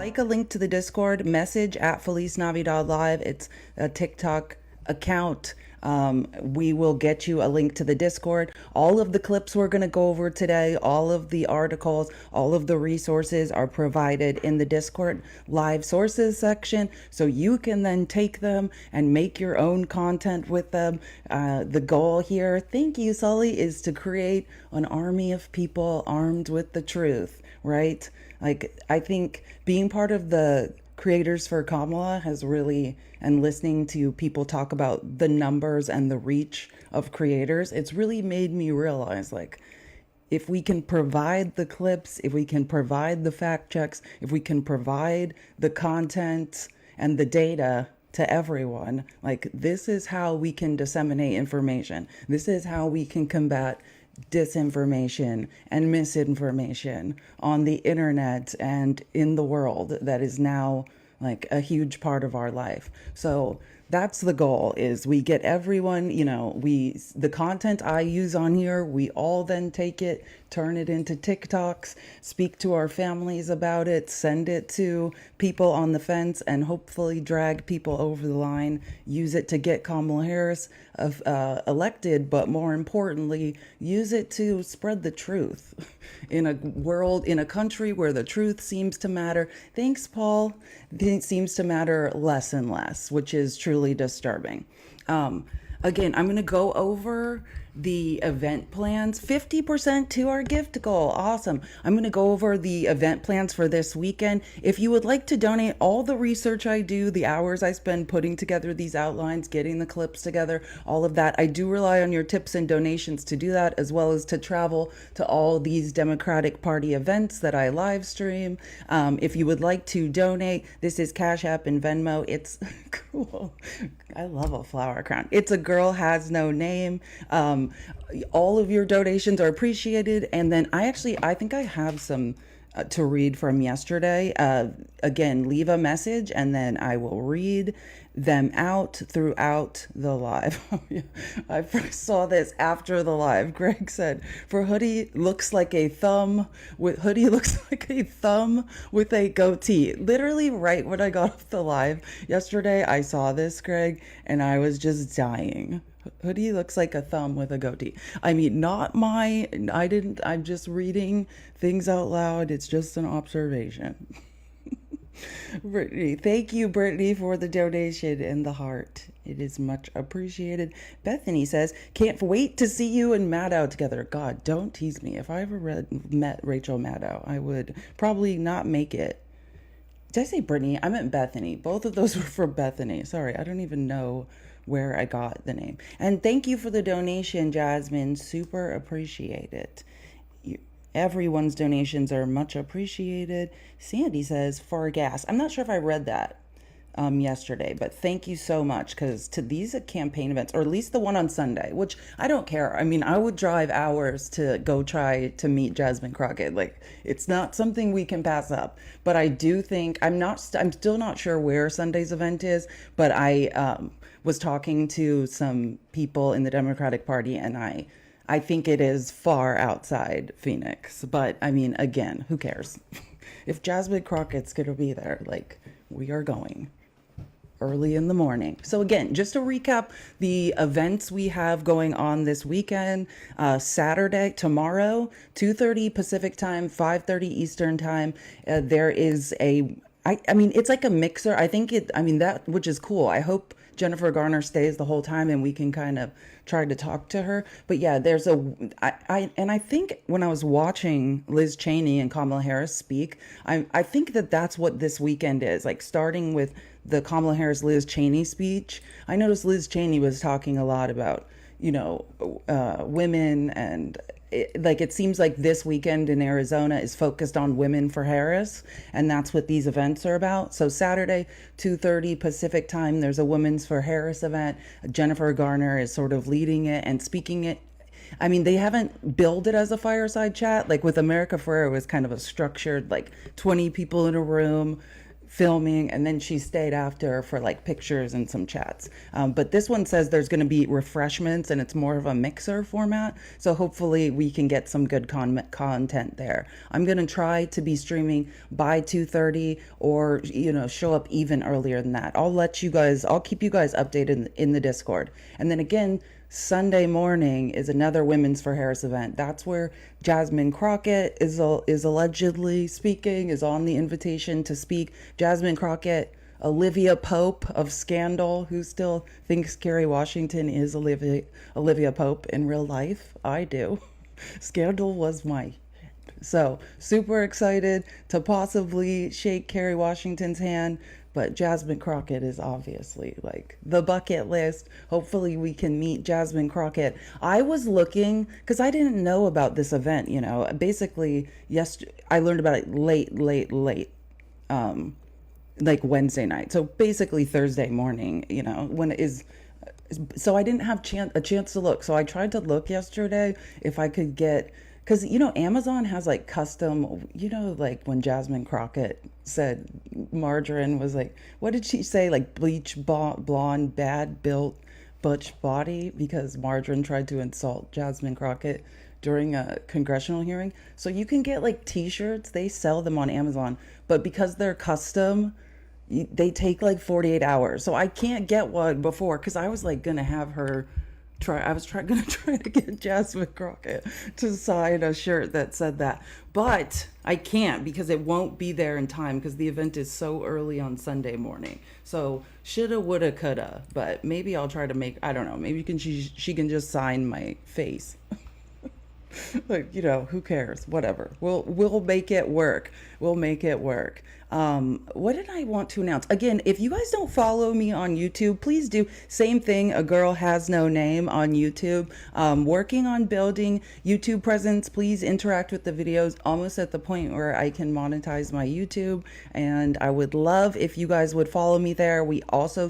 Like a link to the Discord, message at Felice Navidad Live. It's a TikTok account. We will get you a link to the Discord. All of the clips we're going to go over today, all of the articles, all of the resources are provided in the Discord live sources section. So you can then take them and make your own content with them. The goal here, thank you, Sully, is to create an army of people armed with the truth, right? Like, I think being part of the Creators for Kamala has really, and listening to people talk about the numbers and the reach of creators, it's really made me realize, like, if we can provide the clips, if we can provide the fact checks, if we can provide the content and the data to everyone, like, this is how we can disseminate information. This is how we can combat disinformation and misinformation on the internet and in the world that is now like a huge part of our life. So that's the goal, is we get everyone, the content I use on here, we all then take it, turn it into TikToks, speak to our families about it, send it to people on the fence, and hopefully drag people over the line, use it to get Kamala Harris elected, but more importantly, use it to spread the truth in a country where the truth seems to matter. Thanks, Paul. It seems to matter less and less, which is truly disturbing. Again, I'm going to go over the event plans. 50% to our gift goal. Awesome. I'm going to go over the event plans for this weekend. If you would like to donate, all the research I do, the hours I spend putting together these outlines, getting the clips together, all of that, I do rely on your tips and donations to do that, as well as to travel to all these Democratic Party events that I live stream. If you would like to donate, this is Cash App and Venmo. It's cool. I love a flower crown. It's a girl has no name. All of your donations are appreciated. And then I think I have some to read from yesterday. Again, leave a message and then I will read them out throughout the live. I first saw this after the live. Greg said, for hoodie looks like a thumb with a goatee. Literally right when I got off the live yesterday, I saw this, Greg, and I was just dying. Hoodie looks like a thumb with a goatee. I mean, I'm just reading things out loud. It's just an observation. Brittany, thank you, Brittany, for the donation and the heart. It is much appreciated. Bethany says, can't wait to see you and Maddow together. God, don't tease me. If I ever met Rachel Maddow, I would probably not make it. Did I say Brittany? I meant Bethany. Both of those were for Bethany. Sorry, I don't even know where I got the name. And thank you for the donation, Jasmine. Super appreciate it. Everyone's donations are much appreciated. Sandy says, for gas. I'm not sure if I read that yesterday, but thank you so much, because to these campaign events, or at least the one on Sunday, which I don't care. I mean, I would drive hours to go try to meet Jasmine Crockett. Like, it's not something we can pass up. But I do think, I'm still not sure where Sunday's event is, but I was talking to some people in the Democratic Party, and I think it is far outside Phoenix. But I mean, again, who cares? If Jasmine Crockett's going to be there, like, we are going early in the morning. So again, just to recap the events we have going on this weekend, Saturday, tomorrow, 2:30 Pacific time, 5:30 Eastern time, there is I mean, it's like a mixer. That, which is cool. I hope Jennifer Garner stays the whole time and we can kind of try to talk to her. But yeah, I think when I was watching Liz Cheney and Kamala Harris speak, I think that's what this weekend is, like, starting with the Kamala Harris Liz Cheney speech. I noticed Liz Cheney was talking a lot about, women, and it seems like this weekend in Arizona is focused on Women for Harris, and that's what these events are about. So Saturday, 2:30 Pacific time, there's a Women's for Harris event. Jennifer Garner is sort of leading it and speaking it. I mean, they haven't billed it as a fireside chat. Like with America Ferrera, it was kind of a structured, like 20 people in a room, filming, and then she stayed after for like pictures and some chats. But this one says there's going to be refreshments and it's more of a mixer format. So hopefully we can get some good content there. I'm going to try to be streaming by 2:30 or, show up even earlier than that. I'll keep you guys updated in the Discord. And then again, Sunday morning is another Women's for Harris event. That's where Jasmine Crockett is allegedly speaking, is on the invitation to speak. Jasmine Crockett, Olivia Pope of Scandal, who still thinks Kerry Washington is Olivia Pope in real life. I do. Scandal was my so super excited to possibly shake Kerry Washington's hand. But Jasmine Crockett is obviously like the bucket list. Hopefully we can meet Jasmine Crockett. I was looking, because I didn't know about this event, Basically, I learned about it late, like Wednesday night. So basically Thursday morning, when it is. So I didn't have a chance to look. So I tried to look yesterday if I could get, because, Amazon has like custom, like when Jasmine Crockett said margarine was like, what did she say? Like bleach, blonde, bad built, butch body, because margarine tried to insult Jasmine Crockett during a congressional hearing. So you can get like t-shirts, they sell them on Amazon, but because they're custom, they take like 48 hours. So I can't get one before, because I was like going to have her gonna try to get Jasmine Crockett to sign a shirt that said that, but I can't because it won't be there in time because the event is so early on Sunday morning. So shoulda, woulda, coulda, but maybe I'll try to I don't know, maybe she can just sign my face. Like, who cares? Whatever. We'll make it work. We'll make it work. What did I want to announce? Again, if you guys don't follow me on YouTube, please do. Same thing, A Girl Has No Name on YouTube. Working on building YouTube presence. Please interact with the videos. Almost at the point where I can monetize my YouTube. And I would love if you guys would follow me there. We also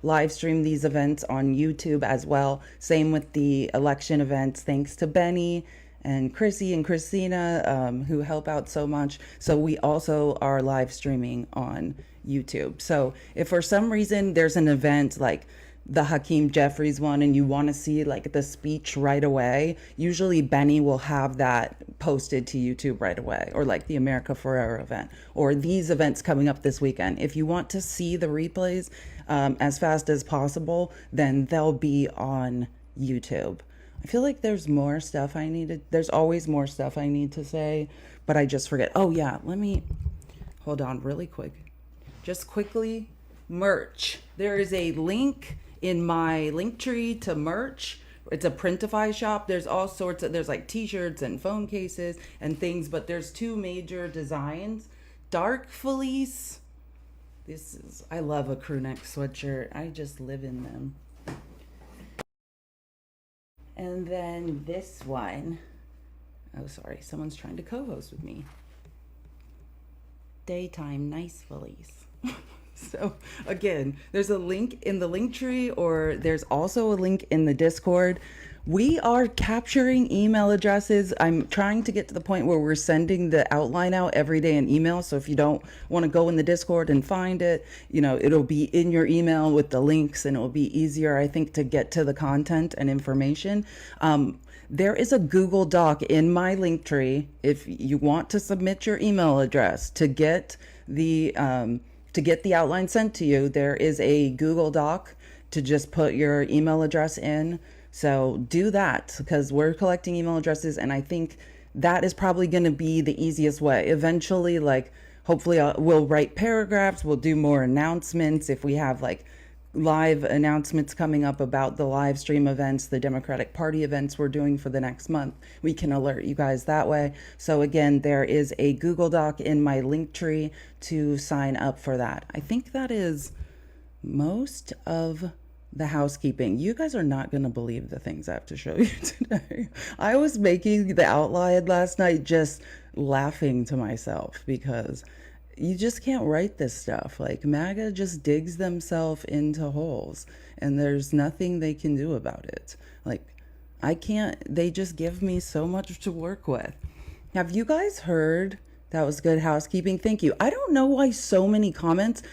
live stream these events on YouTube as well. Same with the election events. Thanks to Benny and Chrissy and Christina, who help out so much. So we also are live streaming on YouTube. So if for some reason there's an event like the Hakeem Jeffries one and you want to see like the speech right away, usually Benny will have that posted to YouTube right away, or like the America Ferrera event, or these events coming up this weekend. If you want to see the replays as fast as possible, then they'll be on YouTube. I feel like there's always more stuff I need to say, but I just forget. Oh yeah, let me, hold on really quick. Just quickly, merch. There is a link in my link tree to merch. It's a Printify shop. There's all sorts of, there's like t-shirts and phone cases and things, but there's two major designs. Dark Felice. I love a crew neck sweatshirt. I just live in them. And then this one, oh sorry, someone's trying to co-host with me. Daytime Nice Felice. So again, there's a link in the link tree, or there's also a link in the Discord. We are capturing email addresses. I'm trying to get to the point where we're sending the outline out every day in email. So if you don't want to go in the Discord and find it, it'll be in your email with the links, and it'll be easier, I think, to get to the content and information. There is a Google Doc in my link tree. If you want to submit your email address to get the outline sent to you, there is a Google Doc to just put your email address in. So do that, because we're collecting email addresses, and I think that is probably going to be the easiest way. Eventually, like, hopefully we'll write paragraphs, we'll do more announcements. If we have like live announcements coming up about the live stream events, the Democratic Party events we're doing for the next month, we can alert you guys that way. So again, there is a Google Doc in my link tree to sign up for that. I think that is most of the housekeeping. You guys are not going to believe the things I have to show you today. I was making the outline last night just laughing to myself, because you just can't write this stuff. Like, MAGA just digs themselves into holes, and there's nothing they can do about it. Like, they just give me so much to work with. Have you guys heard That was good housekeeping. Thank you. I don't know why so many comments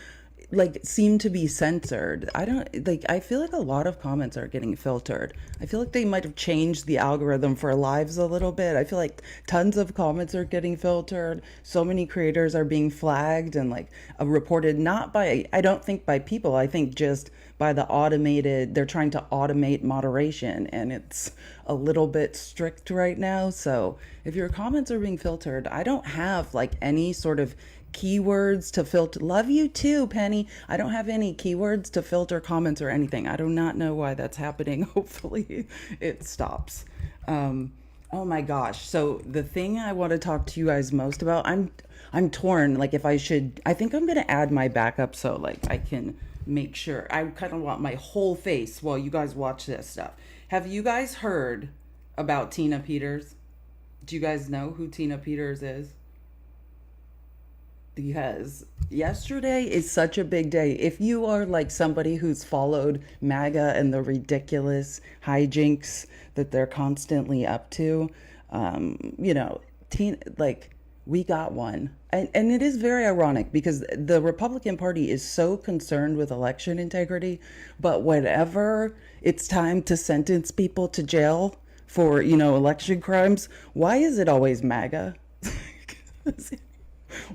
like seem to be censored. I don't like I feel like a lot of comments are getting filtered. I feel like they might have changed the algorithm for lives a little bit. I feel like tons of comments are getting filtered. So many creators are being flagged and like reported not by I don't think by people. I think just by the automated they're trying to automate moderation and it's a little bit strict right now. So if your comments are being filtered, I don't have like any sort of keywords to filter. Love you too, Penny. I don't have any keywords to filter comments or anything. I do not know why that's happening. Hopefully it stops. Oh my gosh. So the thing I want to talk to you guys most about, I'm torn. Like if I should, I think I'm gonna add my backup so like I can make sure. I kind of want my whole face while you guys watch this stuff. Have you guys heard about Tina Peters? Do you guys know who Tina Peters is? Because yesterday is such a big day. If you are like somebody who's followed MAGA and the ridiculous hijinks that they're constantly up to, you know, like we got one. And it is very ironic because the Republican Party is so concerned with election integrity, but whenever it's time to sentence people to jail for, you know, election crimes, why is it always MAGA?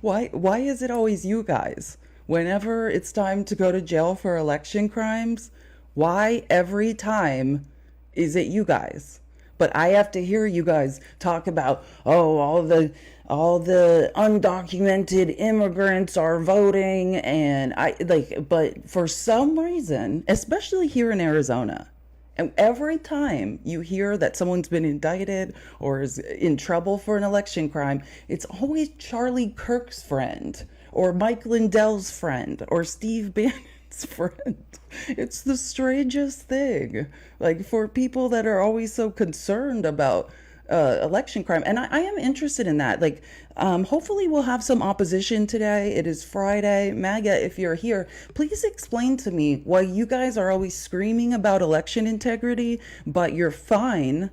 Why is it always you guys? Whenever it's time to go to jail for election crimes, why every time is it you guys? But I have to hear you guys talk about, oh, all the undocumented immigrants are voting and I like but for some reason, especially here in Arizona, and every time you hear that someone's been indicted or is in trouble for an election crime, it's always Charlie Kirk's friend or Mike Lindell's friend or Steve Bannon's friend. It's the strangest thing. Like for people that are always so concerned about election crime. And I am interested in that. Like, hopefully we'll have some opposition today. It is Friday. MAGA, if you're here, please explain to me why you guys are always screaming about election integrity, but you're fine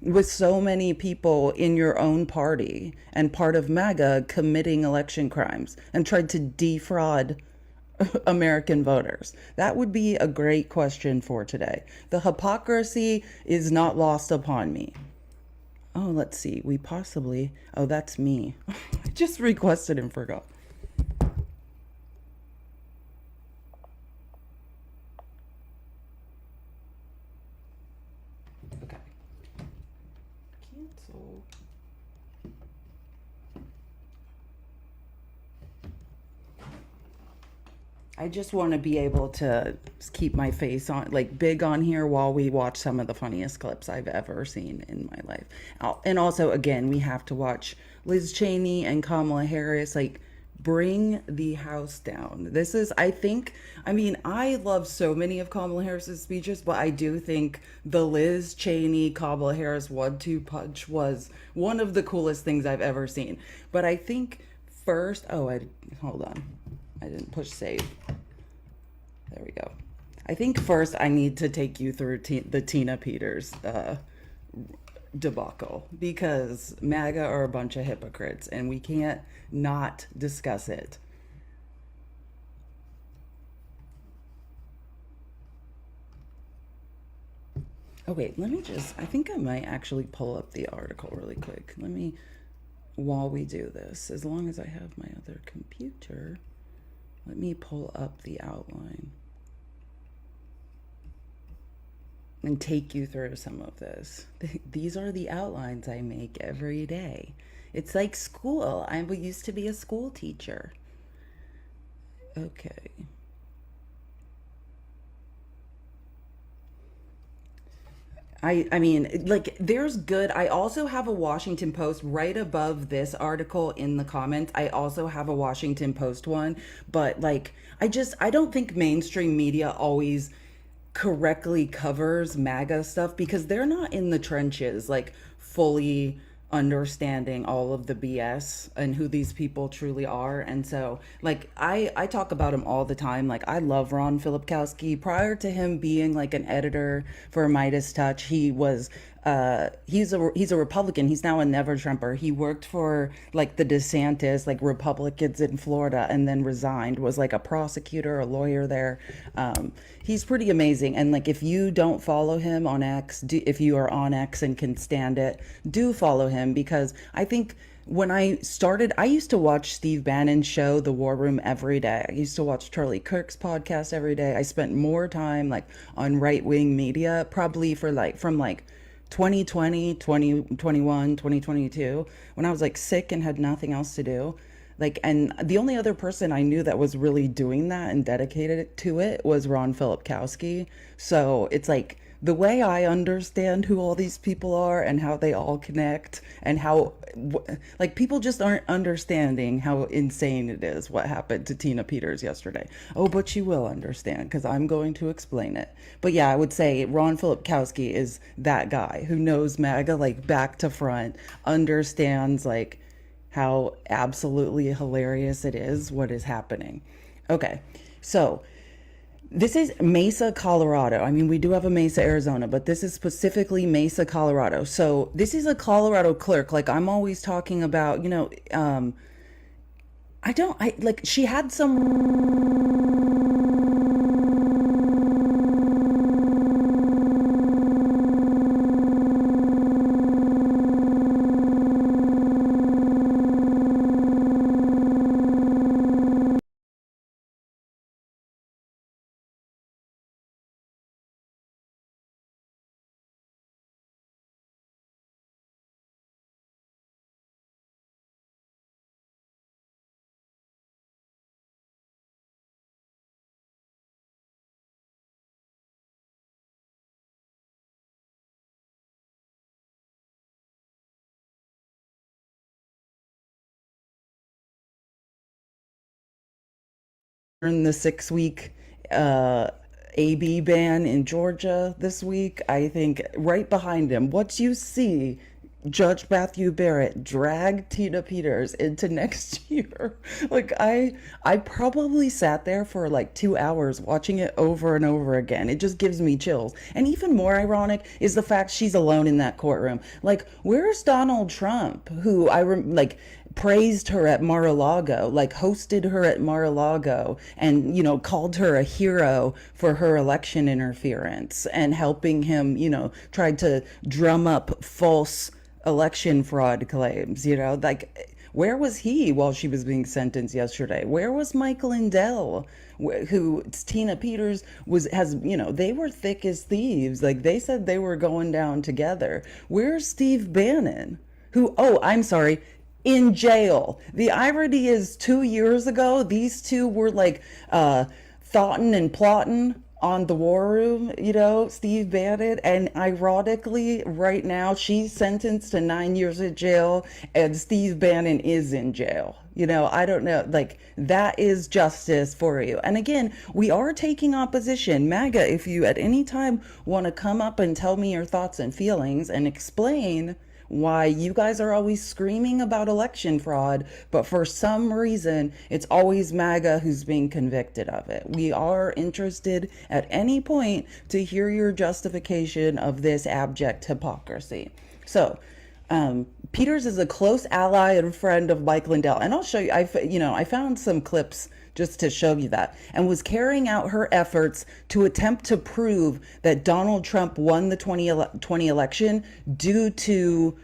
with so many people in your own party and part of MAGA committing election crimes and tried to defraud American voters. That would be a great question for today. The hypocrisy is not lost upon me. Oh, let's see. We possibly. Oh, that's me. I just requested and forgot. Okay. Cancel. I just want to be able to keep my face on, like, big on here while we watch some of the funniest clips I've ever seen in my life. And also, again, we have to watch Liz Cheney and Kamala Harris, like, bring the house down. This is, I think, I mean, I love so many of Kamala Harris's speeches, but I do think the Liz Cheney, Kamala Harris 1-2 punch was one of the coolest things I've ever seen. But I think first, hold on. I didn't push save. There we go. I think first I need to take you through the Tina Peters debacle because MAGA are a bunch of hypocrites and we can't not discuss it. Oh wait, let me just, I think I might actually pull up the article really quick. While we do this, as long as I have my other computer. Let me pull up the outline and take you through some of this. These are the outlines I make every day. It's like school. I used to be a school teacher. Okay. I mean, like, there's good. I also have a Washington Post right above this article in the comments. I also have a Washington Post one, but like, I don't think mainstream media always correctly covers MAGA stuff because they're not in the trenches, like fully understanding all of the BS and who these people truly are. And so like I talk about him all the time. Like I love Ron Filipkowski. Prior to him being like an editor for Midas Touch, he was he's a Republican. He's now a never Trumper. He worked for like the DeSantis, like Republicans in Florida, and then resigned. Was like a prosecutor, a lawyer there. He's pretty amazing. And like, if you don't follow him on X, if you are on X and can stand it, do follow him, because I think when I started, I used to watch Steve Bannon's show, The War Room, every day. I used to watch Charlie Kirk's podcast every day. I spent more time like on right wing media, probably for like from like 2020, 2021, 2022, when I was like sick and had nothing else to do. Like, and the only other person I knew that was really doing that and dedicated to it was Ron Filipkowski. So it's like, the way I understand who all these people are and how they all connect, and how like people just aren't understanding how insane it is what happened to Tina Peters yesterday. Oh, but you will understand because I'm going to explain it. But yeah, I would say Ron Filipkowski is that guy who knows MAGA like back to front, understands like how absolutely hilarious it is what is happening. Okay, so this is Mesa, Colorado. I mean, we do have a Mesa, Arizona, but this is specifically Mesa, Colorado. So this is a Colorado clerk. Like, I'm always talking about, I like, she had some. In the 6 week AB ban in Georgia this week. I think right behind him, what you see Judge Matthew Barrett drag Tina Peters into next year. Like, I probably sat there for like 2 hours watching it over and over again. It just gives me chills. And even more ironic is the fact she's alone in that courtroom. Like, where's Donald Trump, who like praised her at Mar-a-Lago, like hosted her at Mar-a-Lago, and called her a hero for her election interference and helping him, tried to drum up false election fraud claims. Like, where was he while she was being sentenced yesterday? Where was Michael Lindell, who Tina Peters they were thick as thieves. Like, they said they were going down together. Where's Steve Bannon, who, oh, I'm sorry, in jail? The irony is, 2 years ago, these two were like thoughtin' and plotting on the War Room, Steve Bannon. And ironically, right now, she's sentenced to 9 years in jail and Steve Bannon is in jail. I don't know. Like, that is justice for you. And again, we are taking opposition. MAGA, if you at any time want to come up and tell me your thoughts and feelings and explain why you guys are always screaming about election fraud, but for some reason, it's always MAGA who's being convicted of it. We are interested at any point to hear your justification of this abject hypocrisy. So, Peters is a close ally and friend of Mike Lindell. And I'll show you, I found some clips just to show you that, and was carrying out her efforts to attempt to prove that Donald Trump won the 2020 election due to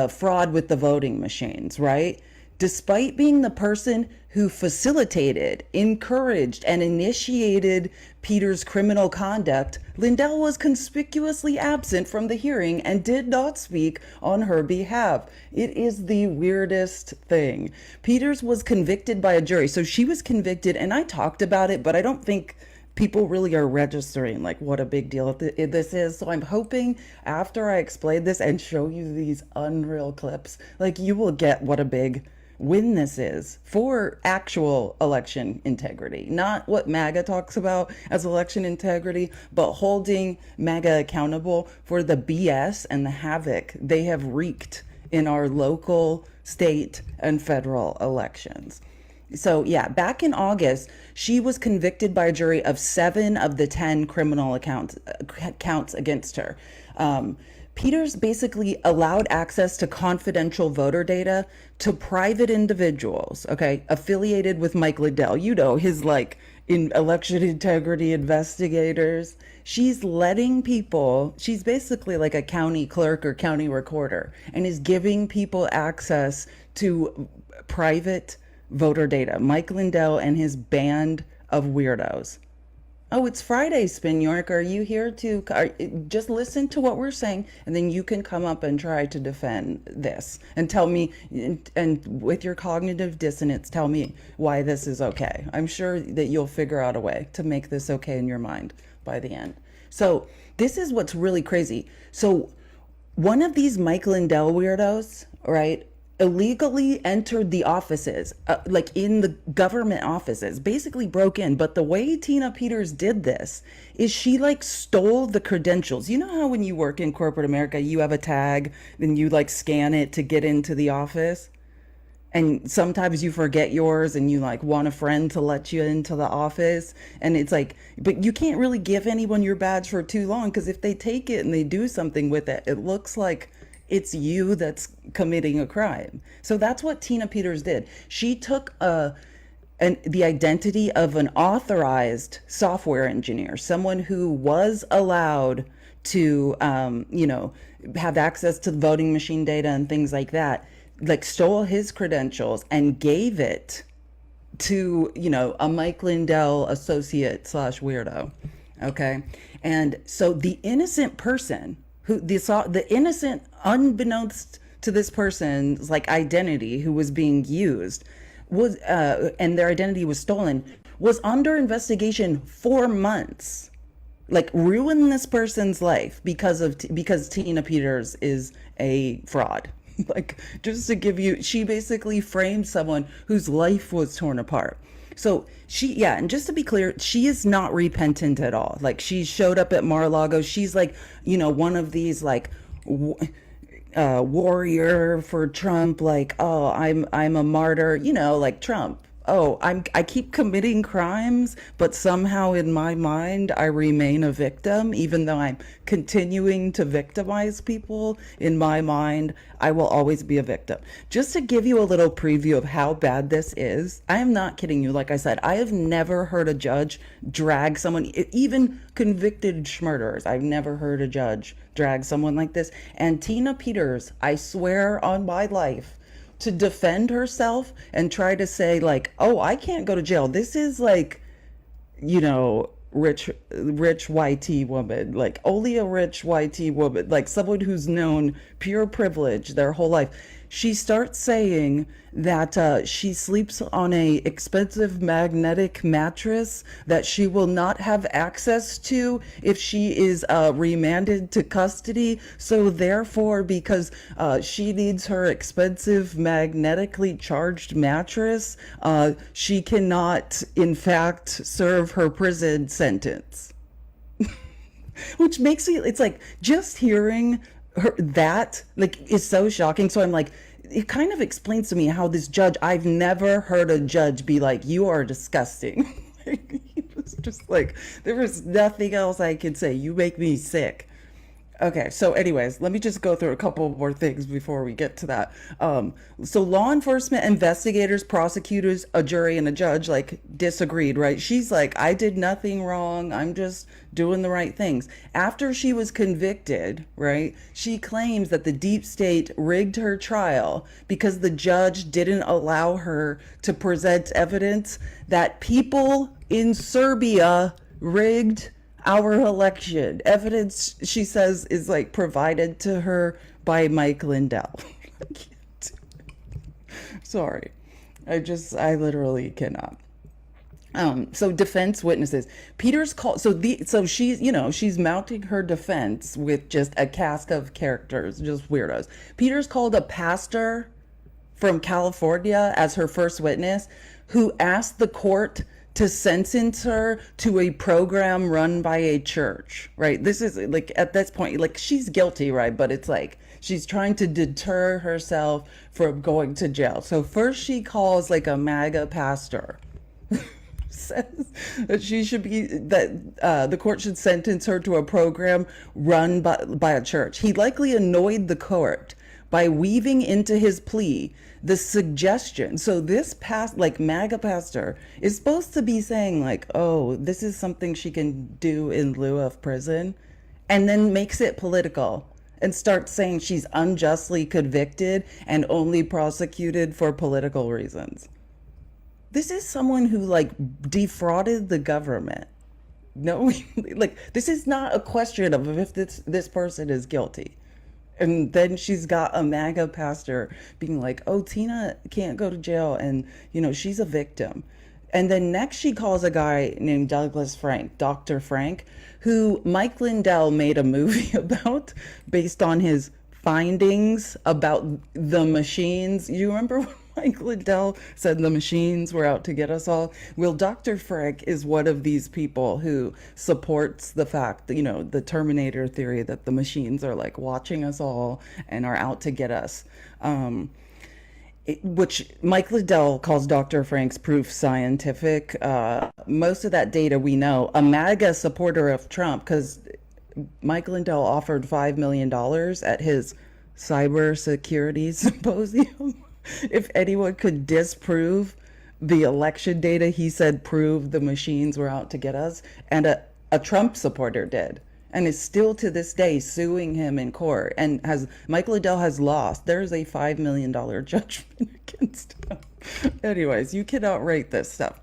fraud with the voting machines, right? Despite being the person who facilitated, encouraged, and initiated Peters' criminal conduct, Lindell was conspicuously absent from the hearing and did not speak on her behalf. It is the weirdest thing. Peters was convicted by a jury. So she was convicted, and I talked about it, but I don't think people really are registering like what a big deal this is. So I'm hoping after I explain this and show you these unreal clips, like, you will get what a big win this is for actual election integrity. Not what MAGA talks about as election integrity, but holding MAGA accountable for the BS and the havoc they have wreaked in our local, state, and federal elections. So yeah, back in August, she was convicted by a jury of 7 of the 10 criminal counts against her. Um, Peters basically allowed access to confidential voter data to private individuals, okay, affiliated with Mike Lindell. You know, his like in election integrity investigators. She's letting people, she's basically like a county clerk or county recorder, and is giving people access to private voter data. Mike Lindell and his band of weirdos. Oh, it's Friday, Spin York. Are you here to just listen to what we're saying, and then you can come up and try to defend this and tell me, and with your cognitive dissonance, tell me why this is okay. I'm sure that you'll figure out a way to make this okay in your mind by the end. So this is what's really crazy. So one of these Mike Lindell weirdos, right, illegally entered the offices, like in the government offices, basically broke in. But the way Tina Peters did this is she like stole the credentials. You know how when you work in corporate America, you have a tag, then you like scan it to get into the office? And sometimes you forget yours and you like want a friend to let you into the office, and it's like, but you can't really give anyone your badge for too long, because if they take it and they do something with it, it looks like it's you that's committing a crime. So that's what Tina Peters did. She took the identity of an authorized software engineer, someone who was allowed to, have access to the voting machine data and things like that, like stole his credentials and gave it to, a Mike Lindell associate slash weirdo. Okay. And so the innocent person who the innocent, unbeknownst to this person's like identity who was being used was, and their identity was stolen, was under investigation for months. Like ruin this person's life because Tina Peters is a fraud. Like, just to give you, she basically framed someone whose life was torn apart. So and just to be clear, she is not repentant at all. Like, she showed up at Mar-a-Lago. She's like, one of these like warrior for Trump. Like, oh, I'm a martyr, like Trump. Oh, I keep committing crimes, but somehow in my mind, I remain a victim, even though I'm continuing to victimize people. In my mind, I will always be a victim. Just to give you a little preview of how bad this is, I am not kidding you. Like I said, I have never heard a judge drag someone, even convicted murderers. I've never heard a judge drag someone like this. And Tina Peters, I swear on my life, to defend herself and try to say like, oh, I can't go to jail. This is like, rich YT woman, like only a rich YT woman, like someone who's known pure privilege their whole life. She starts saying that she sleeps on a expensive magnetic mattress that she will not have access to if she is remanded to custody. So therefore, because she needs her expensive magnetically charged mattress, she cannot, in fact, serve her prison sentence. Which makes me, it's like, just hearing that like is so shocking. So I'm like, it kind of explains to me how this judge, I've never heard a judge be like, you are disgusting. He was just like, there was nothing else I could say. You make me sick. Okay, so anyways, let me just go through a couple more things before we get to that. So law enforcement, investigators, prosecutors, a jury, and a judge like disagreed, right? She's like, I did nothing wrong. I'm just doing the right things. After she was convicted, right, she claims that the deep state rigged her trial because the judge didn't allow her to present evidence that people in Serbia rigged our election. Evidence, she says, is like provided to her by Mike Lindell. I can't do it. Sorry. I literally cannot. So defense witnesses. Peters called, so she's, she's mounting her defense with just a cast of characters, just weirdos. Peters called a pastor from California as her first witness, who asked the court to sentence her to a program run by a church, right? This is like, at this point, like, she's guilty, right? But it's like she's trying to deter herself from going to jail. So first she calls like a MAGA pastor, says that she should be, that the court should sentence her to a program run by a church. He likely annoyed the court by weaving into his plea the suggestion. So this like MAGA pastor is supposed to be saying like, oh, this is something she can do in lieu of prison, and then makes it political and starts saying she's unjustly convicted and only prosecuted for political reasons. This is someone who like defrauded the government. No, like, this is not a question of if this person is guilty. And then she's got a MAGA pastor being like, oh, Tina can't go to jail, and, you know, she's a victim. And then next she calls a guy named Douglas Frank, Dr. Frank, who Mike Lindell made a movie about based on his findings about the machines. You remember when Mike Lindell said the machines were out to get us all? Well, Dr. Frank is one of these people who supports the fact that, you know, the Terminator theory that the machines are like watching us all and are out to get us. Which Mike Lindell calls Dr. Frank's proof scientific. Most of that data we know. A MAGA supporter of Trump, because Mike Lindell offered $5 million at his cybersecurity symposium if anyone could disprove the election data he said proved the machines were out to get us. And a Trump supporter did, and is still to this day suing him in court. And Mike Lindell has lost. There's a $5 million judgment against him. Anyways, you cannot rate this stuff.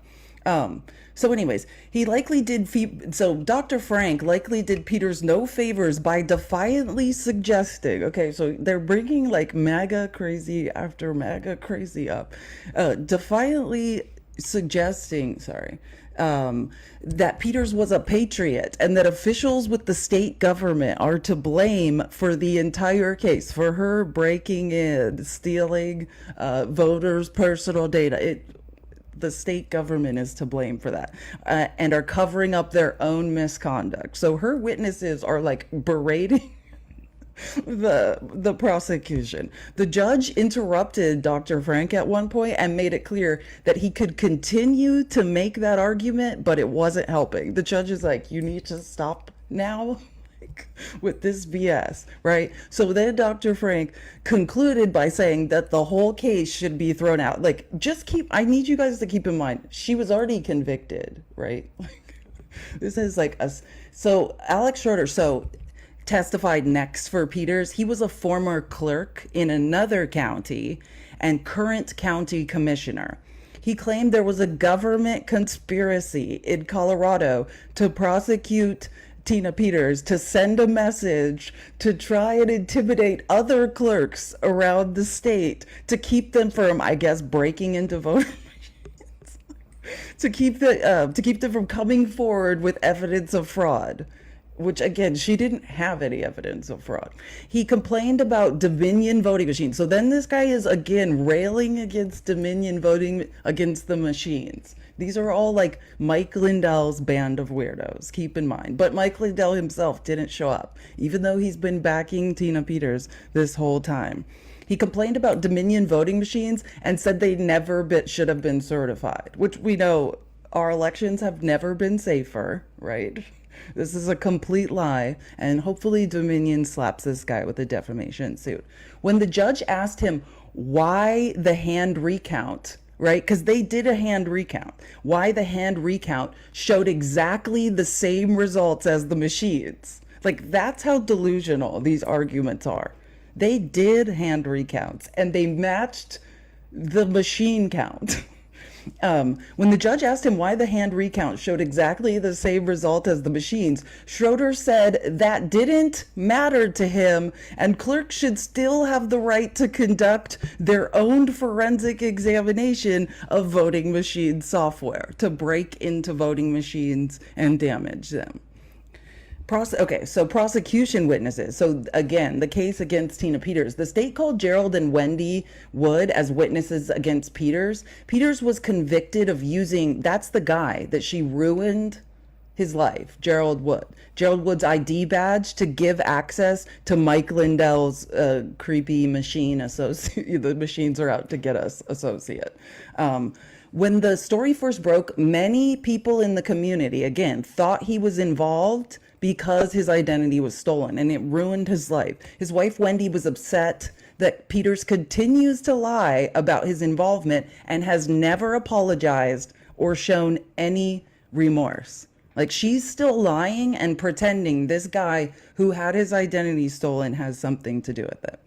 So anyways, he likely did, so Dr. Frank likely did Peters no favors by defiantly suggesting, okay, so they're bringing like MAGA crazy after MAGA crazy up, defiantly suggesting, that Peters was a patriot and that officials with the state government are to blame for the entire case, for her breaking in, stealing voters' personal data. The state government is to blame for that, and are covering up their own misconduct. So her witnesses are like berating the prosecution. The judge interrupted Dr. Frank at one point and made it clear that he could continue to make that argument, but it wasn't helping. The judge is like, you need to stop now with this BS, right? So then Dr. Frank concluded by saying that the whole case should be thrown out. Like, I need you guys to keep in mind, she was already convicted, right? This is like so Alex Schroeder, testified next for Peters. He was a former clerk in another county and current county commissioner. He claimed there was a government conspiracy in Colorado to prosecute Tina Peters, to send a message to try and intimidate other clerks around the state to keep them from, I guess, breaking into voter machines, to keep them from coming forward with evidence of fraud. Which, again, she didn't have any evidence of fraud. He complained about Dominion voting machines. So then this guy is, again, railing against Dominion voting, against the machines. These are all like Mike Lindell's band of weirdos, keep in mind. But Mike Lindell himself didn't show up, even though he's been backing Tina Peters this whole time. He complained about Dominion voting machines and said they should have been certified, which we know our elections have never been safer, right? This is a complete lie, and hopefully Dominion slaps this guy with a defamation suit. When the judge asked him why the hand recount, right, because they did a hand recount, why the hand recount showed exactly the same results as the machines. Like, that's how delusional these arguments are. They did hand recounts, and they matched the machine count. When the judge asked him why the hand recount showed exactly the same result as the machines, Schroeder said that didn't matter to him, and clerks should still have the right to conduct their own forensic examination of voting machine software, to break into voting machines and damage them. Okay, so prosecution witnesses. So again, the case against Tina Peters. The state called Gerald and Wendy Wood as witnesses against Peters. Peters was convicted of using, that's the guy that she ruined his life, Gerald Wood. Gerald Wood's ID badge to give access to Mike Lindell's creepy machine associate. The machines are out to get us associate. When the story first broke, many people in the community, again, thought he was involved because his identity was stolen and it ruined his life. His wife, Wendy, was upset that Peters continues to lie about his involvement and has never apologized or shown any remorse. Like, she's still lying and pretending this guy who had his identity stolen has something to do with it.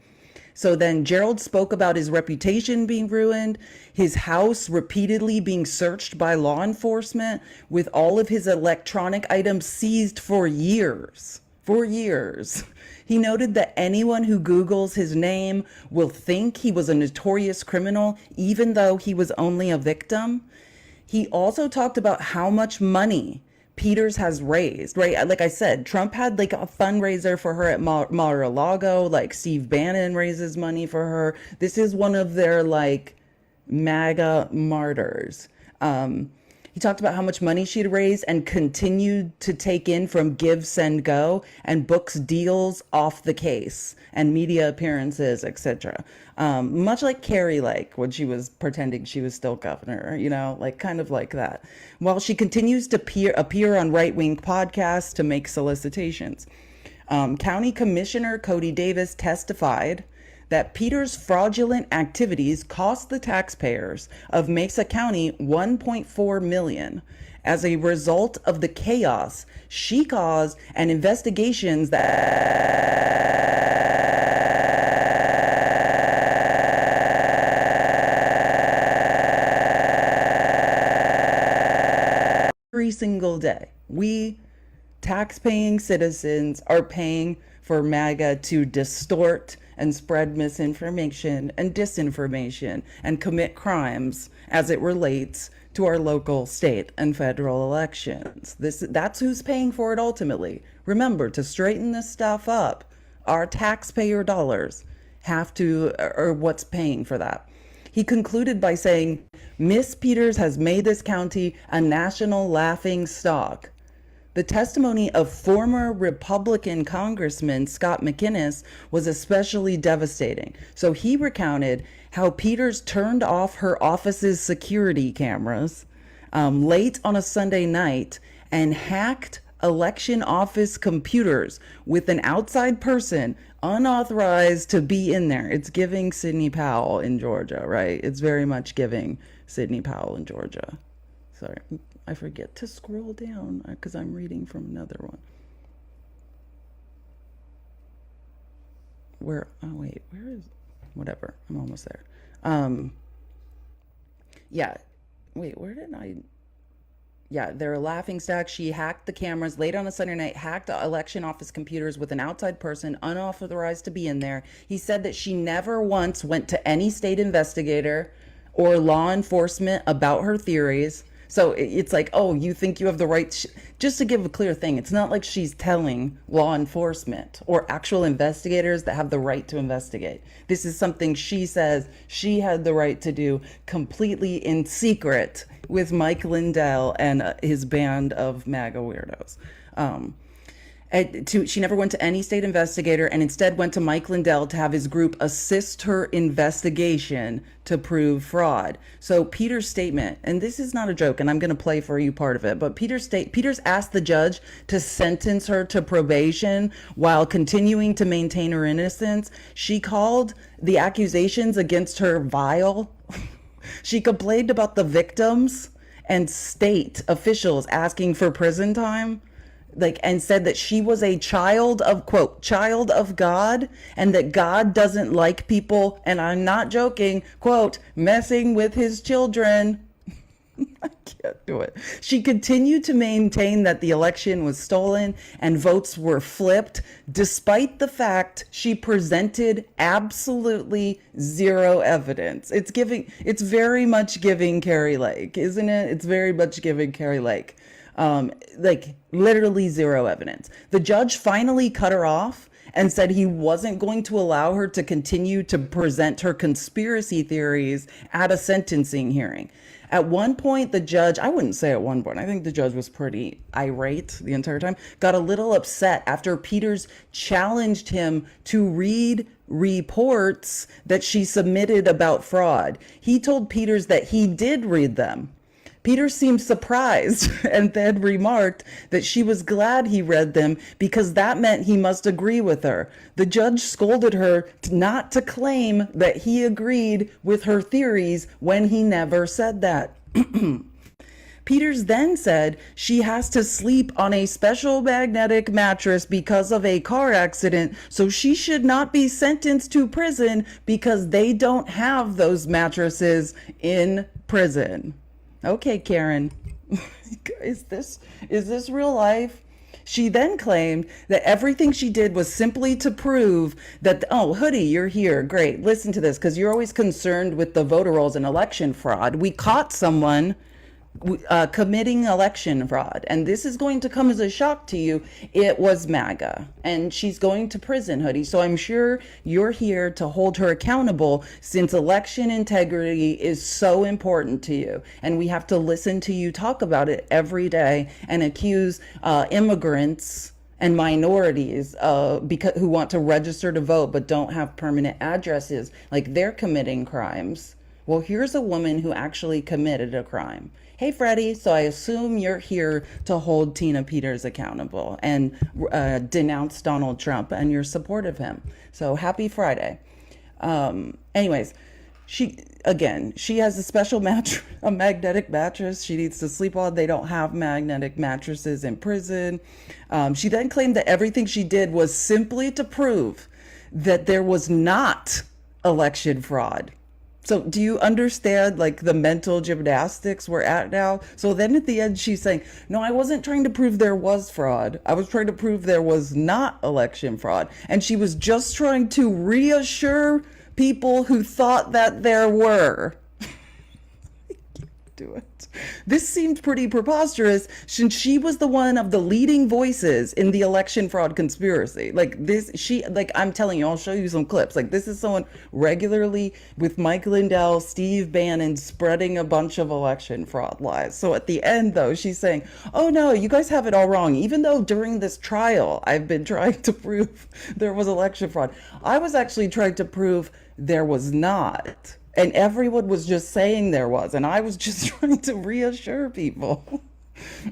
So then Gerald spoke about his reputation being ruined, his house repeatedly being searched by law enforcement, with all of his electronic items seized for years. For years. He noted that anyone who Googles his name will think he was a notorious criminal, even though he was only a victim. He also talked about how much money Peters has raised, right? Like I said, Trump had like a fundraiser for her at Mar-a-Lago, like Steve Bannon raises money for her. This is one of their like MAGA martyrs. He talked about how much money she'd raised and continued to take in from Give, Send, Go, and books deals off the case and media appearances, etc. Much like Carrie Lake when she was pretending she was still governor, you know, like kind of like that. While she continues to appear on right-wing podcasts to make solicitations. County Commissioner Cody Davis testified that Peters' fraudulent activities cost the taxpayers of Mesa County $1.4 million as a result of the chaos she caused and investigations that every single day. We tax-paying citizens are paying for MAGA to distort and spread misinformation and disinformation and commit crimes as it relates to our local, state, and federal elections. That's who's paying for it ultimately. Remember, to straighten this stuff up, our taxpayer dollars have to, or what's paying for that. He concluded by saying, Miss Peters has made this county a national laughing stock. The testimony of former Republican Congressman Scott McInnes was especially devastating. So he recounted how Peters turned off her office's security cameras late on a Sunday night and hacked election office computers with an outside person unauthorized to be in there. It's giving Sidney Powell in Georgia, right? It's very much giving Sidney Powell in Georgia. Sorry. I forget to scroll down because I'm reading from another one. Where is, whatever, I'm almost there. They're a laughing stock. She hacked the cameras late on a Sunday night, hacked the election office computers with an outside person unauthorized to be in there. He said that she never once went to any state investigator or law enforcement about her theories. So it's like, oh, you think you have the right, just to give a clear thing, it's not like she's telling law enforcement or actual investigators that have the right to investigate. This is something she says she had the right to do completely in secret with Mike Lindell and his band of MAGA weirdos. She never went to any state investigator and instead went to Mike Lindell to have his group assist her investigation to prove fraud. So Peters' statement, and this is not a joke, and I'm going to play for you part of it, but Peters asked the judge to sentence her to probation while continuing to maintain her innocence. She called the accusations against her vile. She complained about the victims and state officials asking for prison time. And said that she was a child of, quote, child of God, and that God doesn't like people, and I'm not joking, quote, messing with his children. I can't do it. She continued to maintain that the election was stolen and votes were flipped, despite the fact she presented absolutely zero evidence. It's very much giving Carrie Lake, isn't it? It's very much giving Carrie Lake. Like literally zero evidence. The judge finally cut her off and said he wasn't going to allow her to continue to present her conspiracy theories at a sentencing hearing. At one point, the judge, I wouldn't say at one point, I think the judge was pretty irate the entire time, got a little upset after Peters challenged him to read reports that she submitted about fraud. He told Peters that he did read them. Peter seemed surprised and then remarked that she was glad he read them because that meant he must agree with her. The judge scolded her not to claim that he agreed with her theories when he never said that. Peters then said she has to sleep on a special magnetic mattress because of a car accident, so she should not be sentenced to prison because they don't have those mattresses in prison. Okay, Karen, is this real life? She then claimed that everything she did was simply to prove that, oh, Hoodie, you're here. Great. Listen to this, because you're always concerned with the voter rolls and election fraud. We caught someone committing election fraud, and this is going to come as a shock to you. It was MAGA, and she's going to prison, Hoodie. So I'm sure you're here to hold her accountable, since election integrity is so important to you, and we have to listen to you talk about it every day and accuse immigrants and minorities who want to register to vote but don't have permanent addresses, like they're committing crimes. Well, here's a woman who actually committed a crime. Hey, Freddie, so I assume you're here to hold Tina Peters accountable and denounce Donald Trump, and you're supportive of him. So happy Friday. Anyways, she has a special a magnetic mattress she needs to sleep on. They don't have magnetic mattresses in prison. She then claimed that everything she did was simply to prove that there was not election fraud. So do you understand, like, the mental gymnastics we're at now? So then at the end, she's saying, no, I wasn't trying to prove there was fraud. I was trying to prove there was not election fraud. And she was just trying to reassure people who thought that there were. Do it. This seemed pretty preposterous since she was the one of the leading voices in the election fraud conspiracy. I'm telling you, I'll show you some clips. Like, this is someone regularly with Mike Lindell, Steve Bannon spreading a bunch of election fraud lies. So at the end, though, she's saying, oh no, you guys have it all wrong. Even though during this trial, I've been trying to prove there was election fraud. I was actually trying to prove there was not. And everyone was just saying there was, and I was just trying to reassure people.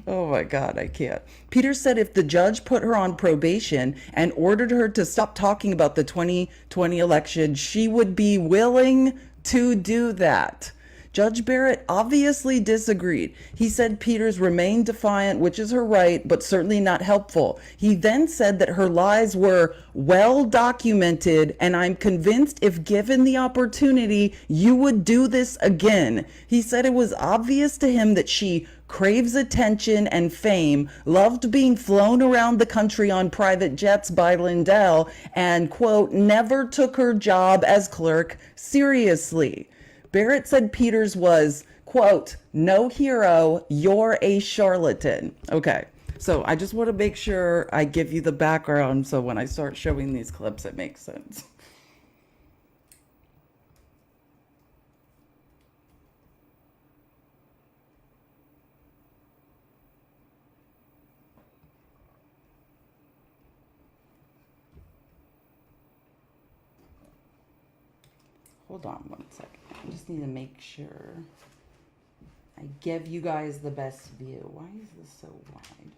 Oh my God, I can't. Peter said if the judge put her on probation and ordered her to stop talking about the 2020 election, she would be willing to do that. Judge Barrett obviously disagreed. He said Peters remained defiant, which is her right, but certainly not helpful. He then said that her lies were well documented, and I'm convinced if given the opportunity, you would do this again. He said it was obvious to him that she craves attention and fame, loved being flown around the country on private jets by Lindell, and, quote, never took her job as clerk seriously. Barrett said Peters was, quote, no hero, you're a charlatan. Okay, so I just want to make sure I give you the background so when I start showing these clips, it makes sense. Hold on one second. I just need to make sure I give you guys the best view. Why is this so wide?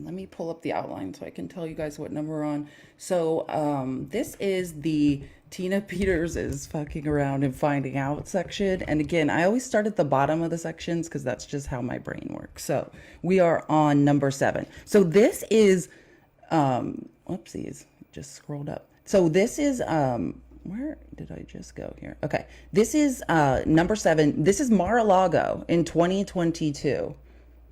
Let me pull up the outline so I can tell you guys what number we're on. So this is the Tina Peters is fucking around and finding out section. And again, I always start at the bottom of the sections because that's just how my brain works. So we are on number 7. So this is, whoopsies, just scrolled up. So this is, where did I just go here? Okay, this is number 7. This is Mar-a-Lago in 2022.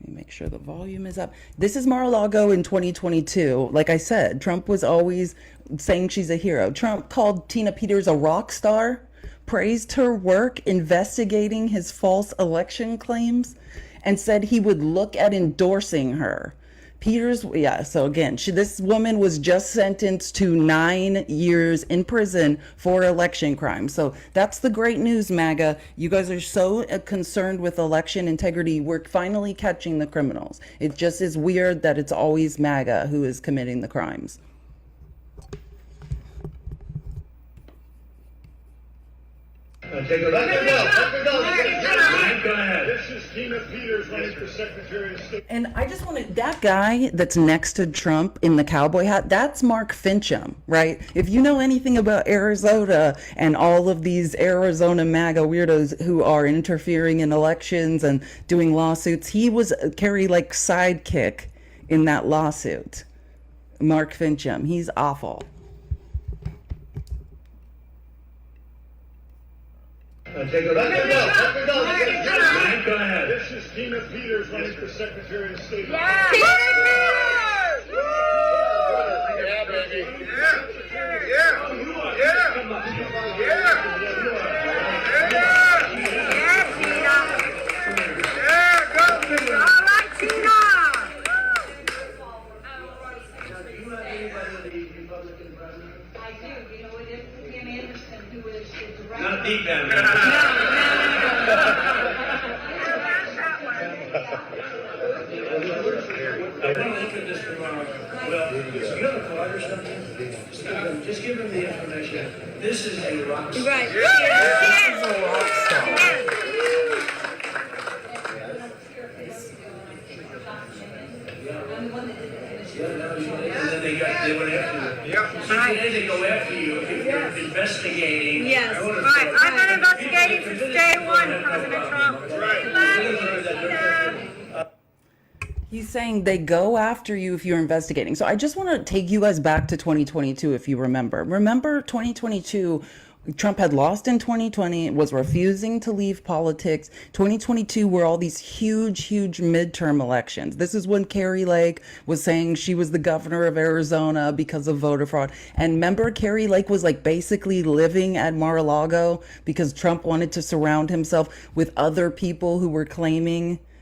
Let me make sure the volume is up. This is Mar-a-Lago in 2022. Like I said, Trump was always saying she's a hero. Trump called Tina Peters a rock star, praised her work investigating his false election claims and said he would look at endorsing her. Peters, yeah, so again, this woman was just sentenced to 9 years in prison for election crimes. So that's the great news, MAGA. You guys are so concerned with election integrity. We're finally catching the criminals. It just is weird that it's always MAGA who is committing the crimes. Take a look. Go ahead. This is Tina Peters running for Secretary of State. And I just wanted, that guy that's next to Trump in the cowboy hat, that's Mark Fincham, right? If you know anything about Arizona and all of these Arizona MAGA weirdos who are interfering in elections and doing lawsuits, he was Carrie Lake's sidekick in that lawsuit. Mark Fincham, he's awful. Take a look. Go ahead. This is Tina Peters running for Secretary of State. Yeah, baby. Not a deep man. I want to look at this tomorrow. Well, do you have a card or something? Just give them the information. This is a rock star. right. This is a rock star. And then they went after you. They go after you if you're investigating. Yes, right. I've been investigating since day one, President Trump. He's saying they go after you if you're investigating. So I just want to take you guys back to 2022, if you remember. Remember 2022, Trump had lost in 2020, was refusing to leave politics. 2022 were all these huge midterm elections. This is when Carrie Lake was saying she was the governor of Arizona because of voter fraud. And remember, Carrie Lake was like basically living at Mar-a-Lago because Trump wanted to surround himself with other people who were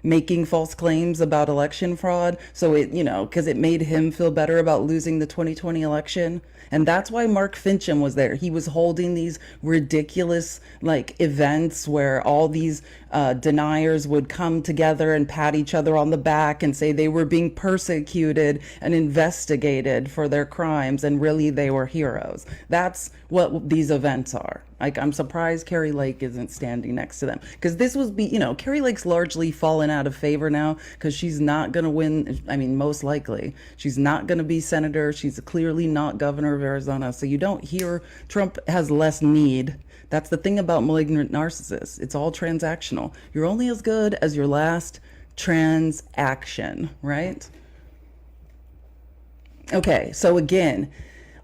making false claims about election fraud. So it, because it made him feel better about losing the 2020 election. And that's why Mark Fincham was there. He was holding these ridiculous events where all these deniers would come together and pat each other on the back and say they were being persecuted and investigated for their crimes, and really they were heroes. That's what these events are. I'm surprised Carrie Lake isn't standing next to them, because this was Carrie Lake's largely fallen out of favor now because she's not going to win. I mean, most likely she's not going to be senator. She's clearly not governor of Arizona. So you don't hear Trump has less need. That's the thing about malignant narcissists. It's all transactional. You're only as good as your last transaction, right? Okay, so again,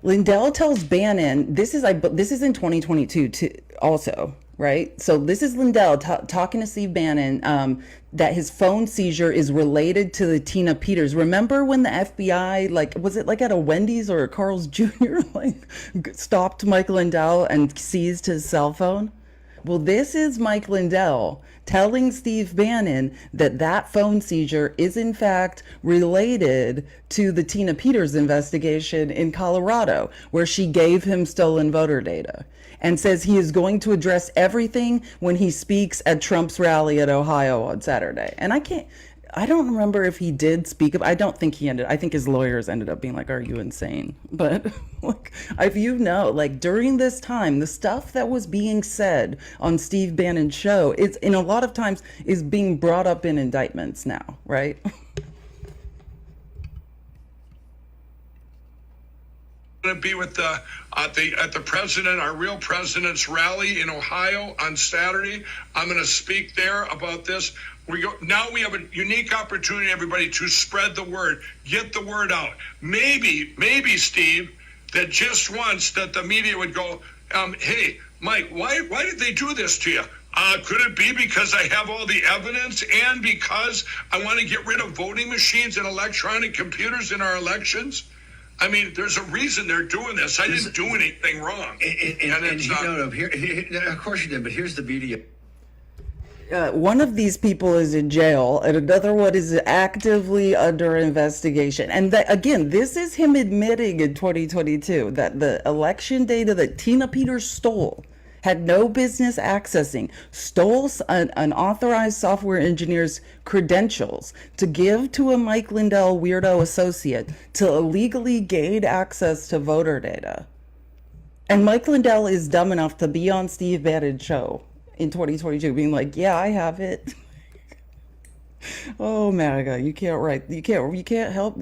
Lindell tells Bannon, this is in 2022 too, also, right? So this is Lindell talking to Steve Bannon, that his phone seizure is related to the Tina Peters. Remember when the FBI, was it at a Wendy's or a Carl's Jr., stopped Mike Lindell and seized his cell phone? Well, this is Mike Lindell telling Steve Bannon that phone seizure is in fact related to the Tina Peters investigation in Colorado, where she gave him stolen voter data, and says he is going to address everything when he speaks at Trump's rally at Ohio on Saturday. And I don't remember if he did speak up. I don't think I think his lawyers ended up being like, are you insane? But if during this time, the stuff that was being said on Steve Bannon's show, it's in a lot of times is being brought up in indictments now, right? Going to be with at the president, our real president's rally in Ohio on Saturday. I'm going to speak there about this. Now we have a unique opportunity, everybody, to spread the word, get the word out. Maybe, Steve, that just once that the media would go, hey, Mike, why did they do this to you? Could it be because I have all the evidence and because I want to get rid of voting machines and electronic computers in our elections? I mean, there's a reason they're doing this. I didn't do anything wrong. Of course you did, but here's the beauty. One of these people is in jail, and another one is actively under investigation. And that, again, this is him admitting in 2022 that the election data that Tina Peters stole, had no business accessing, stole an unauthorized software engineer's credentials to give to a Mike Lindell weirdo associate to illegally gain access to voter data. And Mike Lindell is dumb enough to be on Steve Bannon's show in 2022 being like, yeah, I have it. Oh MAGA, you can't help,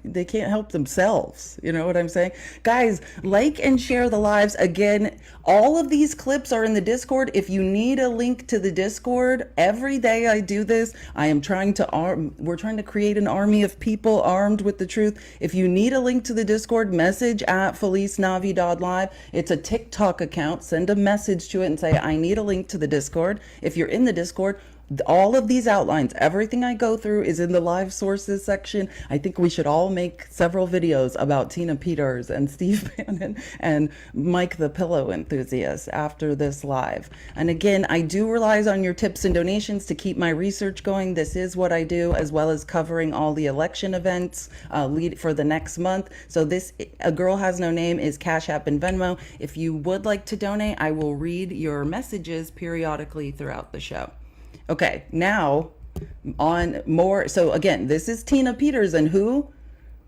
they can't help themselves. You know what I'm saying? Guys, like and share the lives. Again, all of these clips are in the Discord. If you need a link to the Discord, every day I do this. I am trying to we're trying to create an army of people armed with the truth. If you need a link to the Discord, message at FeliceNavidad.live. It's a TikTok account. Send a message to it and say, I need a link to the Discord. If you're in the Discord, all of these outlines, everything I go through is in the live sources section. I think we should all make several videos about Tina Peters and Steve Bannon and Mike the Pillow Enthusiast after this live. And again, I do rely on your tips and donations to keep my research going. This is what I do, as well as covering all the election events lead for the next month. So this A Girl Has No Name is Cash App and Venmo. If you would like to donate, I will read your messages periodically throughout the show. Okay, now on more. So again, this is Tina Peters, and who?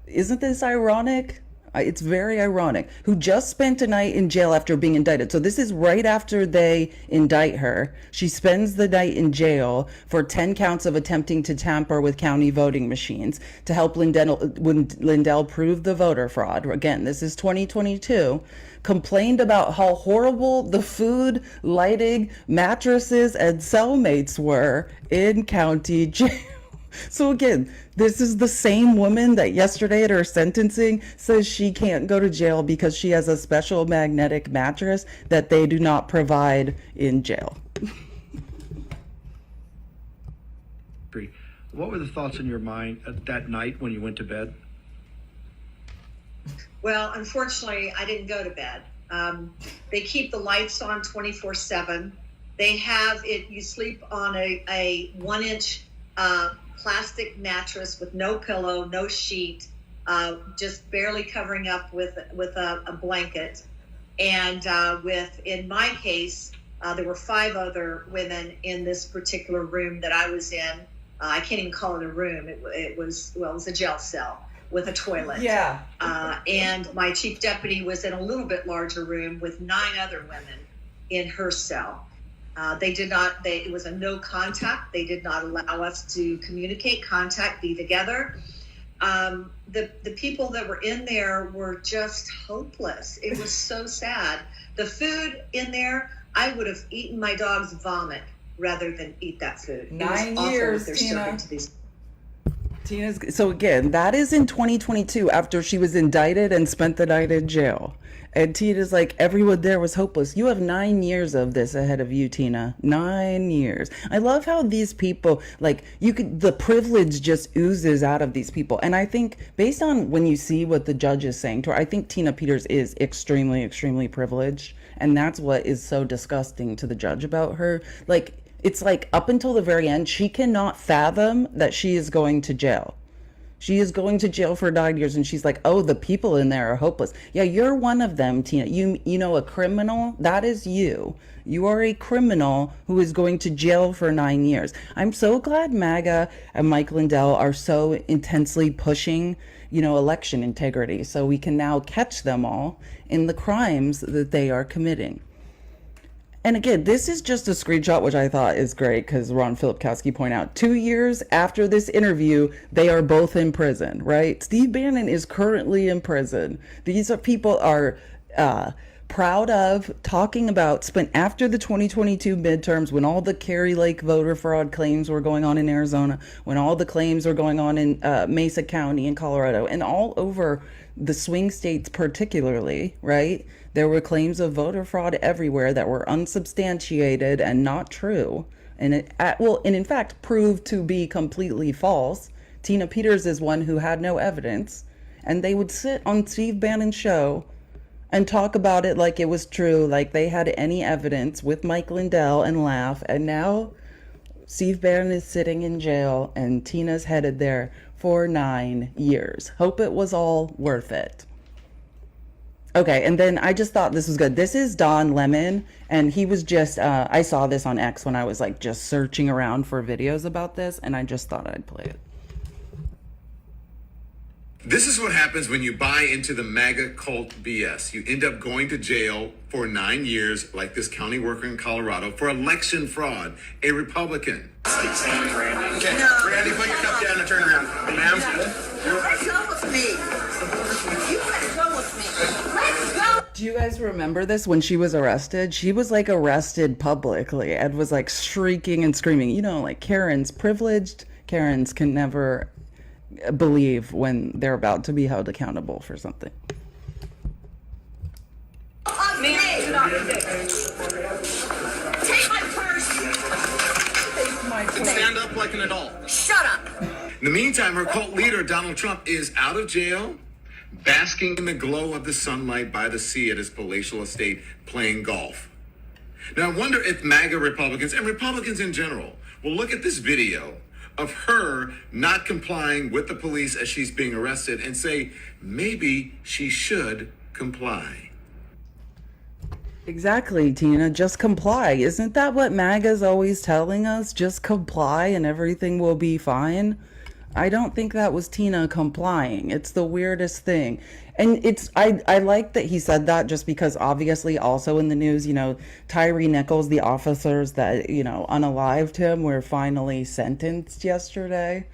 Isn't this ironic? It's very ironic. Who just spent a night in jail after being indicted. So this is right after they indict her. She spends the night in jail for 10 counts of attempting to tamper with county voting machines to help Lindell prove the voter fraud. Again, this is 2022. Complained about how horrible the food, lighting, mattresses, and cellmates were in county jail. So again, this is the same woman that yesterday at her sentencing says she can't go to jail because she has a special magnetic mattress that they do not provide in jail. What were the thoughts in your mind that night when you went to bed? Well, unfortunately, I didn't go to bed. They keep the lights on 24/7. They have it, you sleep on a 1-inch plastic mattress with no pillow, no sheet, just barely covering up with a blanket. And in my case, there were 5 other women in this particular room that I was in. I can't even call it a room. It was a jail cell with a toilet. Yeah. And my chief deputy was in a little bit larger room with 9 other women in her cell. It was a no contact. They did not allow us to communicate, contact, be together. The people that were in there were just hopeless. It was so sad. The food in there, I would have eaten my dog's vomit rather than eat that food. 9 years, Tina. Tina. So again, that is in 2022 after she was indicted and spent the night in jail. And Tina's like, everyone there was hopeless. You have 9 years of this ahead of you, Tina. 9 years. I love how these people, the privilege just oozes out of these people. And I think based on when you see what the judge is saying to her, I think Tina Peters is extremely, extremely privileged. And that's what is so disgusting to the judge about her. It's like up until the very end, she cannot fathom that she is going to jail. She is going to jail for 9 years, and she's like, oh, the people in there are hopeless. Yeah, you're one of them, Tina. You know, a criminal, that is you. You are a criminal who is going to jail for 9 years. I'm so glad MAGA and Mike Lindell are so intensely pushing, election integrity, so we can now catch them all in the crimes that they are committing. And again, this is just a screenshot, which I thought is great because Ron Filipkowski pointed out 2 years after this interview, they are both in prison, right? Steve Bannon is currently in prison. These people are proud of talking about spent after the 2022 midterms, when all the Kerry Lake voter fraud claims were going on in Arizona, when all the claims were going on in Mesa County in Colorado, and all over the swing states particularly, right? There were claims of voter fraud everywhere that were unsubstantiated and not true. And in fact, proved to be completely false. Tina Peters is one who had no evidence. and they would sit on Steve Bannon's show and talk about it like it was true, like they had any evidence with Mike Lindell and laugh. And now Steve Bannon is sitting in jail and Tina's headed there for 9 years. Hope it was all worth it. Okay, and then I just thought this was good. This is Don Lemon, and he was just, I saw this on X when I was like just searching around for videos about this, and I just thought I'd play it. This is what happens when you buy into the MAGA cult BS. You end up going to jail for 9 years, like this county worker in Colorado, for election fraud, a Republican. Okay, Randy, put your cup down and turn around. Ma'am? Let's go with me. You better go with me. Let's go. Do you guys remember this when she was arrested? She was like arrested publicly and was like shrieking and screaming. You know, like Karens, privileged Karens can never believe when they're about to be held accountable for something. Me. Take my purse. Take my purse. Stand up like an adult. Shut up. In the meantime, her cult leader, Donald Trump, is out of jail, basking in the glow of the sunlight by the sea at his palatial estate, playing golf. Now, I wonder if MAGA Republicans, and Republicans in general, will look at this video of her not complying with the police as she's being arrested and say, maybe she should comply. Exactly, Tina. Just comply. Isn't that what MAGA's always telling us? Just comply and everything will be fine. I don't think that was Tina complying. It's the weirdest thing. And I like that he said that, just because obviously also in the news, you know, Tyree Nichols, the officers that, you know, unalived him were finally sentenced yesterday.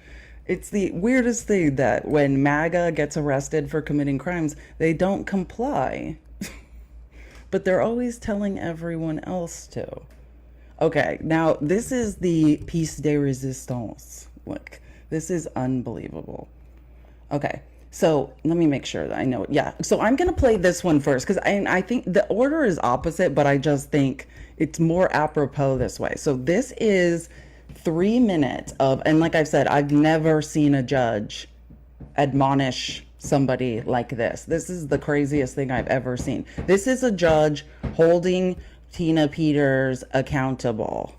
It's the weirdest thing that when MAGA gets arrested for committing crimes, they don't comply. But they're always telling everyone else to. Okay, now this is the piece de resistance. Look, this is unbelievable. Okay, so let me make sure that I know it. Yeah, so I'm going to play this one first, because I think the order is opposite, but I just think it's more apropos this way. So this is 3 minutes of, and like I've said, I've never seen a judge admonish somebody like this. This is the craziest thing I've ever seen. This is a judge holding Tina Peters accountable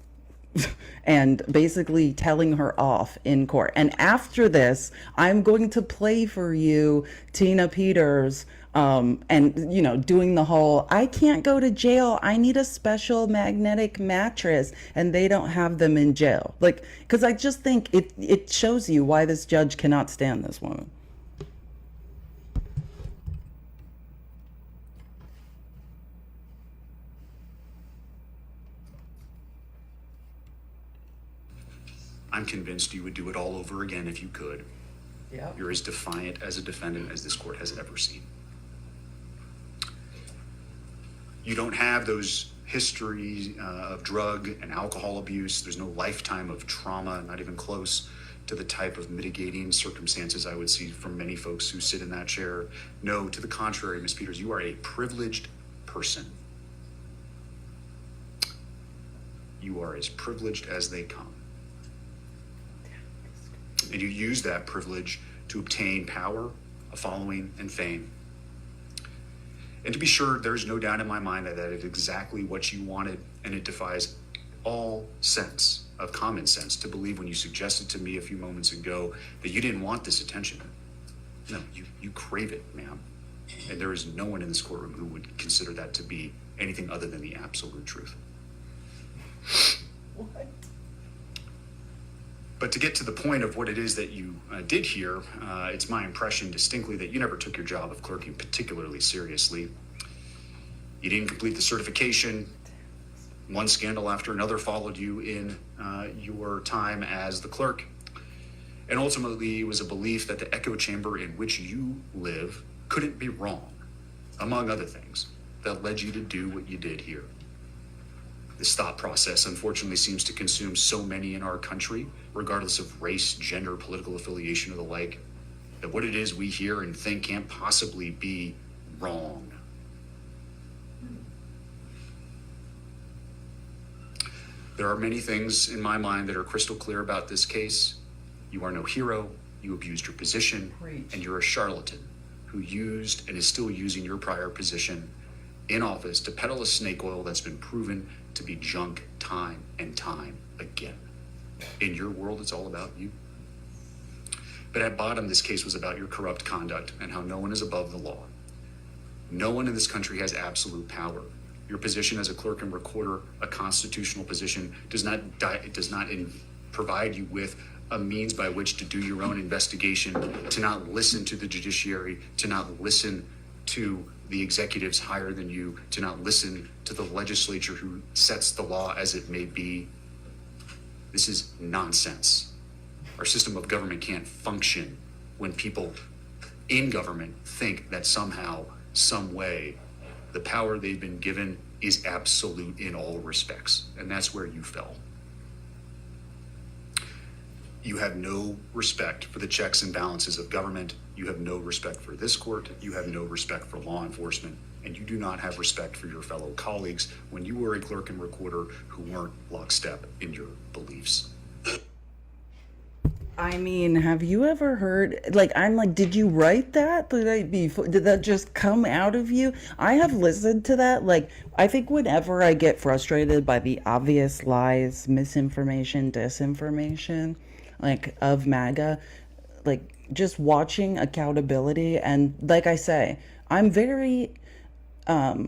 and basically telling her off in court. And after this, I'm going to play for you Tina Peters and, you know, doing the whole, I can't go to jail, I need a special magnetic mattress, and they don't have them in jail. Like, because I just think it shows you why this judge cannot stand this woman. I'm convinced you would do it all over again if you could. Yeah. You're as defiant as a defendant as this court has ever seen. You don't have those histories of drug and alcohol abuse. There's no lifetime of trauma, not even close to the type of mitigating circumstances I would see from many folks who sit in that chair. No, to the contrary, Ms. Peters, you are a privileged person. You are as privileged as they come. And you use that privilege to obtain power, a following, and fame. And to be sure, there's no doubt in my mind that that is exactly what you wanted, and it defies all sense of common sense to believe when you suggested to me a few moments ago that you didn't want this attention. No, you crave it, ma'am. And there is no one in this courtroom who would consider that to be anything other than the absolute truth. What? But to get to the point of what it is that you did here, it's my impression distinctly that you never took your job of clerking particularly seriously. You didn't complete the certification. One scandal after another followed you in your time as the clerk. And ultimately, it was a belief that the echo chamber in which you live couldn't be wrong, among other things, that led you to do what you did here. This thought process, unfortunately, seems to consume so many in our country, regardless of race, gender, political affiliation, or the like, that what it is we hear and think can't possibly be wrong. There are many things in my mind that are crystal clear about this case. You are no hero, you abused your position, and you're a charlatan. who used and is still using your prior position in office to peddle a snake oil that's been proven to be junk time and time again. In your world, it's all about you. But at bottom, this case was about your corrupt conduct and how no one is above the law. No one in this country has absolute power. Your position as a clerk and recorder, a constitutional position, does not provide you with a means by which to do your own investigation, to not listen to the judiciary, to not listen to the executives higher than you, to not listen to the legislature who sets the law as it may be. This is nonsense. Our system of government can't function when people in government think that somehow, some way, the power they've been given is absolute in all respects. And that's where you fell. You have no respect for the checks and balances of government. You have no respect for this court. You have no respect for law enforcement. And you do not have respect for your fellow colleagues when you were a clerk and recorder who weren't lockstep in your beliefs. I mean, have you ever heard, did you write that the night before? Did that just come out of you? I have listened to that. I think whenever I get frustrated by the obvious lies, misinformation, disinformation, of MAGA, just watching accountability. And like I say, I'm very, I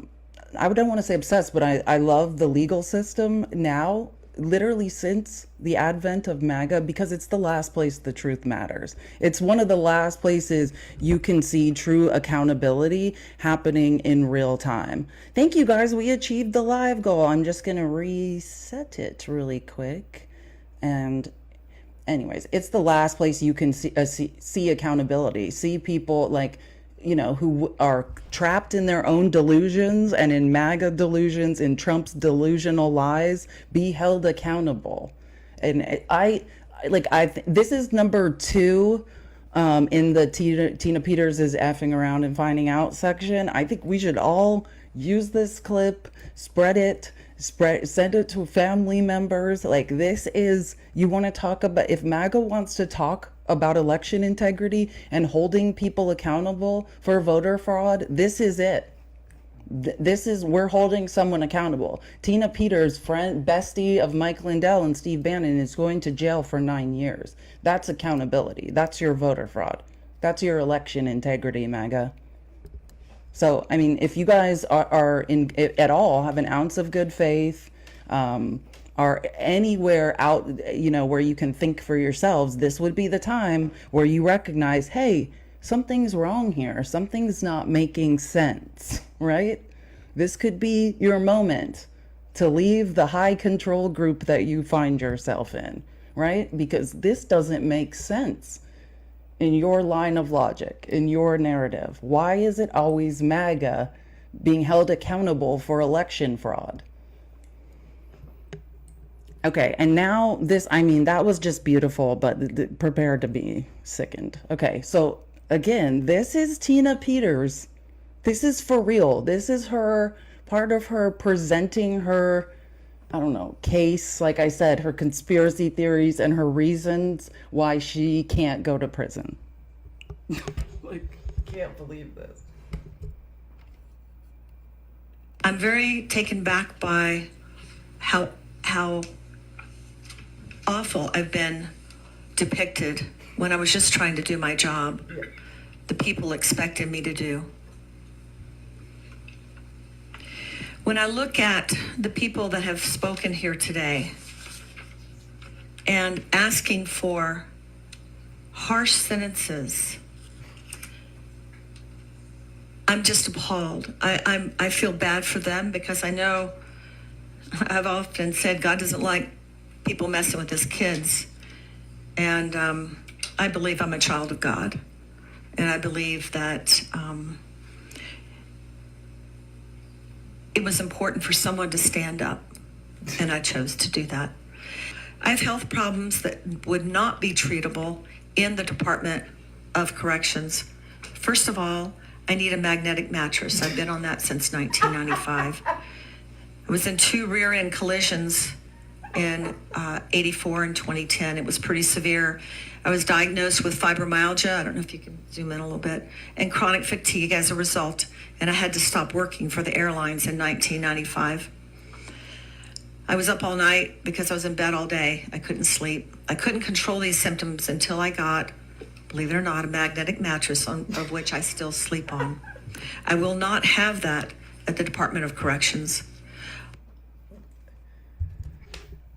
don't want to say obsessed, but I love the legal system now, literally since the advent of MAGA, because it's the last place the truth matters. It's one of the last places you can see true accountability happening in real time. Thank you guys. We achieved the live goal. I'm just going to reset it really quick. And anyways, it's the last place you can see accountability, see people who are trapped in their own delusions and in MAGA delusions, in Trump's delusional lies, be held accountable. And this is number 2 in the Tina Peters is effing around and finding out section. I think we should all use this clip, spread it, send it to family members. This is, you want to talk about, if MAGA wants to talk about election integrity and holding people accountable for voter fraud, this is it. We're holding someone accountable. Tina Peters, bestie of Mike Lindell and Steve Bannon, is going to jail for 9 years. That's accountability. That's your voter fraud. That's your election integrity, MAGA. So, I mean, if you guys are at all have an ounce of good faith, are anywhere out, where you can think for yourselves, this would be the time where you recognize, hey, something's wrong here. Something's not making sense, right? This could be your moment to leave the high control group that you find yourself in, right? Because this doesn't make sense in your line of logic, in your narrative. Why is it always MAGA being held accountable for election fraud? Okay, and now that was just beautiful, but prepare to be sickened. Okay, so again, this is Tina Peters. This is for real. This is part of her presenting her, case, like I said, her conspiracy theories and her reasons why she can't go to prison. Can't believe this. I'm very taken back by how awful I've been depicted when I was just trying to do my job. Yeah. The people expected me to do. When I look at the people that have spoken here today and asking for harsh sentences, I'm just appalled. I feel bad for them because I know, I've often said, God doesn't like people messing with his kids. And I believe I'm a child of God. And I believe that it was important for someone to stand up. And I chose to do that. I have health problems that would not be treatable in the Department of Corrections. First of all, I need a magnetic mattress. I've been on that since 1995. I was in 2 rear-end collisions in 84 and 2010. It was pretty severe. I was diagnosed with fibromyalgia. I don't know if you can zoom in a little bit, and chronic fatigue as a result. And I had to stop working for the airlines in 1995. I was up all night because I was in bed all day. I couldn't sleep. I couldn't control these symptoms until I got, believe it or not, a magnetic mattress of which I still sleep on. I will not have that at the Department of Corrections.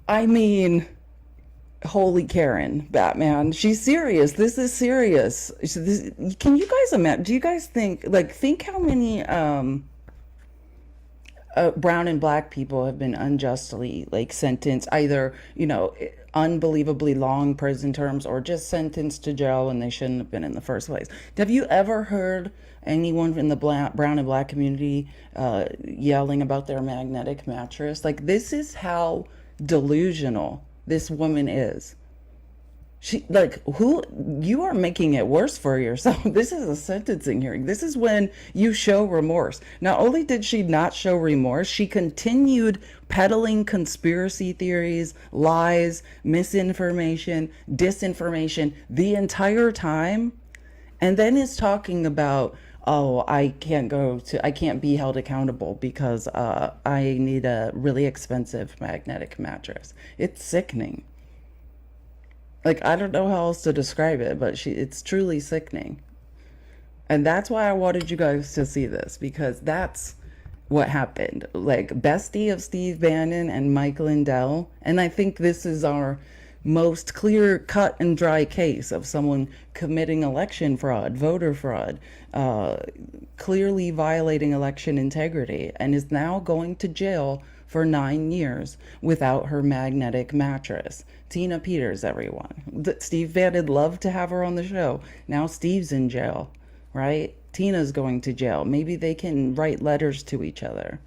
I mean, holy Karen, Batman. She's serious. This is serious. Can you guys imagine? Do you guys think how many brown and black people have been unjustly sentenced, either, unbelievably long prison terms or just sentenced to jail when they shouldn't have been in the first place? Have you ever heard anyone in the brown and black community yelling about their magnetic mattress? This is how delusional this woman is. You are making it worse for yourself. This is a sentencing hearing. This is when you show remorse. Not only did she not show remorse, she continued peddling conspiracy theories, lies, misinformation, disinformation the entire time, and then is talking about, oh, I can't be held accountable because I need a really expensive magnetic mattress. It's sickening. I don't know how else to describe it, but it's truly sickening. And that's why I wanted you guys to see this, because that's what happened. Bestie of Steve Bannon and Mike Lindell. And I think this is our most clear cut and dry case of someone committing election fraud, voter fraud, clearly violating election integrity, and is now going to jail for 9 years without her magnetic mattress. Tina Peters, everyone. Steve Bannon loved to have her on the show. Now Steve's in jail, right? Tina's going to jail. Maybe they can write letters to each other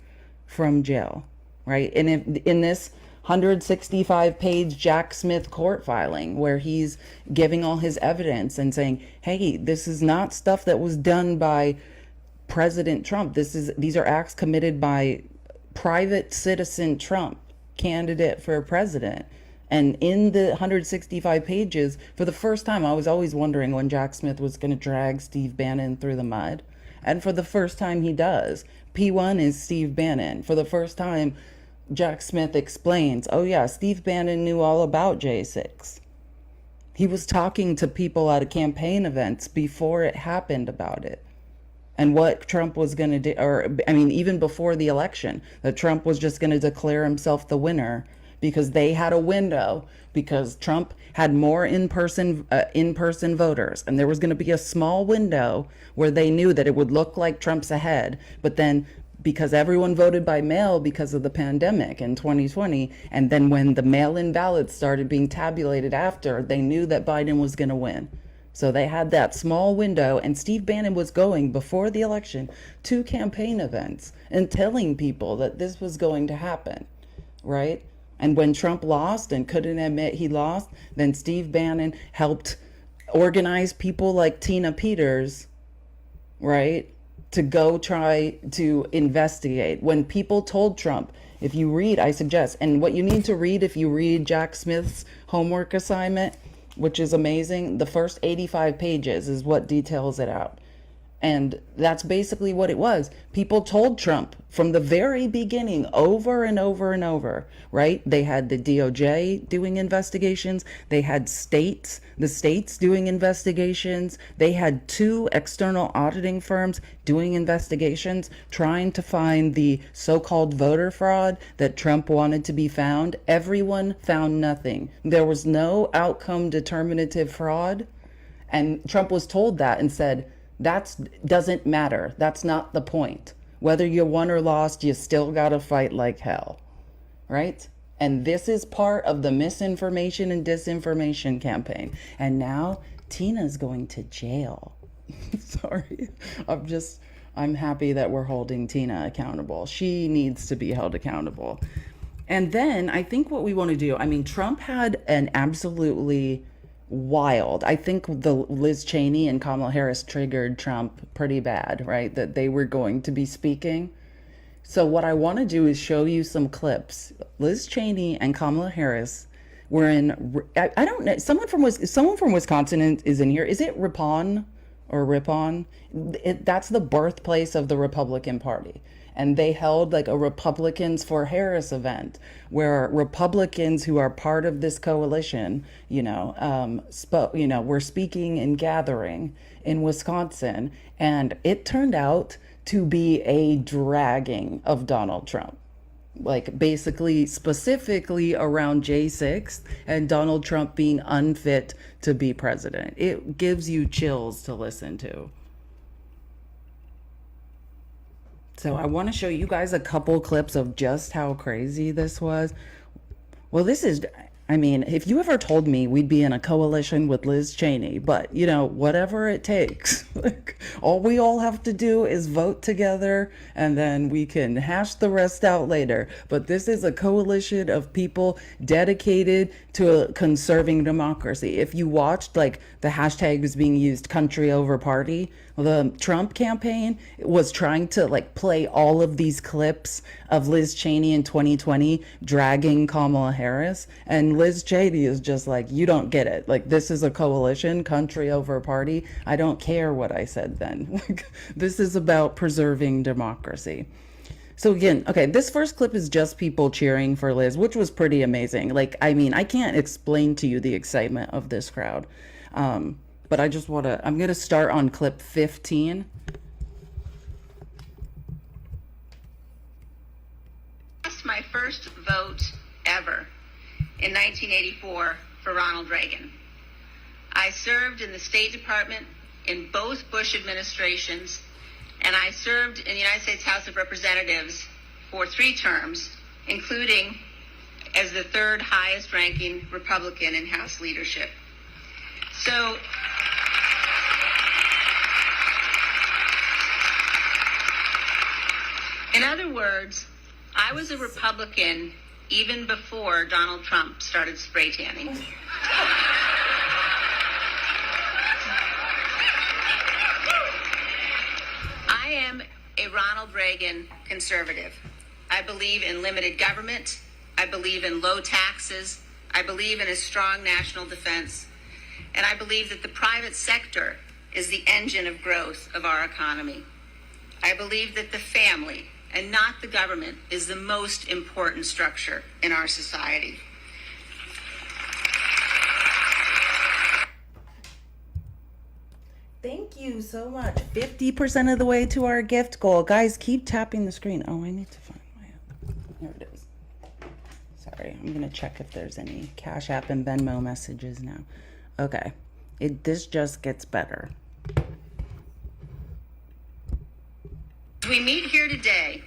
from jail, right? And in this 165-page Jack Smith court filing where he's giving all his evidence and saying, hey, this is not stuff that was done by President Trump. These are acts committed by private citizen Trump, candidate for president. And in the 165 pages, for the first time, I was always wondering when Jack Smith was going to drag Steve Bannon through the mud. And for the first time, he does. P1 is Steve Bannon. For the first time, Jack Smith explains, oh yeah, Steve Bannon knew all about J6. He was talking to people at campaign events before it happened about it. And what Trump was going to do, even before the election, that Trump was just going to declare himself the winner because they had a window, because Trump had more in-person voters. And there was going to be a small window where they knew that it would look like Trump's ahead. But then because everyone voted by mail because of the pandemic in 2020, and then when the mail-in ballots started being tabulated after, they knew that Biden was going to win. So they had that small window, and Steve Bannon was going before the election to campaign events and telling people that this was going to happen, right? And when Trump lost and couldn't admit he lost, then Steve Bannon helped organize people like Tina Peters, right, to go try to investigate. When people told Trump, if you read, I suggest, and what you need to read if you read Jack Smith's homework assignment, which is amazing, the first 85 pages is what details it out. And that's basically what it was. People told Trump from the very beginning, over and over and over, right? They had the DOJ doing investigations. They had the states doing investigations. They had 2 external auditing firms doing investigations, trying to find the so-called voter fraud that Trump wanted to be found. Everyone found nothing. There was no outcome determinative fraud. And Trump was told that and said, that doesn't matter. That's not the point. Whether you won or lost, you still gotta fight like hell, right? And this is part of the misinformation and disinformation campaign. And now Tina's going to jail. Sorry. I'm happy that we're holding Tina accountable. She needs to be held accountable. And then I think what we want to do, Trump had an absolutely wild. I think the Liz Cheney and Kamala Harris triggered Trump pretty bad, right? That they were going to be speaking. So what I want to do is show you some clips. Liz Cheney and Kamala Harris were in. I don't know. Someone from Wisconsin is in here. Is it Ripon or Ripon? That's the birthplace of the Republican Party. And they held like a Republicans for Harris event where Republicans who are part of this coalition, were speaking and gathering in Wisconsin. And it turned out to be a dragging of Donald Trump. Like basically specifically around J6 and Donald Trump being unfit to be president. It gives you chills to listen to. So I want to show you guys a couple clips of just how crazy this was. Well, if you ever told me we'd be in a coalition with Liz Cheney, but whatever it takes, like all we all have to do is vote together and then we can hash the rest out later. But this is a coalition of people dedicated to conserving democracy. If you watched like the hashtag was being used, country over party, the Trump campaign was trying to like play all of these clips of Liz Cheney in 2020 dragging Kamala Harris, and Liz Cheney is just like, you don't get it. Like, this is a coalition, country over party. I don't care what I said then. This is about preserving democracy. So again, okay, this first clip is just people cheering for Liz, which was pretty amazing. I can't explain to you the excitement of this crowd. But I'm going to start on clip 15. Cast my first vote ever in 1984 for Ronald Reagan. I served in the State Department in both Bush administrations, and I served in the United States House of Representatives for 3 terms, including as the 3rd highest ranking Republican in House leadership. So, in other words, I was a Republican even before Donald Trump started spray tanning. I am a Ronald Reagan conservative. I believe in limited government. I believe in low taxes. I believe in a strong national defense. And I believe that the private sector is the engine of growth of our economy. I believe that the family, and not the government, is the most important structure in our society. Thank you so much. 50% of the way to our gift goal. Guys, keep tapping the screen. Oh, I need to find there it is. Sorry, I'm going to check if there's any Cash App and Venmo messages now. Okay, this just gets better. As we meet here today,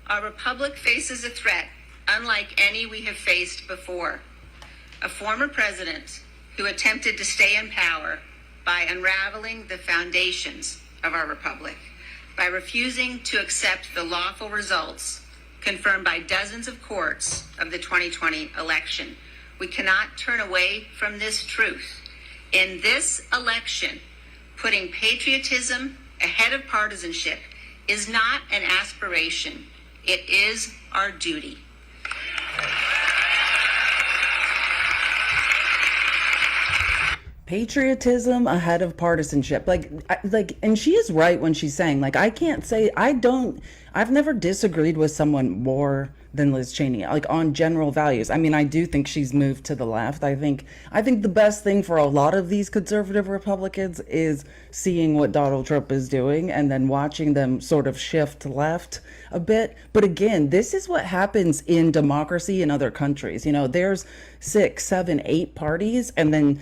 our republic faces a threat unlike any we have faced before. A former president who attempted to stay in power by unraveling the foundations of our republic, by refusing to accept the lawful results confirmed by dozens of courts of the 2020 election. We cannot turn away from this truth. In this election, putting patriotism ahead of partisanship is not an aspiration. It is our duty. Patriotism ahead of partisanship. And she is right when she's saying, I've never disagreed with someone more than Liz Cheney, on general values. I mean, I do think she's moved to the left. I think the best thing for a lot of these conservative Republicans is seeing what Donald Trump is doing and then watching them sort of shift left a bit. But again, this is what happens in democracy in other countries. There's 6, 7, 8 parties, and then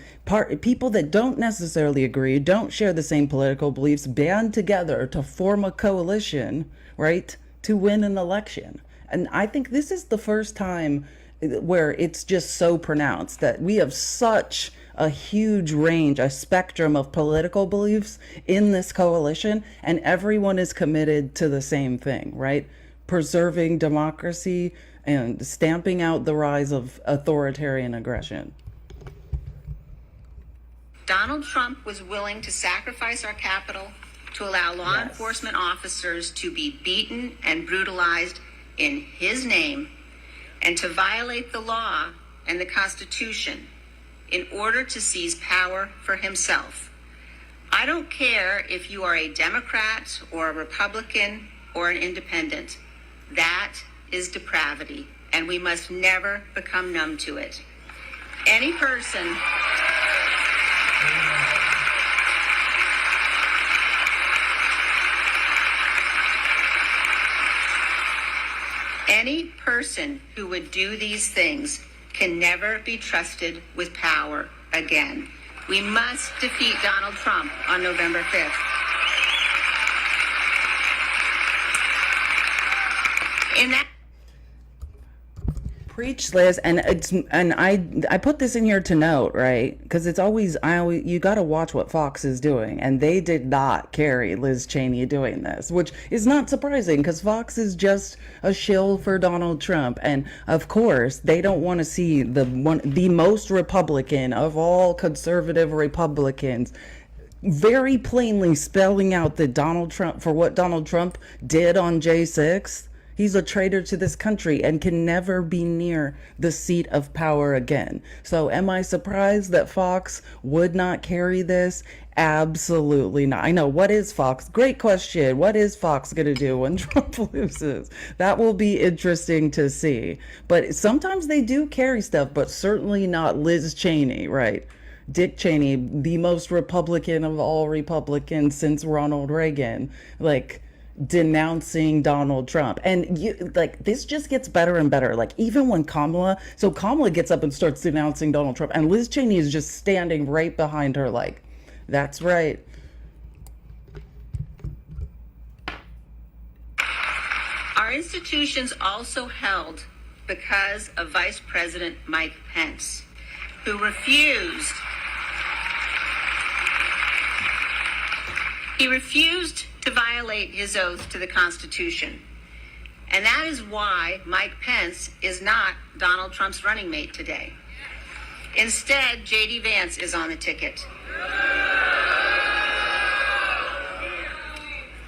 people that don't necessarily agree, don't share the same political beliefs, band together to form a coalition, right, to win an election. And I think this is the first time where it's just so pronounced that we have such a huge range, a spectrum of political beliefs in this coalition, and everyone is committed to the same thing, right? Preserving democracy and stamping out the rise of authoritarian aggression. Donald Trump was willing to sacrifice our capital, to allow law enforcement officers to be beaten and brutalized in his name and to violate the law and the Constitution in order to seize power for himself. I don't care if you are a Democrat or a Republican or an independent. That is depravity, and we must never become numb to it. Any person who would do these things can never be trusted with power again. We must defeat Donald Trump on November 5th. In that Preach, Liz, and I put this in here to note, right? Because it's always you got to watch what Fox is doing, and they did not carry Liz Cheney doing this, which is not surprising because Fox is just a shill for Donald Trump, and of course they don't want to see the most Republican of all conservative Republicans very plainly spelling out that Donald Trump, for what Donald Trump did on J6. He's a traitor to this country and can never be near the seat of power again. So am I surprised that Fox would not carry this? Absolutely not. I know. What is Fox? Great question. What is Fox going to do when Trump loses? That will be interesting to see. But sometimes they do carry stuff, but certainly not Liz Cheney, right? Dick Cheney, the most Republican of all Republicans since Ronald Reagan. Like, denouncing Donald Trump. And this just gets better and better. Like, even when Kamala gets up and starts denouncing Donald Trump, and Liz Cheney is just standing right behind her like, that's right. our institutions also held because of Vice President Mike Pence, who refused to violate his oath to the Constitution. And that is why Mike Pence is not Donald Trump's running mate today. Instead, J.D. Vance is on the ticket.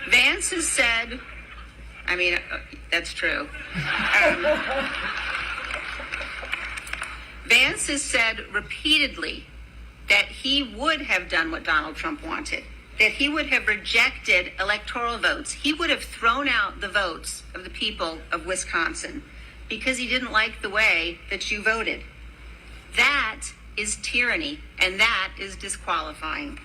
Vance has said, that's true. Vance has said repeatedly that he would have done what Donald Trump wanted, that he would have rejected electoral votes. He would have thrown out the votes of the people of Wisconsin because he didn't like the way that you voted. That is tyranny, and that is disqualifying.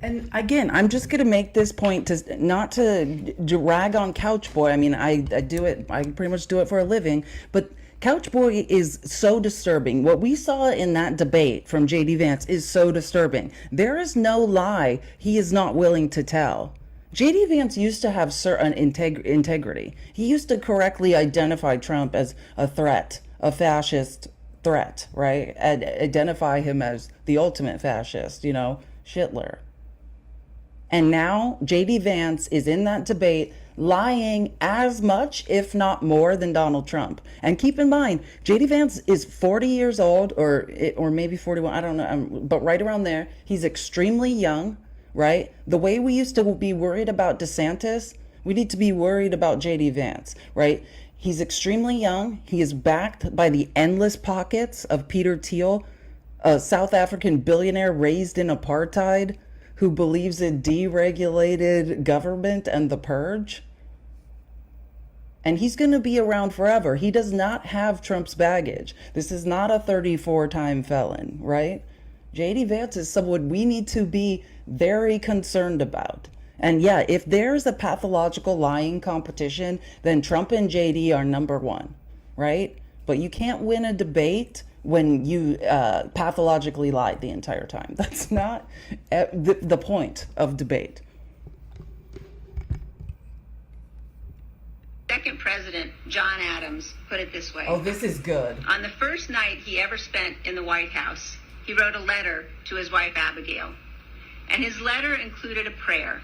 And again, I'm just going to make this point to not to drag on Couch Boy. I mean, I do it. I pretty much do it for a living. But Couch Boy is so disturbing. What we saw in that debate from J.D. Vance is so disturbing. There is no lie he is not willing to tell. J.D. Vance used to have certain integrity. He used to correctly identify Trump as a threat, a fascist threat, right? And identify him as the ultimate fascist, Hitler. And now J.D. Vance is in that debate lying as much, if not more, than Donald Trump. And keep in mind, J.D. Vance is 40 years old, or maybe 41, I don't know, but right around there. He's extremely young, right? The way we used to be worried about DeSantis, we need to be worried about J.D. Vance, right? He's extremely young. He is backed by the endless pockets of Peter Thiel, a South African billionaire raised in apartheid, who believes in deregulated government and the purge. And he's going to be around forever. He does not have Trump's baggage. This is not a 34-time felon, right? J.D. Vance is someone we need to be very concerned about. And yeah, if there's a pathological lying competition, then Trump and J.D. are number one, right? But you can't win a debate when you pathologically lied the entire time. That's not the point of debate. Second President John Adams put it this way. Oh, this is good. On the first night he ever spent in the White House, he wrote a letter to his wife Abigail. And his letter included a prayer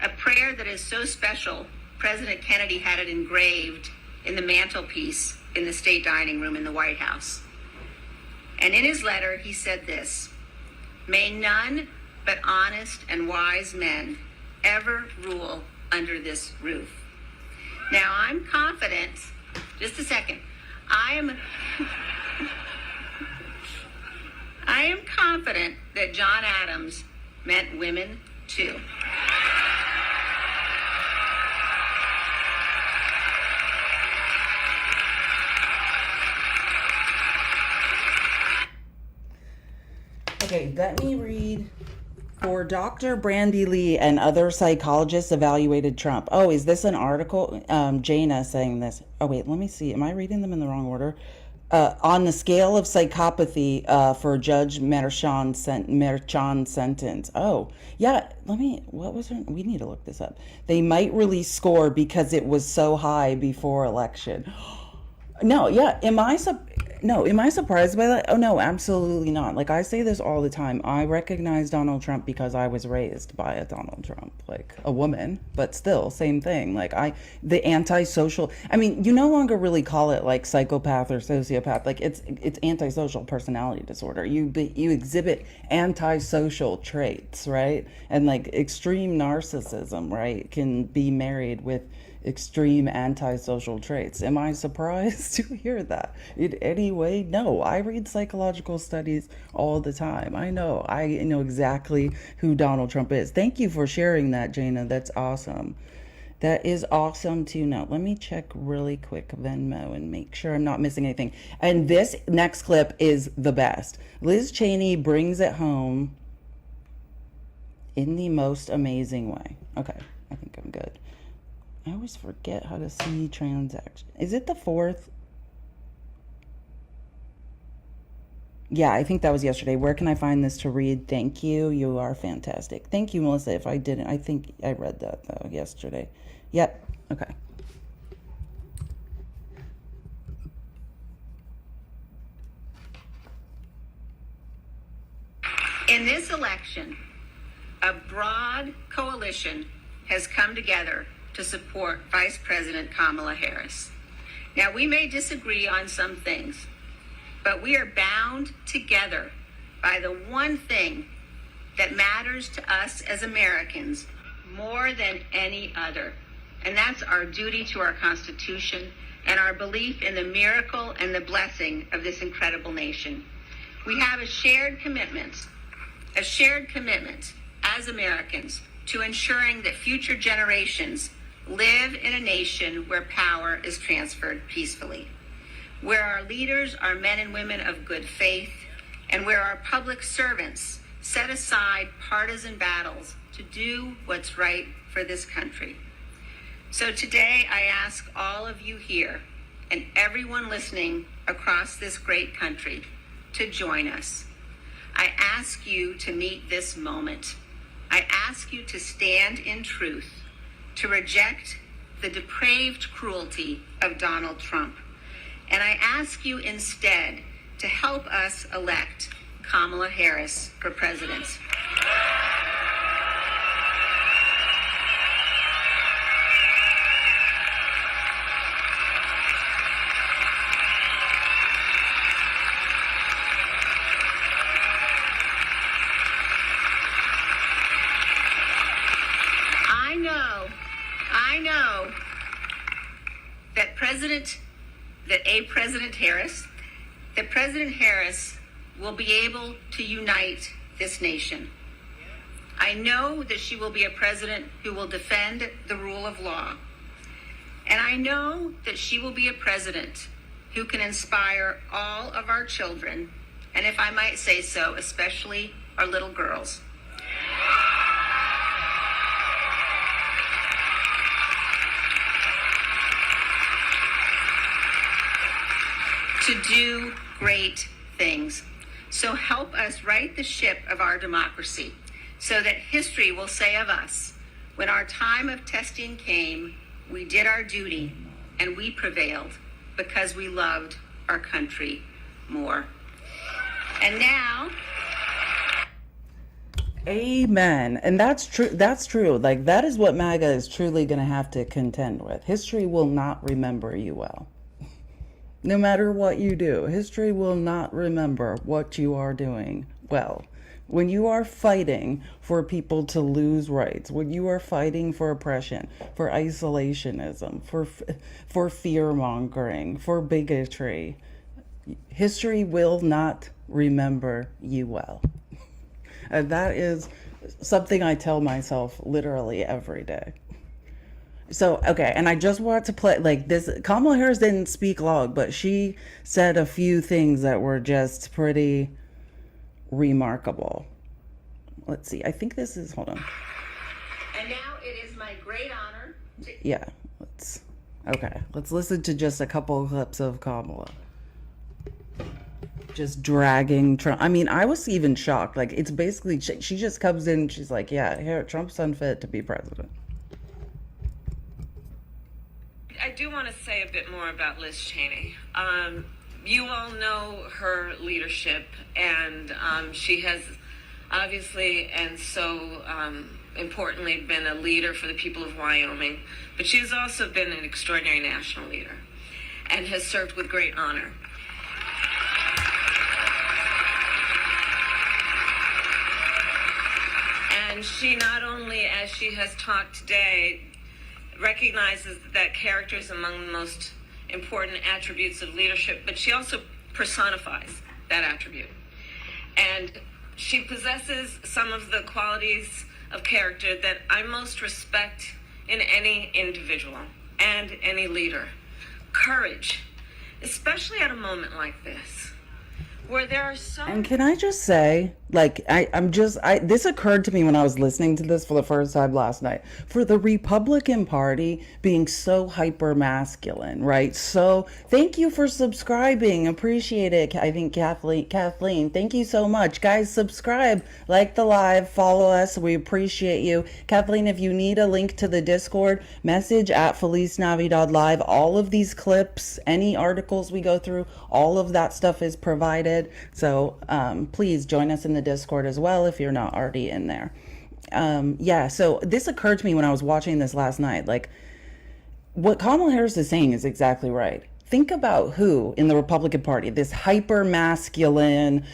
that is so special, President Kennedy had it engraved in the mantelpiece in the state dining room in the White House. And in his letter, he said this: "May none but honest and wise men ever rule under this roof." Now, I'm confident, just a second, I am confident that John Adams meant women too. Okay, let me read. For Dr. Brandy Lee and other psychologists evaluated Trump. Oh, is this an article? Jana saying this. Oh, wait, let me see. Am I reading them in the wrong order? On the scale of psychopathy for Judge Merchan's sentence. Oh, yeah, what was her? We need to look this up. They might release score because it was so high before election. No, yeah, am I surprised by that? Oh, no, absolutely not. Like, I say this all the time. I recognize Donald Trump because I was raised by a Donald Trump, like a woman, but still, same thing. Like, the antisocial, I mean, you no longer really call it like psychopath or sociopath. Like, it's antisocial personality disorder. You exhibit antisocial traits, right? And like extreme narcissism, right, can be married with extreme antisocial traits. Am I surprised to hear that in any way? No, I read psychological studies all the time. I know exactly who Donald Trump is. Thank you for sharing that, Jana. That's awesome. That is awesome to know. Let me check really quick Venmo and make sure I'm not missing anything. And this next clip is the best. Liz Cheney brings it home in the most amazing way. Okay, I think I'm good. I always forget how to see transaction. Is it the 4th? Yeah, I think that was yesterday. Where can I find this to read? Thank you. You are fantastic. Thank you, Melissa. If I didn't, I think I read that though yesterday. Yep. Okay. In this election, a broad coalition has come together to support Vice President Kamala Harris. Now, we may disagree on some things, but we are bound together by the one thing that matters to us as Americans more than any other, and that's our duty to our Constitution and our belief in the miracle and the blessing of this incredible nation. We have a shared commitment as Americans to ensuring that future generations live in a nation where power is transferred peacefully, where our leaders are men and women of good faith, and where our public servants set aside partisan battles to do what's right for this country. So today I ask all of you here and everyone listening across this great country to join us. I ask you to meet this moment. I ask you to stand in truth, to reject the depraved cruelty of Donald Trump. And I ask you instead to help us elect Kamala Harris for president. I know that President Harris will be able to unite this nation. I know that she will be a president who will defend the rule of law. And I know that she will be a president who can inspire all of our children, and if I might say so, especially our little girls, to do great things. So help us right the ship of our democracy so that history will say of us, when our time of testing came, we did our duty and we prevailed because we loved our country more. And now... Amen. And that's true. That's true. Like, that is what MAGA is truly going to have to contend with. History will not remember you well. No matter what you do, history will not remember what you are doing well. When you are fighting for people to lose rights, when you are fighting for oppression, for isolationism, for fear-mongering, for bigotry, history will not remember you well. And that is something I tell myself literally every day. So, okay, and I just want to play, like, this, Kamala Harris didn't speak long, but she said a few things that were just pretty remarkable. Let's see, I think this is, hold on. And now it is my great honor to... Yeah, let's listen to just a couple clips of Kamala. Just dragging Trump. I mean, I was even shocked. Like, it's basically, she just comes in and she's like, yeah, here, Trump's unfit to be president. I do want to say a bit more about Liz Cheney. You all know her leadership, and she has obviously and so importantly been a leader for the people of Wyoming, but she has also been an extraordinary national leader and has served with great honor. And she not only, as she has talked today, recognizes that character is among the most important attributes of leadership, but she also personifies that attribute. And she possesses some of the qualities of character that I most respect in any individual and any leader. Courage, especially at a moment like this, where there are so... And can I just say, like, this occurred to me when I was listening to this for the first time last night. For the Republican Party being so hyper masculine, right? So thank you for subscribing. Appreciate it. I think Kathleen, thank you so much. Guys, subscribe, like the live, follow us. We appreciate you. Kathleen, if you need a link to the Discord, message at Felice Navidad Live. All of these clips, any articles we go through, all of that stuff is provided. So please join us in the Discord as well if you're not already in there. Yeah, so this occurred to me when I was watching this last night. Like, what Kamala Harris is saying is exactly right. Think about who in the Republican Party, this hyper masculine,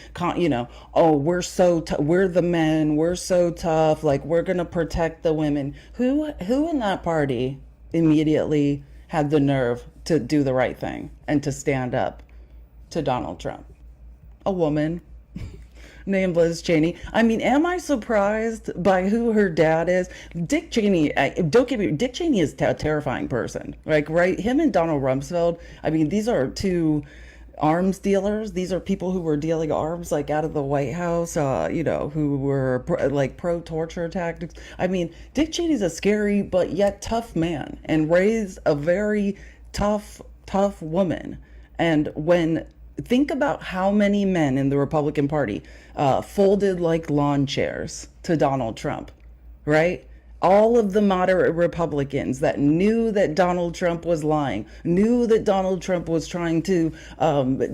oh, we're the men, we're so tough, like we're gonna protect the women. Who in that party immediately had the nerve to do the right thing and to stand up to Donald Trump? A woman named Liz Cheney. I mean, am I surprised by who her dad is? Dick Cheney, don't get me, Dick Cheney is a terrifying person. Like, right? Him and Donald Rumsfeld, I mean, these are two arms dealers. These are people who were dealing arms, like, out of the White House, who were pro-torture tactics. I mean, Dick Cheney's a scary but yet tough man and raised a very tough woman. And think about how many men in the Republican Party folded like lawn chairs to Donald Trump, right? All of the moderate Republicans that knew that Donald Trump was lying, knew that Donald Trump was trying to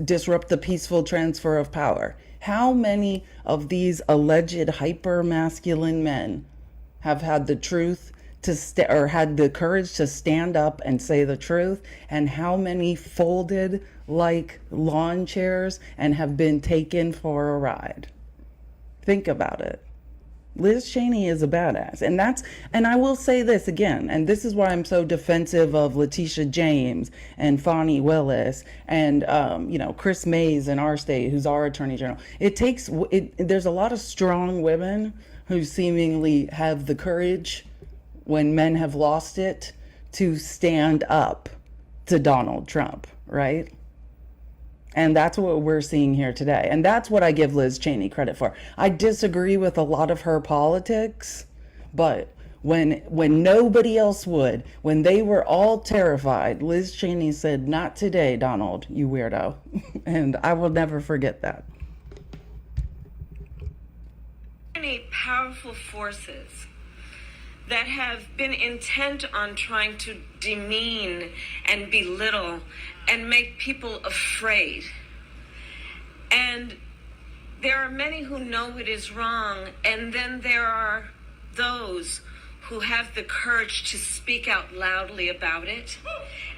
disrupt the peaceful transfer of power. How many of these alleged hyper-masculine men have had the truth or had the courage to stand up and say the truth? And how many folded like lawn chairs and have been taken for a ride? Think about it. Liz Cheney is a badass. And I will say this again, and this is why I'm so defensive of Letitia James and Fani Willis and, Chris Mays in our state, who's our attorney general. There's a lot of strong women who seemingly have the courage, when men have lost it, to stand up to Donald Trump, right? And that's what we're seeing here today. And that's what I give Liz Cheney credit for. I disagree with a lot of her politics, but when nobody else would, when they were all terrified, Liz Cheney said, "Not today, Donald, you weirdo." And I will never forget that. Many powerful forces that have been intent on trying to demean and belittle and make people afraid. And there are many who know it is wrong, and then there are those who have the courage to speak out loudly about it,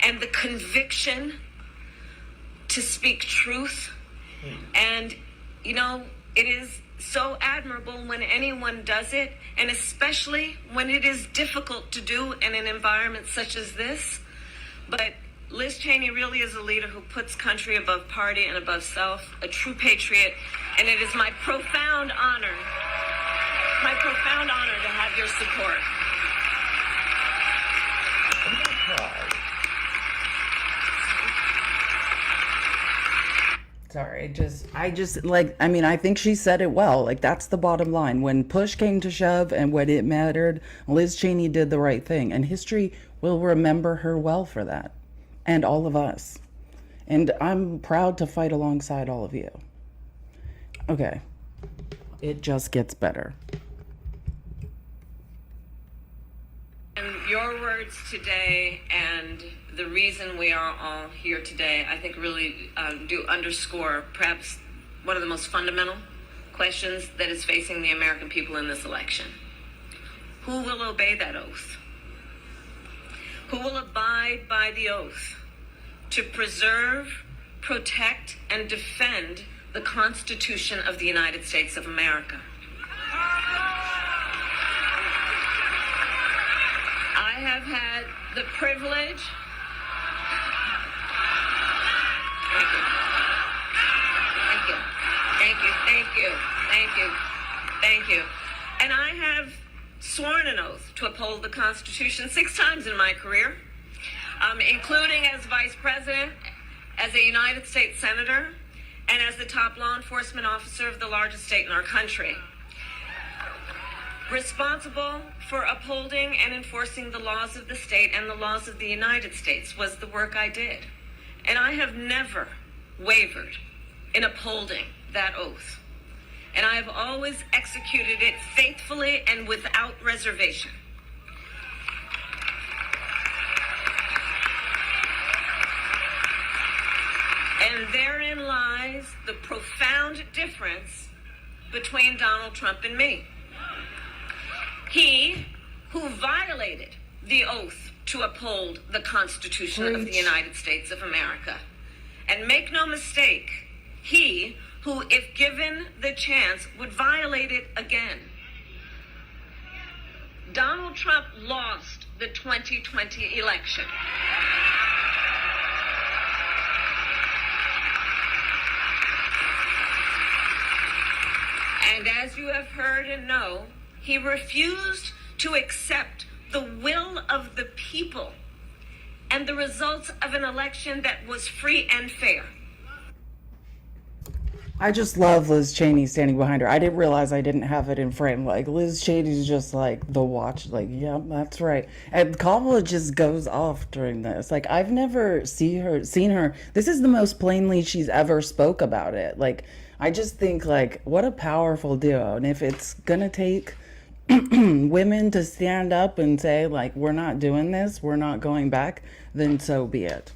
and the conviction to speak truth. And, you know, it is so admirable when anyone does it, and especially when it is difficult to do in an environment such as this. But Liz Cheney really is a leader who puts country above party and above self, a true patriot, and it is my profound honor to have your support. Sorry, I think she said it well. Like, that's the bottom line. When push came to shove and when it mattered, Liz Cheney did the right thing. And history will remember her well for that. And all of us. And I'm proud to fight alongside all of you. Okay. It just gets better. And your words today and the reason we are all here today, I think really do underscore perhaps one of the most fundamental questions that is facing the American people in this election. Who will obey that oath? Who will abide by the oath to preserve, protect, and defend the Constitution of the United States of America? I have had the privilege. Thank you. And I have sworn an oath to uphold the Constitution 6 times in my career, including as Vice President, as a United States Senator, and as the top law enforcement officer of the largest state in our country. Responsible for upholding and enforcing the laws of the state and the laws of the United States was the work I did. And I have never wavered in upholding that oath. And I have always executed it faithfully and without reservation. And therein lies the profound difference between Donald Trump and me. He, who violated the oath to uphold the Constitution of the United States of America. And make no mistake, he who, if given the chance, would violate it again. Donald Trump lost the 2020 election. And as you have heard and know, he refused to accept the will of the people and the results of an election that was free and fair. I just love Liz Cheney standing behind her. I didn't realize I didn't have it in frame. Like, Liz Cheney's just like the watch. Like, yeah, that's right. And Kamala just goes off during this. Like, I've never seen her. This is the most plainly she's ever spoke about it. Like, I just think, like, what a powerful duo. And if it's gonna take women to stand up and say, like, we're not doing this, we're not going back, then so be it.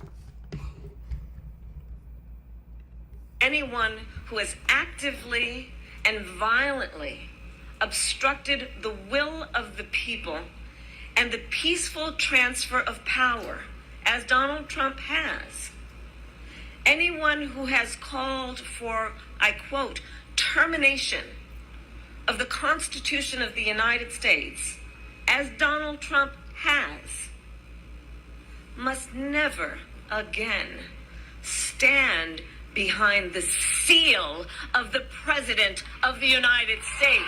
Anyone who has actively and violently obstructed the will of the people and the peaceful transfer of power, as Donald Trump has. Anyone who has called for, I quote, termination of the Constitution of the United States, as Donald Trump has, must never again stand behind the seal of the President of the United States.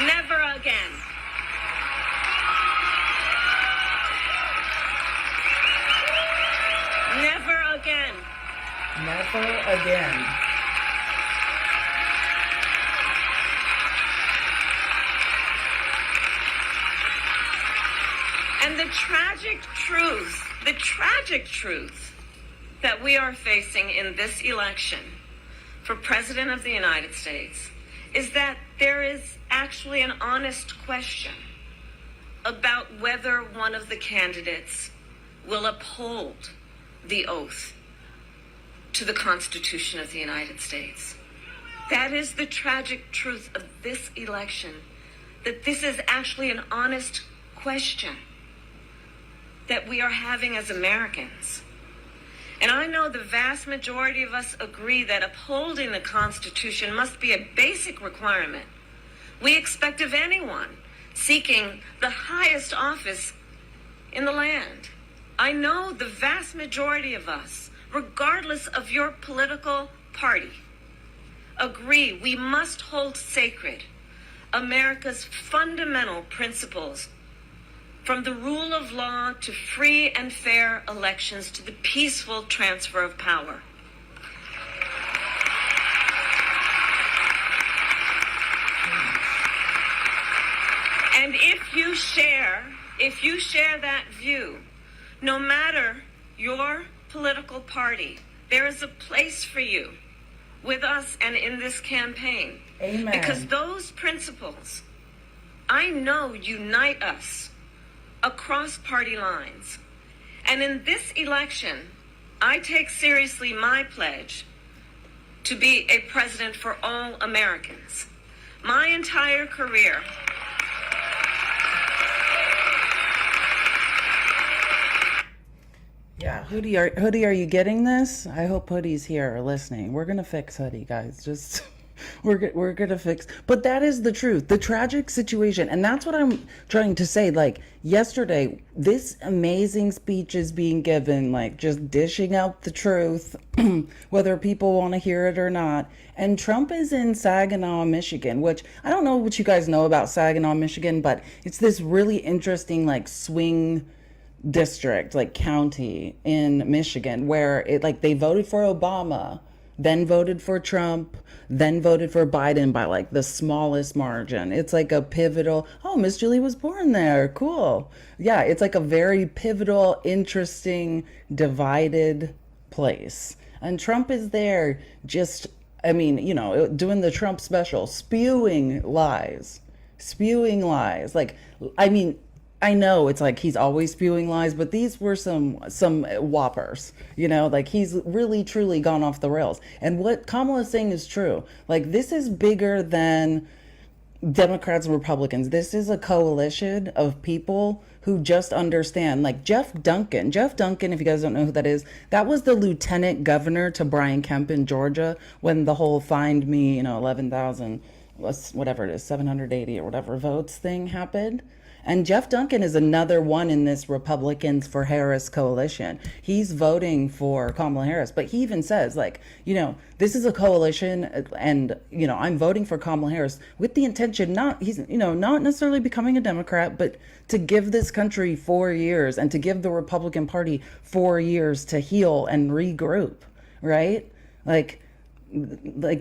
Never again. Never again. Never again. And the tragic truth that we are facing in this election for President of the United States is that there is actually an honest question about whether one of the candidates will uphold the oath to the Constitution of the United States. That is the tragic truth of this election, that this is actually an honest question. that we are having as Americans. And I know the vast majority of us agree that upholding the Constitution must be a basic requirement we expect of anyone seeking the highest office in the land. I know the vast majority of us, regardless of your political party, agree we must hold sacred America's fundamental principles, from the rule of law to free and fair elections to the peaceful transfer of power. And if you share that view, no matter your political party, there is a place for you with us and in this campaign. Amen. Because those principles, I know, unite us across party lines. And in this election, I take seriously my pledge to be a president for all Americans. My entire career, Yeah, Hoodie, are you getting this? I hope Hoodie's here or listening. We're gonna fix Hoodie, guys. Just we're gonna fix. But that is the truth, the tragic situation, and that's what I'm trying to say. Like yesterday, this amazing speech is being given, like just dishing out the truth, whether people want to hear it or not. And Trump is in Saginaw, Michigan, which I don't know what you guys know about Saginaw, Michigan, but it's this really interesting like swing district, like county in Michigan, where it like they voted for Obama, then voted for Trump, then voted for Biden by like the smallest margin. It's like a pivotal, oh, Miss Julie was born there, cool. Yeah, it's like a very pivotal, interesting, divided place. And Trump is there just, I mean, you know, doing the Trump special, spewing lies. Like, I mean, I know it's like he's always spewing lies, but these were some whoppers, you know, like he's really truly gone off the rails. And what Kamala's saying is true. Like this is bigger than Democrats and Republicans. This is a coalition of people who just understand. Like Jeff Duncan, if you guys don't know who that is, that was the lieutenant governor to Brian Kemp in Georgia when the whole find me, you know, 11,000, whatever it is, 780 or whatever votes thing happened. And Jeff Duncan is another one in this Republicans for Harris coalition. He's voting for Kamala Harris, but he even says, like, you know, this is a coalition and, you know, I'm voting for Kamala Harris with the intention, not necessarily becoming a Democrat, but to give this country 4 years and to give the Republican Party 4 years to heal and regroup, right? Like the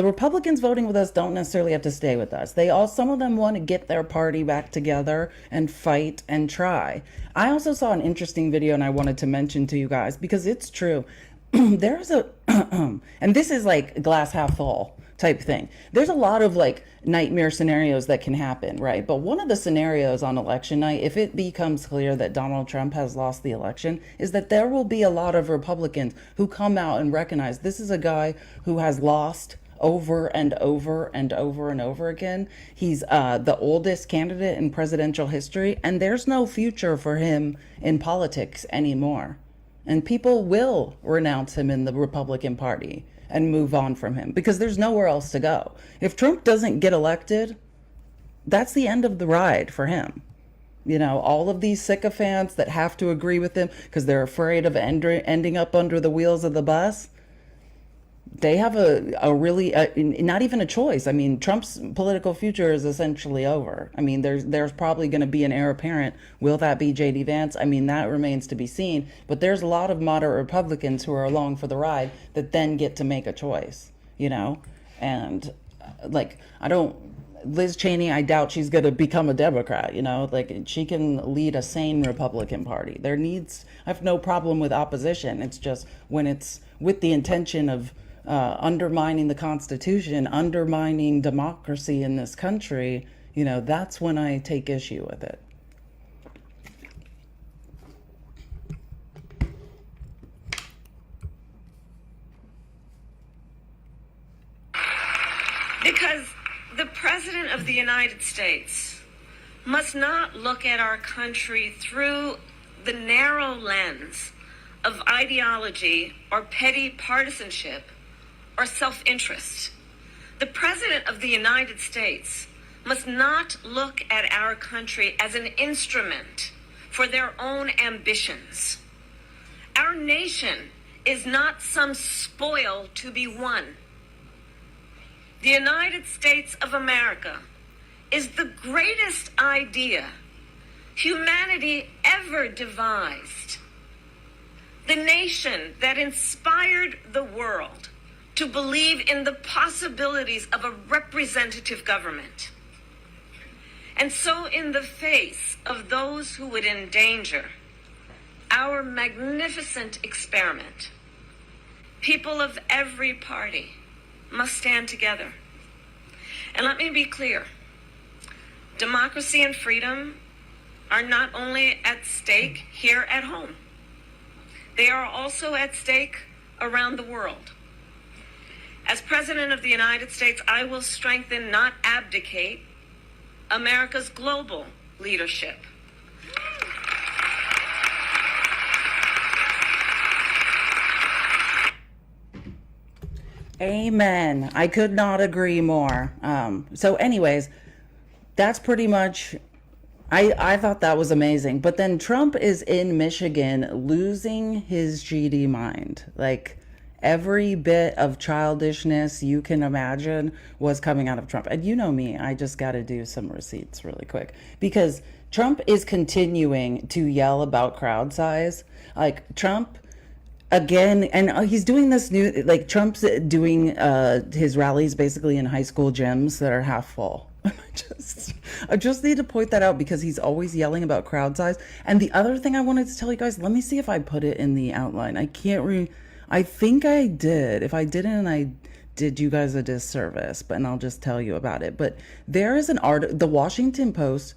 Republicans voting with us don't necessarily have to stay with us. Some of them want to get their party back together and fight and try. I also saw an interesting video and I wanted to mention to you guys because it's true. There's a, and this is like glass half full type thing. There's a lot of like nightmare scenarios that can happen, right? But one of the scenarios on election night, if it becomes clear that Donald Trump has lost the election, is that there will be a lot of Republicans who come out and recognize this is a guy who has lost over and over and over and over again. He's the oldest candidate in presidential history, and there's no future for him in politics anymore. And people will renounce him in the Republican Party and move on from him because there's nowhere else to go. If Trump doesn't get elected, that's the end of the ride for him. You know, all of these sycophants that have to agree with him because they're afraid of ending up under the wheels of the bus, they have a really, not even a choice. I mean, Trump's political future is essentially over. I mean, there's probably going to be an heir apparent. Will that be J.D. Vance? I mean, that remains to be seen. But there's a lot of moderate Republicans who are along for the ride that then get to make a choice, you know? And Liz Cheney, I doubt she's going to become a Democrat, you know? Like, she can lead a sane Republican Party. I have no problem with opposition. It's just when it's with the intention of undermining the Constitution, undermining democracy in this country, you know, that's when I take issue with it. Because the President of the United States must not look at our country through the narrow lens of ideology or petty partisanship or self-interest. The President of the United States must not look at our country as an instrument for their own ambitions. Our nation is not some spoil to be won. The United States of America is the greatest idea humanity ever devised. The nation that inspired the world to believe in the possibilities of a representative government. And so, in the face of those who would endanger our magnificent experiment, people of every party must stand together. And let me be clear, democracy and freedom are not only at stake here at home, they are also at stake around the world. As President of the United States, I will strengthen, not abdicate, America's global leadership. Amen. I could not agree more. So anyways, that's pretty much, I thought that was amazing. But then Trump is in Michigan losing his GD mind. Like, every bit of childishness you can imagine was coming out of Trump. And you know me, I just got to do some receipts really quick. Because Trump is continuing to yell about crowd size. Like, Trump, again, and he's doing this new, like, Trump's doing his rallies basically in high school gyms that are half full. I just need to point that out because he's always yelling about crowd size. And the other thing I wanted to tell you guys, let me see if I put it in the outline. I think I did. If I didn't, I did you guys a disservice, and I'll just tell you about it. But there is an article, the Washington Post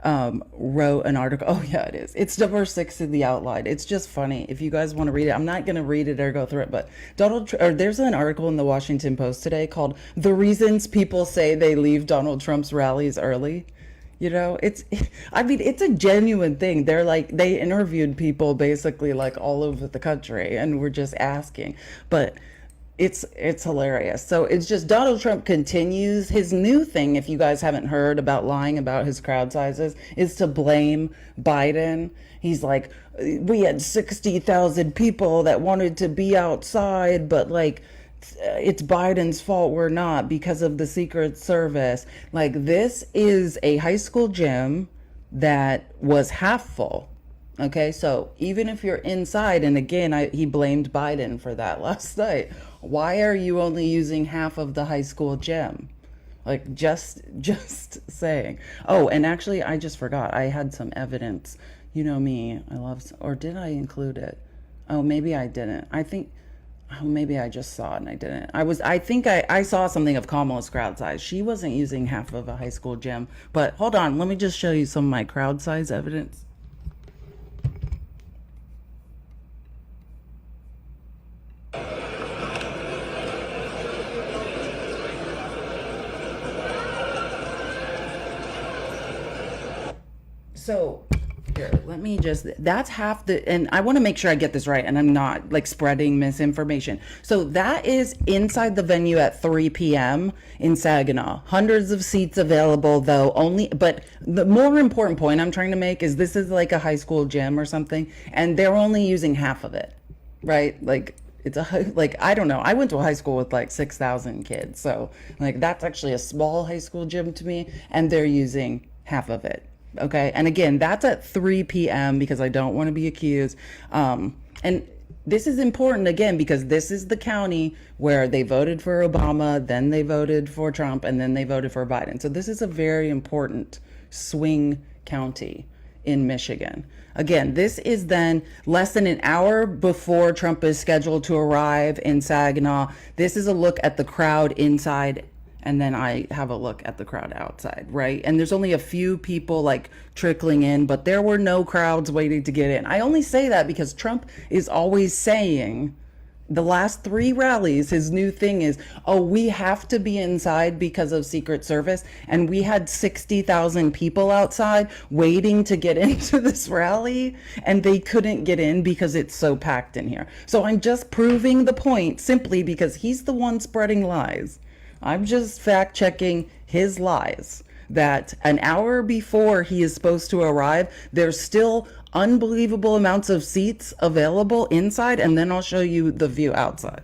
wrote an article. Oh yeah, it is. It's number 6 in the outline. It's just funny. If you guys want to read it, I'm not going to read it or go through it, but there's an article in the Washington Post today called "The Reasons People Say They Leave Donald Trump's Rallies Early." You know, it's a genuine thing. They're like, they interviewed people basically like all over the country and we're just asking, but it's hilarious. So it's just Donald Trump continues his new thing. If you guys haven't heard about lying about his crowd sizes, is to blame Biden. He's like, we had 60,000 people that wanted to be outside, but like, it's Biden's fault we're not because of the Secret Service. Like, this is a high school gym that was half full. Okay, so even if you're inside, and again, he blamed Biden for that last night. Why are you only using half of the high school gym? Like, just saying. Oh, and actually, I just forgot. I had some evidence. You know me, or did I include it? Oh, maybe I didn't. Maybe I just saw it and I didn't. I think I saw something of Kamala's crowd size. She wasn't using half of a high school gym. But hold on, let me just show you some of my crowd size evidence. So here, let me just, that's half the, and I want to make sure I get this right and I'm not like spreading misinformation. So that is inside the venue at 3 p.m. in Saginaw. Hundreds of seats available though, but the more important point I'm trying to make is this is like a high school gym or something and they're only using half of it, right? Like, I don't know. I went to a high school with like 6,000 kids. So like, that's actually a small high school gym to me and they're using half of it. Okay. And again, that's at 3 p.m. because I don't want to be accused. And this is important again, because this is the county where they voted for Obama, then they voted for Trump, and then they voted for Biden. So this is a very important swing county in Michigan. Again, this is then less than an hour before Trump is scheduled to arrive in Saginaw. This is a look at the crowd inside. And then I have a look at the crowd outside, right? And there's only a few people like trickling in, but there were no crowds waiting to get in. I only say that because Trump is always saying The last 3 rallies, his new thing is, oh, we have to be inside because of Secret Service. And we had 60,000 people outside waiting to get into this rally, and they couldn't get in because it's so packed in here. So I'm just proving the point simply because he's the one spreading lies. I'm just fact checking his lies. That an hour before he is supposed to arrive, there's still unbelievable amounts of seats available inside, and then I'll show you the view outside.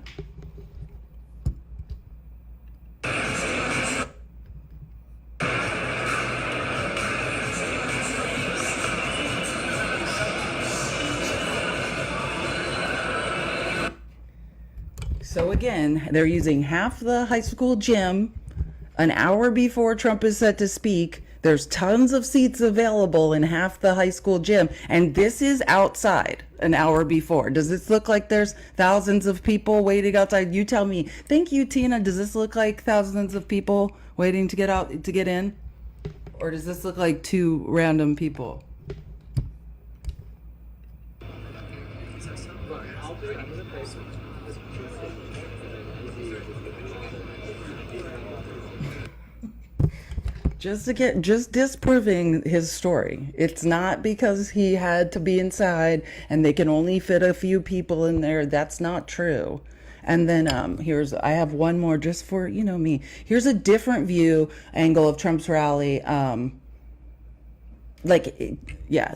So again, they're using half the high school gym an hour before Trump is set to speak. There's tons of seats available in half the high school gym, and this is outside an hour before. Does this look like there's thousands of people waiting outside? You tell me. Thank you, Tina. Does this look like thousands of people waiting to get out, to get in? Or does this look like 2 random people? Just disproving his story. It's not because he had to be inside and they can only fit a few people in there. That's not true. And then I have one more just for, me. Here's a different view angle of Trump's rally.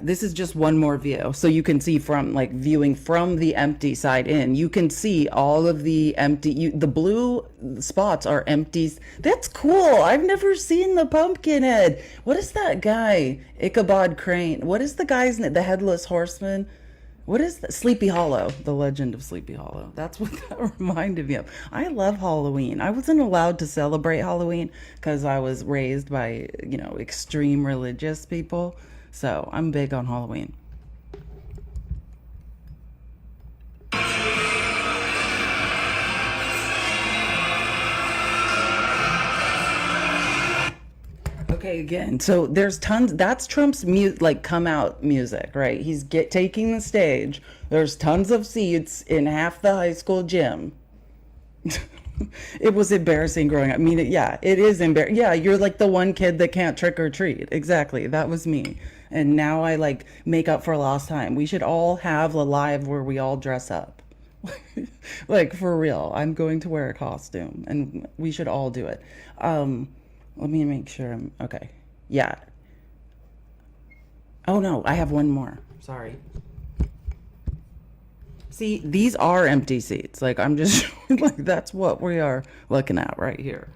This is just one more view. So you can see from viewing from the empty side in, you can see all of the empty, the blue spots are empty. That's cool. I've never seen the pumpkin head. What is that guy? Ichabod Crane. What is the guy's name? The Headless Horseman? What is that? Sleepy Hollow, the legend of Sleepy Hollow. That's what that reminded me of. I love Halloween. I wasn't allowed to celebrate Halloween because I was raised by, extreme religious people. So I'm big on Halloween. Okay, again, so there's tons, that's Trump's come out music, right? He's taking the stage. There's tons of seats in half the high school gym. It was embarrassing growing up. I mean, it is embarrassing. Yeah, you're like the one kid that can't trick or treat. Exactly, that was me. And now I make up for lost time. We should all have a live where we all dress up. For real. I'm going to wear a costume and we should all do it. Let me make sure I'm okay. Yeah. Oh no, I have one more. Sorry. See, these are empty seats. I'm just showing, that's what we are looking at right here.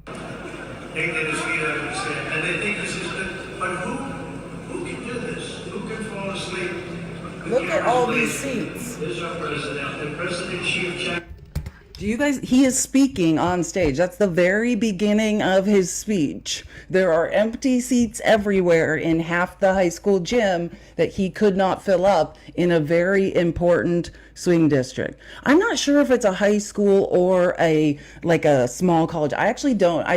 They get his feet up and say, and they think this is good. But who can do this? Who can fall asleep? Look at all these seats. This is our president, the president-in-chief of China. Do you guys, he is speaking on stage. That's the very beginning of his speech. There are empty seats everywhere in half the high school gym that he could not fill up in a very important swing district. I'm not sure if it's a high school or a small college. I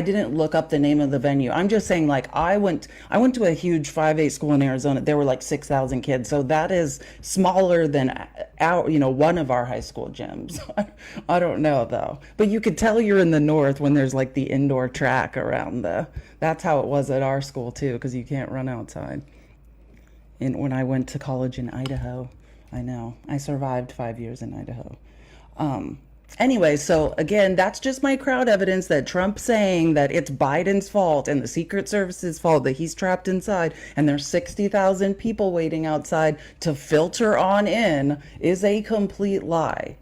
didn't look up the name of the venue. I'm just saying I went to a huge 5A school in Arizona. There were 6,000 kids. So that is smaller than one of our high school gyms. I don't know though, but you could tell you're in the north when there's the indoor track around that's how it was at our school too, because you can't run outside. And when I went to college in Idaho, I know I survived 5 years in Idaho. Anyway, so again, that's just my crowd evidence that Trump saying that it's Biden's fault and the Secret Service's fault that he's trapped inside and there's 60,000 people waiting outside to filter on in is a complete lie.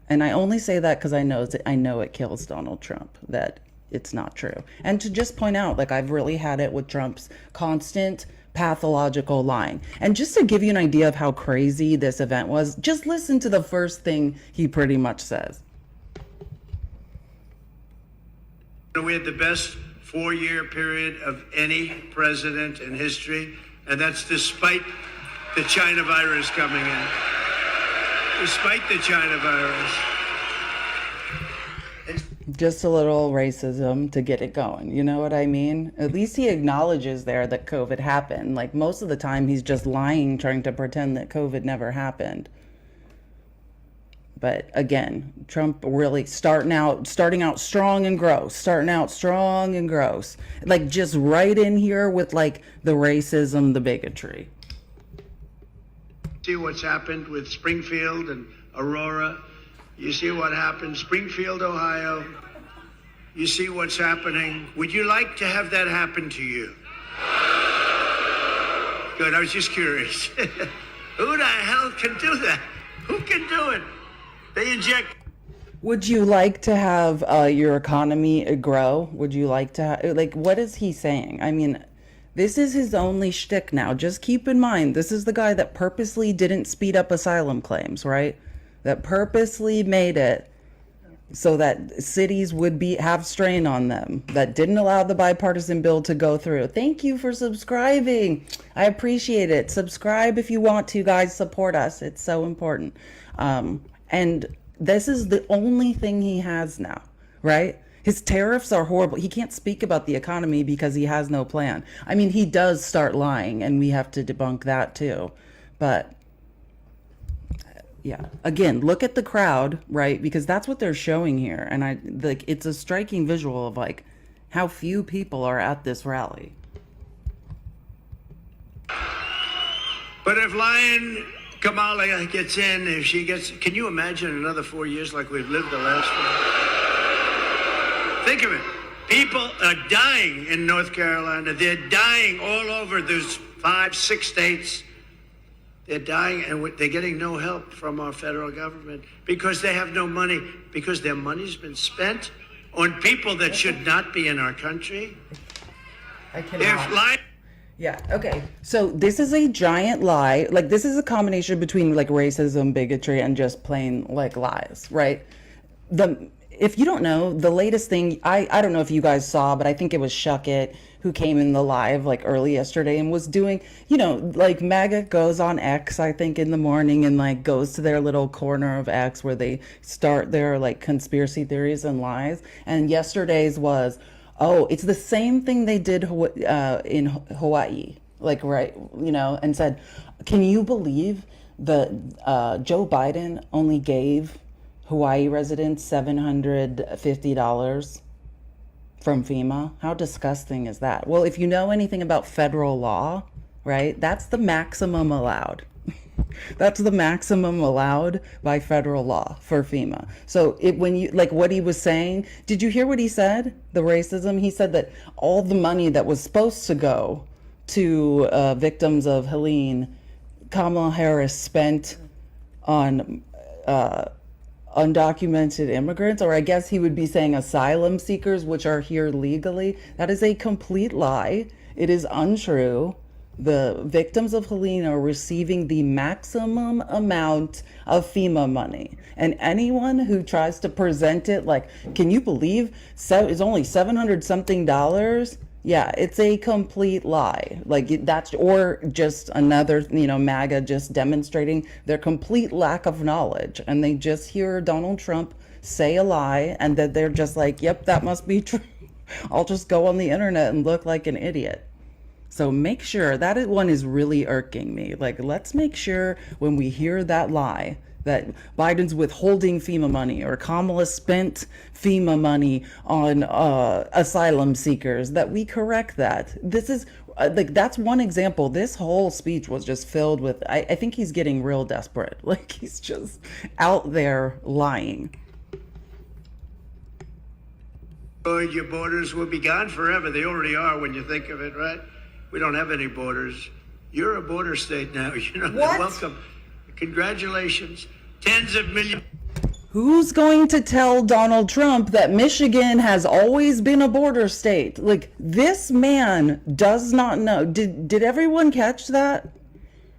And I only say that because I know it kills Donald Trump, that it's not true. And to just point out, I've really had it with Trump's constant pathological lying. And just to give you an idea of how crazy this event was, just listen to the first thing he pretty much says. We had the best 4-year period of any president in history, and that's despite the China virus coming in. Despite the China virus. Just a little racism to get it going. You know what I mean? At least he acknowledges there that COVID happened. Most of the time he's just lying, trying to pretend that COVID never happened. But again, Trump really starting out strong and gross, like just right in here with like the racism, the bigotry. See what's happened with Springfield and Aurora. You see what happened, Springfield, Ohio. You see what's happening. Would you like to have that happen to you? Good, I was just curious. Who the hell can do that? Who can do it? They inject. Would you like to have your economy grow? Would you like to like, what is he saying? I mean, this is his only shtick now. Just keep in mind, this is the guy that purposely didn't speed up asylum claims, right? That purposely made it so that cities would have strain on them, that didn't allow the bipartisan bill to go through. Thank you for subscribing. I appreciate it. Subscribe if you want to, guys. Support us. It's so important. And this is the only thing he has now, right? His tariffs are horrible. He can't speak about the economy because he has no plan. I mean, he does start lying, and we have to debunk that too. But yeah, again, look at the crowd, right? Because that's what they're showing here. And it's a striking visual of like how few people are at this rally. But if lying Kamala gets in, if she gets, can you imagine another 4 years like we've lived the last 4? Think of it. People are dying in North Carolina. They're dying all over. There's 5, 6 states. They're dying, and they're getting no help from our federal government because they have no money, because their money's been spent on people that should not be in our country. I cannot. Yeah, okay. So this is a giant lie. Like, this is a combination between like racism, bigotry, and just plain like lies, right? If you don't know, the latest thing, I don't know if you guys saw, but I think it was Shuckett who came in the live like early yesterday and was doing, you know, like MAGA goes on X, I think, in the morning and like goes to their little corner of X where they start their like conspiracy theories and lies. And yesterday's was, oh, it's the same thing they did in Hawaii, like, right, you know, and said, can you believe that Joe Biden only gave Hawaii residents $750 from FEMA? How disgusting is that? Well, if you know anything about federal law, right, that's the maximum allowed. That's the maximum allowed by federal law for FEMA. So when you, like what he was saying, did you hear what he said? The racism, he said that all the money that was supposed to go to victims of Helene, Kamala Harris spent on undocumented immigrants, or I guess he would be saying asylum seekers, which are here legally. That is a complete lie. It is untrue. The victims of Helene are receiving the maximum amount of FEMA money. And anyone who tries to present it like, can you believe it's only $700 something? Yeah, it's a complete lie. Like that's, or just another, you know, MAGA just demonstrating their complete lack of knowledge. And they just hear Donald Trump say a lie and that they're just like, yep, that must be true. I'll just go on the internet and look like an idiot. So make sure, that one is really irking me. Like, let's make sure when we hear that lie that Biden's withholding FEMA money or Kamala spent FEMA money on asylum seekers, that we correct that. This is like, that's one example. This whole speech was just filled with, I think he's getting real desperate. Like, he's just out there lying. Your borders will be gone forever. They already are when you think of it, right? We don't have any borders. You're a border state now. You know, what? Welcome. Congratulations. Tens of millions. Who's going to tell Donald Trump that Michigan has always been a border state? Like, this man does not know. Did everyone catch that?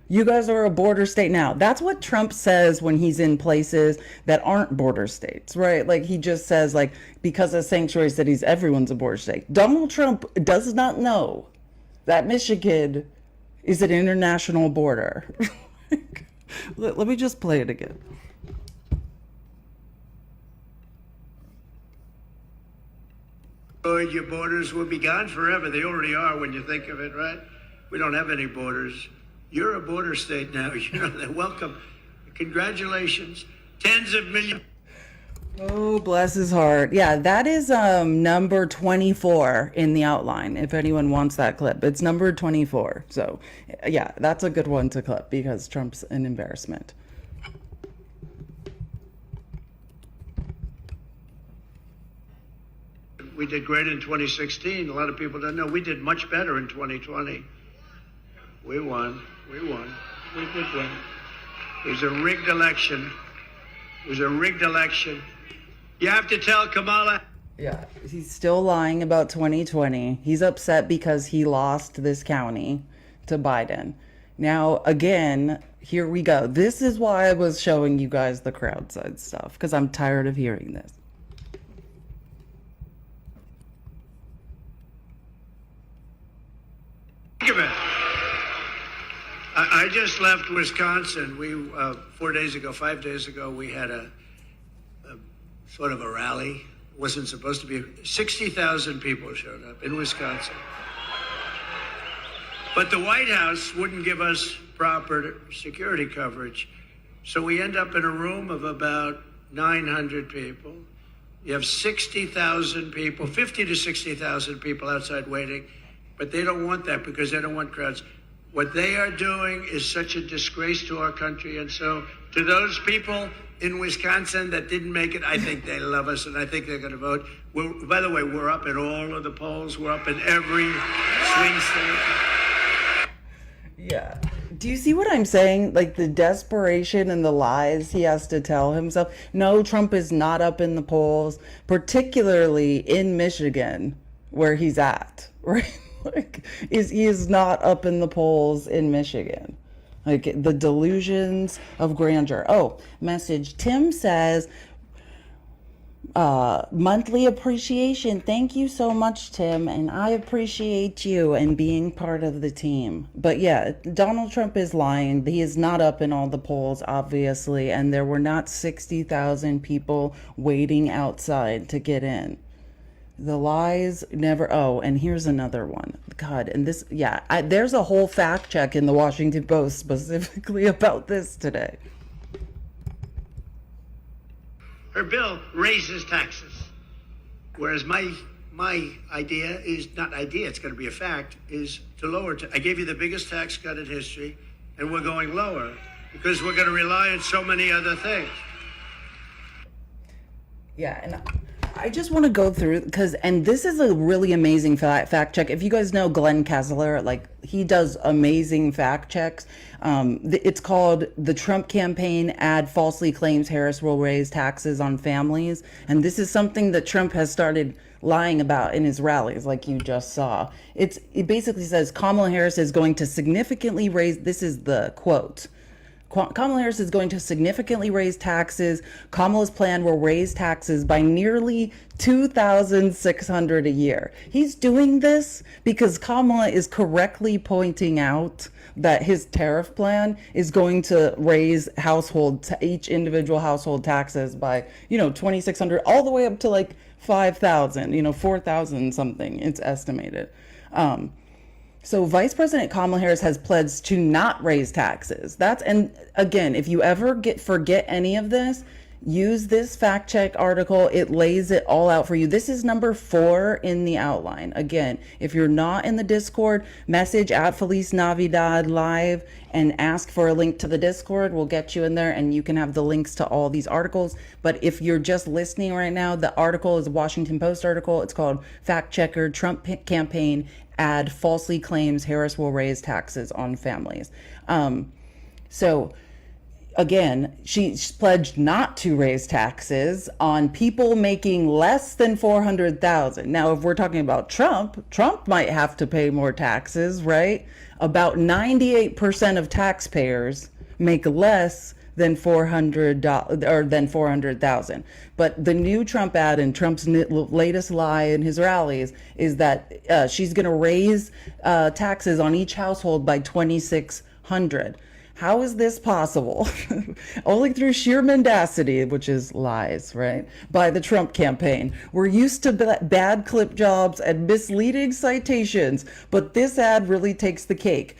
You guys are a border state now. That's what Trump says when he's in places that aren't border states, right? Like, he just says, like, because of sanctuary cities, everyone's a border state. Donald Trump does not know that Michigan is an international border. Let me just play it again. Your borders will be gone forever. They already are when you think of it, right? We don't have any borders. You're a border state now. You know, welcome. Congratulations. Tens of millions. Oh, bless his heart. Yeah, that is number 24 in the outline. If anyone wants that clip, it's number 24. So, yeah, that's a good one to clip because Trump's an embarrassment. We did great in 2016. A lot of people don't know. We did much better in 2020. We won. We did win. It was a rigged election. You have to tell Kamala. Yeah, he's still lying about 2020. He's upset because he lost this county to Biden. Now, again, here we go. This is why I was showing you guys the crowd side stuff, because I'm tired of hearing this. Think of it. I just left Wisconsin. We 5 days ago, we had a sort of a rally. It wasn't supposed to be. 60,000 people showed up in Wisconsin. But the White House wouldn't give us proper security coverage. So we end up in a room of about 900 people. You have 60,000 people, 50 to 60,000 people outside waiting. But they don't want that because they don't want crowds. What they are doing is such a disgrace to our country. And so to those people in Wisconsin that didn't make it, I think they love us and I think they're going to vote. By the way, we're up in all of the polls. We're up in every swing state. Yeah. Do you see what I'm saying? Like the desperation and the lies he has to tell himself. No, Trump is not up in the polls, particularly in Michigan, where he's at, right? Like, he is not up in the polls in Michigan. Like the delusions of grandeur. Oh, message. Tim says, monthly appreciation. Thank you so much, Tim. And I appreciate you and being part of the team. But yeah, Donald Trump is lying. He is not up in all the polls, obviously. And there were not 60,000 people waiting outside to get in. The lies never. Oh, and here's another one. God, and this, yeah, there's a whole fact check in the Washington Post specifically about this today. Her bill raises taxes, whereas my idea is not idea. It's going to be a fact. Is to lower. I gave you the biggest tax cut in history, and we're going lower because we're going to rely on so many other things. Yeah, and I just want to go through and this is a really amazing fact check. If you guys know Glenn Kessler, like he does amazing fact checks. It's called The Trump Campaign Ad Falsely Claims Harris Will Raise Taxes on Families. And this is something that Trump has started lying about in his rallies, like you just saw. It basically says Kamala Harris is going to significantly raise, this is the quote, Kamala Harris is going to significantly raise taxes. Kamala's plan will raise taxes by nearly $2,600 a year. He's doing this because Kamala is correctly pointing out that his tariff plan is going to raise each individual household taxes by, $2,600 all the way up to like $5,000, $4,000 something it's estimated. So Vice President Kamala Harris has pledged to not raise taxes. And again, if you ever forget any of this, use this fact check article. It lays it all out for you. This is number 4 in the outline. Again, if you're not in the Discord, message at Felice Navidad live and ask for a link to the Discord. We'll get you in there and you can have the links to all these articles. But if you're just listening right now, the article is a Washington Post article. It's called Fact Checker Trump Campaign Ad Falsely Claims Harris Will Raise Taxes on Families. So again, she's pledged not to raise taxes on people making less than $400,000. Now, if we're talking about Trump might have to pay more taxes, right? About 98% of taxpayers make less than $400 or than $400,000. But the new Trump ad and Trump's latest lie in his rallies is that she's going to raise taxes on each household by $2,600. How is this possible? Only through sheer mendacity, which is lies, right? By the Trump campaign. We're used to bad clip jobs and misleading citations, but this ad really takes the cake.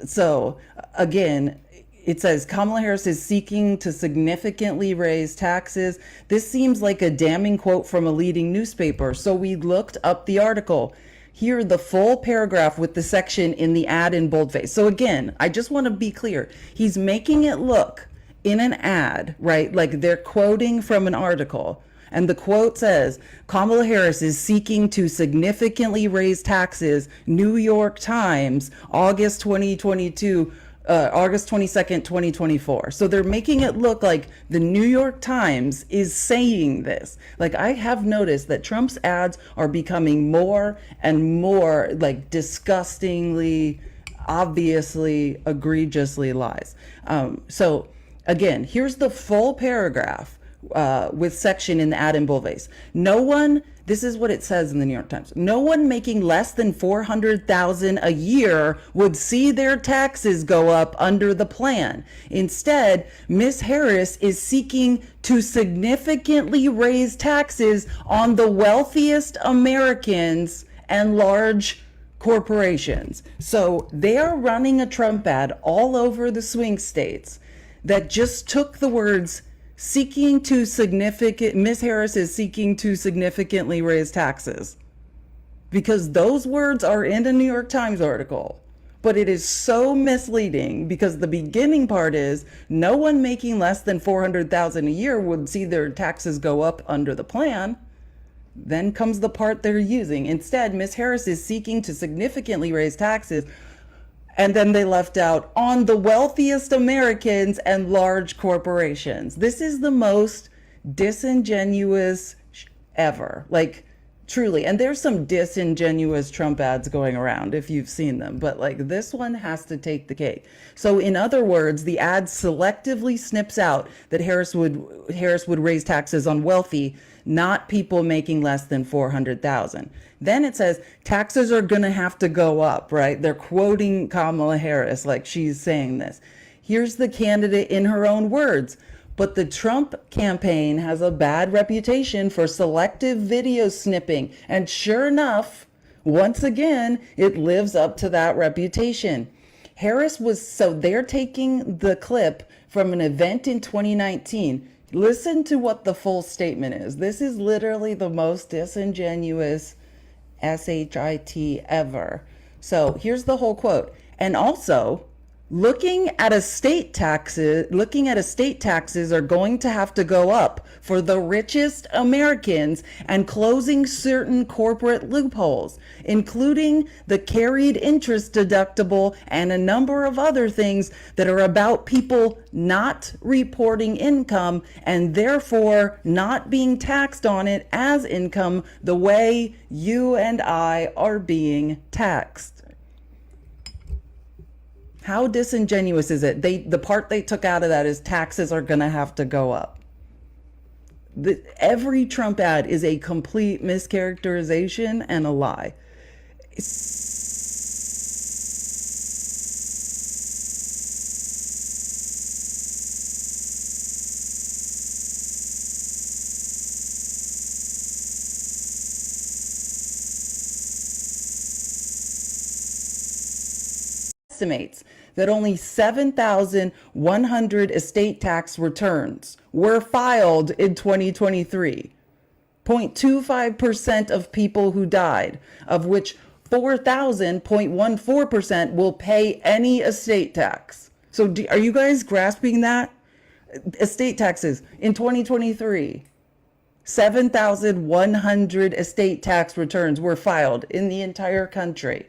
So again, It says Kamala Harris is seeking to significantly raise taxes. This seems like a damning quote from a leading newspaper. So we looked up the article. Here, the full paragraph with the section in the ad in boldface. So again, I just want to be clear. He's making it look in an ad, right? Like they're quoting from an article. And the quote says, Kamala Harris is seeking to significantly raise taxes, New York Times, August 2022, August 22nd, 2024. So they're making it look like the New York Times is saying this. Like, I have noticed that Trump's ads are becoming more and more like disgustingly, obviously, egregiously lies. So again, here's the full paragraph with section in the ad in boldface. No one, this is what it says in the New York Times. No one making less than $400,000 a year would see their taxes go up under the plan. Instead, Ms. Harris is seeking to significantly raise taxes on the wealthiest Americans and large corporations. So they are running a Trump ad all over the swing states that just took the words seeking to significant, Ms. Harris is seeking to significantly raise taxes, because those words are in a New York Times article. But it is so misleading because the beginning part is no one making less than $400,000 a year would see their taxes go up under the plan. Then comes the part they're using. Instead, Ms. Harris is seeking to significantly raise taxes. And then they left out on the wealthiest Americans and large corporations. This is the most disingenuous ever, like truly. And there's some disingenuous Trump ads going around if you've seen them, but like this one has to take the cake. So in other words, the ad selectively snips out that Harris would raise taxes on wealthy, not people making less than $400,000. Then it says taxes are going to have to go up, right? They're quoting Kamala Harris like she's saying this. Here's the candidate in her own words. But the Trump campaign has a bad reputation for selective video snipping. And sure enough, once again, it lives up to that reputation. Harris was, so they're taking the clip from an event in 2019. Listen to what the full statement is. This is literally the most disingenuous SHIT ever. So here's the whole quote. And also, looking at estate taxes are going to have to go up for the richest Americans and closing certain corporate loopholes, including the carried interest deductible and a number of other things that are about people not reporting income and therefore not being taxed on it as income the way you and I are being taxed. How disingenuous is it? The part they took out of that is taxes are going to have to go up. Every Trump ad is a complete mischaracterization and a lie. Estimates that only 7,100 estate tax returns were filed in 2023. 0.25% of people who died, of which 0.14% will pay any estate tax. So are you guys grasping that? Estate taxes in 2023. 7,100 estate tax returns were filed in the entire country.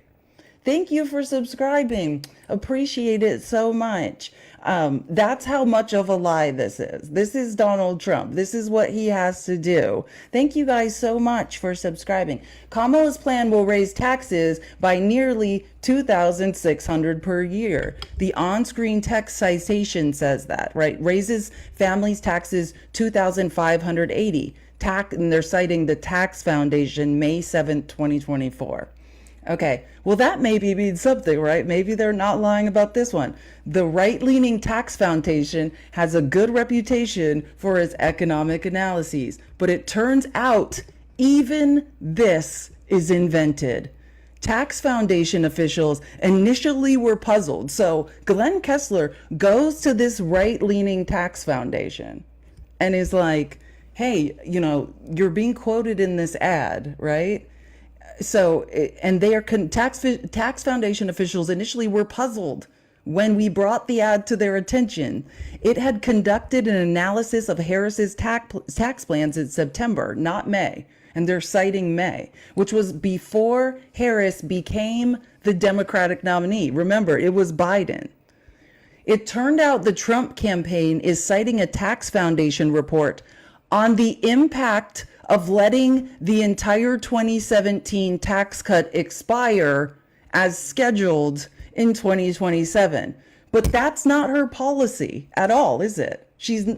Thank you for subscribing. Appreciate it so much. That's how much of a lie this is. This is Donald Trump. This is what he has to do. Thank you guys so much for subscribing. Kamala's plan will raise taxes by nearly $2,600 per year. The on-screen text citation says that, right? Raises families' taxes $2,580. And they're citing the Tax Foundation, May 7th, 2024. Okay, well, that maybe means something, right? Maybe they're not lying about this one. The right-leaning Tax Foundation has a good reputation for its economic analyses, but it turns out even this is invented. Tax Foundation officials initially were puzzled. So Glenn Kessler goes to this right-leaning tax foundation and is like, hey, you're being quoted in this ad, right? So, and they are tax foundation officials initially were puzzled when we brought the ad to their attention. It had conducted an analysis of Harris's tax plans in September, not May. And they're citing May, which was before Harris became the Democratic nominee. Remember, it was Biden. It turned out the Trump campaign is citing a tax foundation report on the impact of letting the entire 2017 tax cut expire as scheduled in 2027. But that's not her policy at all, is it?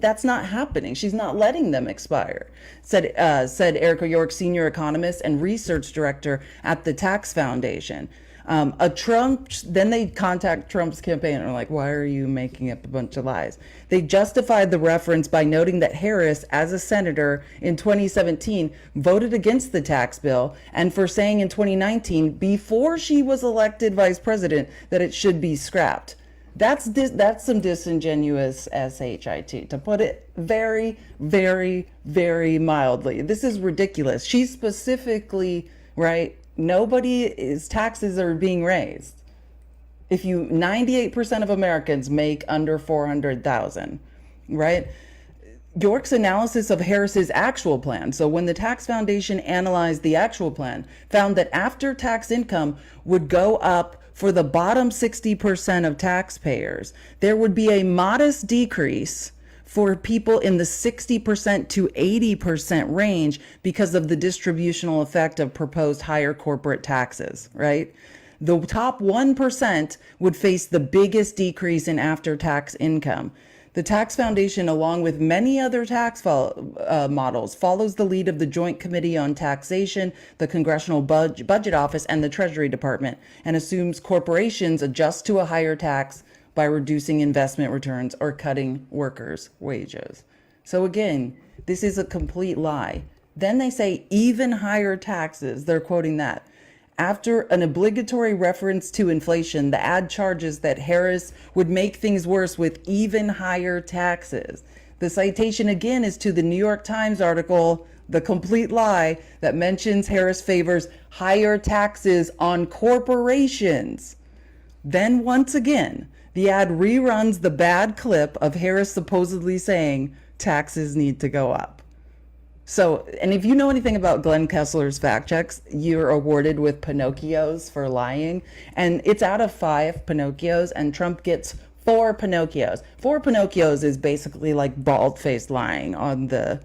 That's not happening. She's not letting them expire, said Erica York, senior economist and research director at the Tax Foundation. Then they contact Trump's campaign and are like, why are you making up a bunch of lies? They justified the reference by noting that Harris, as a senator in 2017, voted against the tax bill, and for saying in 2019, before she was elected vice president, that it should be scrapped. That's some disingenuous shit, to put it very, very, very mildly. This is ridiculous. She's specifically, right, nobody's taxes are being raised. 98% of Americans make under 400,000, right? York's analysis of Harris's actual plan. So when the Tax Foundation analyzed the actual plan, found that after-tax income would go up for the bottom 60% of taxpayers. There would be a modest decrease for people in the 60% to 80% range because of the distributional effect of proposed higher corporate taxes, right? The top 1% would face the biggest decrease in after-tax income. The Tax Foundation, along with many other tax models, follows the lead of the Joint Committee on Taxation, the Congressional Budget Office, and the Treasury Department, and assumes corporations adjust to a higher tax by reducing investment returns or cutting workers' wages. So again, this is a complete lie. Then they say even higher taxes, they're quoting that. After an obligatory reference to inflation, the ad charges that Harris would make things worse with even higher taxes. The citation again is to the New York Times article, The Complete Lie, that mentions Harris favors higher taxes on corporations. Then once again, the ad reruns the bad clip of Harris supposedly saying taxes need to go up. So, and if you know anything about Glenn Kessler's fact checks, you're awarded with Pinocchios for lying. And it's out of 5 Pinocchios, and Trump gets 4 Pinocchios. 4 Pinocchios is basically like bald-faced lying on the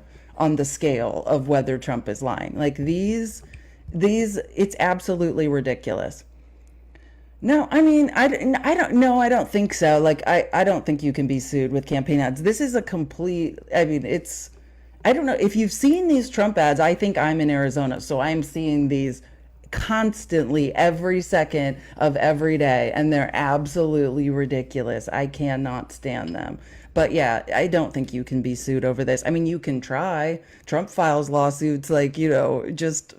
scale of whether Trump is lying. Like these, it's absolutely ridiculous. No, I mean, I don't know. I don't think so. Like, I don't think you can be sued with campaign ads. This is a complete, I mean, I don't know if you've seen these Trump ads. I think I'm in Arizona, so I'm seeing these constantly every second of every day, and they're absolutely ridiculous. I cannot stand them. But yeah, I don't think you can be sued over this. I mean, you can try. Trump files lawsuits like, just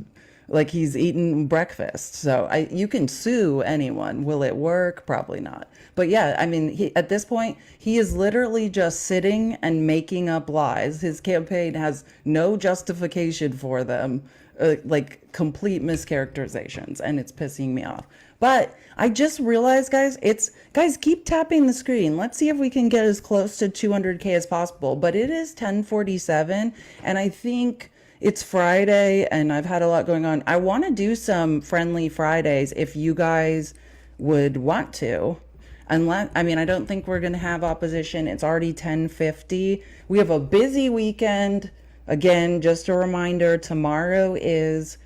like he's eating breakfast. So you can sue anyone. Will it work? Probably not. But yeah, I mean, at this point, he is literally just sitting and making up lies. His campaign has no justification for them, like complete mischaracterizations, and it's pissing me off. But I just realized, guys, keep tapping the screen. Let's see if we can get as close to 200K as possible. But it is 10:47, and I think it's Friday, and I've had a lot going on. I want to do some friendly Fridays if you guys would want to. I don't think we're going to have opposition. It's already 10:50. We have a busy weekend. Again, just a reminder, tomorrow is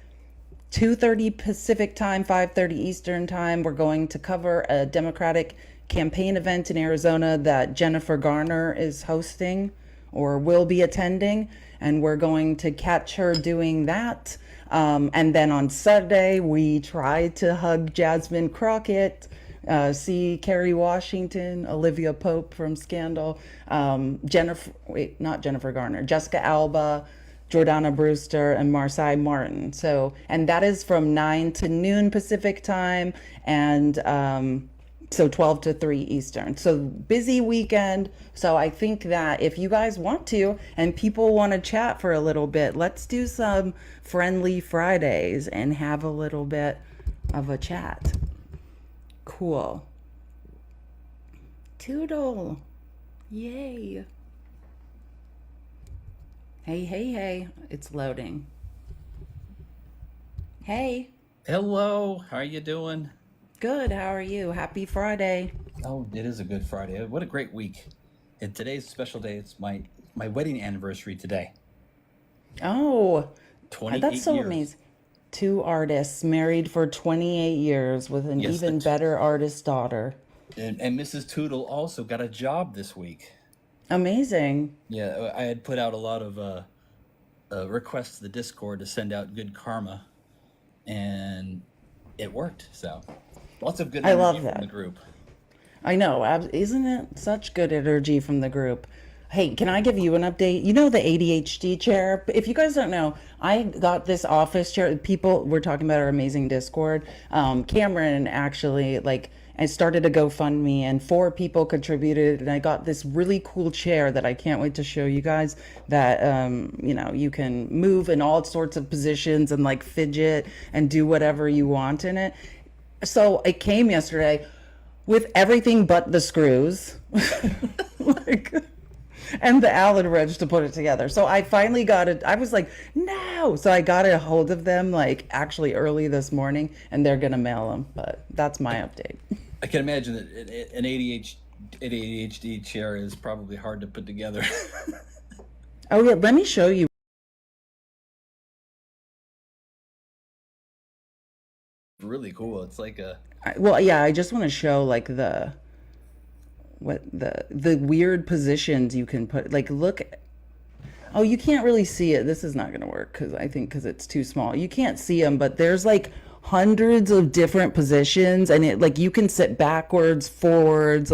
2:30 Pacific time, 5:30 Eastern time. We're going to cover a Democratic campaign event in Arizona that Jennifer Garner is hosting or will be attending. And we're going to catch her doing that. And then on Saturday, we try to hug Jasmine Crockett, see Kerry Washington, Olivia Pope from Scandal, not Jennifer Garner, Jessica Alba, Jordana Brewster, and Marseille Martin. So, and that is from 9 to noon Pacific time, and so 12 to 3 Eastern. So busy weekend. So I think that if you guys want to and people want to chat for a little bit, let's do some friendly Fridays and have a little bit of a chat. Cool. Toodle. Yay. Hey. It's loading. Hey. Hello. How are you doing? Good. How are you? Happy Friday. Oh, it is a good Friday. What a great week. And today's a special day. It's my wedding anniversary today. Oh, 28 that's so years. amazing. 2 artists married for 28 years with an Yes, even better artist daughter. And Mrs. Tootle also got a job this week. Amazing. Yeah, I had put out a lot of requests to the Discord to send out good karma, and it worked. So lots of good I energy love from that. the group. I know. Isn't it such good energy from the group? Hey, can I give you an update? You know the ADHD chair? If you guys don't know, I got this office chair. People were talking about our amazing Discord. Cameron actually, I started a GoFundMe and 4 people contributed, and I got this really cool chair that I can't wait to show you guys that, you can move in all sorts of positions and fidget and do whatever you want in it. So it came yesterday with everything but the screws. And the Allen wrench to put it together. So I finally got it. I was like, no. So I got a hold of them actually early this morning, and they're going to mail them. But that's my update. I can imagine that an ADHD chair is probably hard to put together. Oh, yeah. Let me show you. Really cool. It's like a... Well, yeah, I just want to show the weird positions you can put. Look. Oh, you can't really see it. This is not going to work because it's too small. You can't see them, but there's hundreds of different positions, and it you can sit backwards, forwards,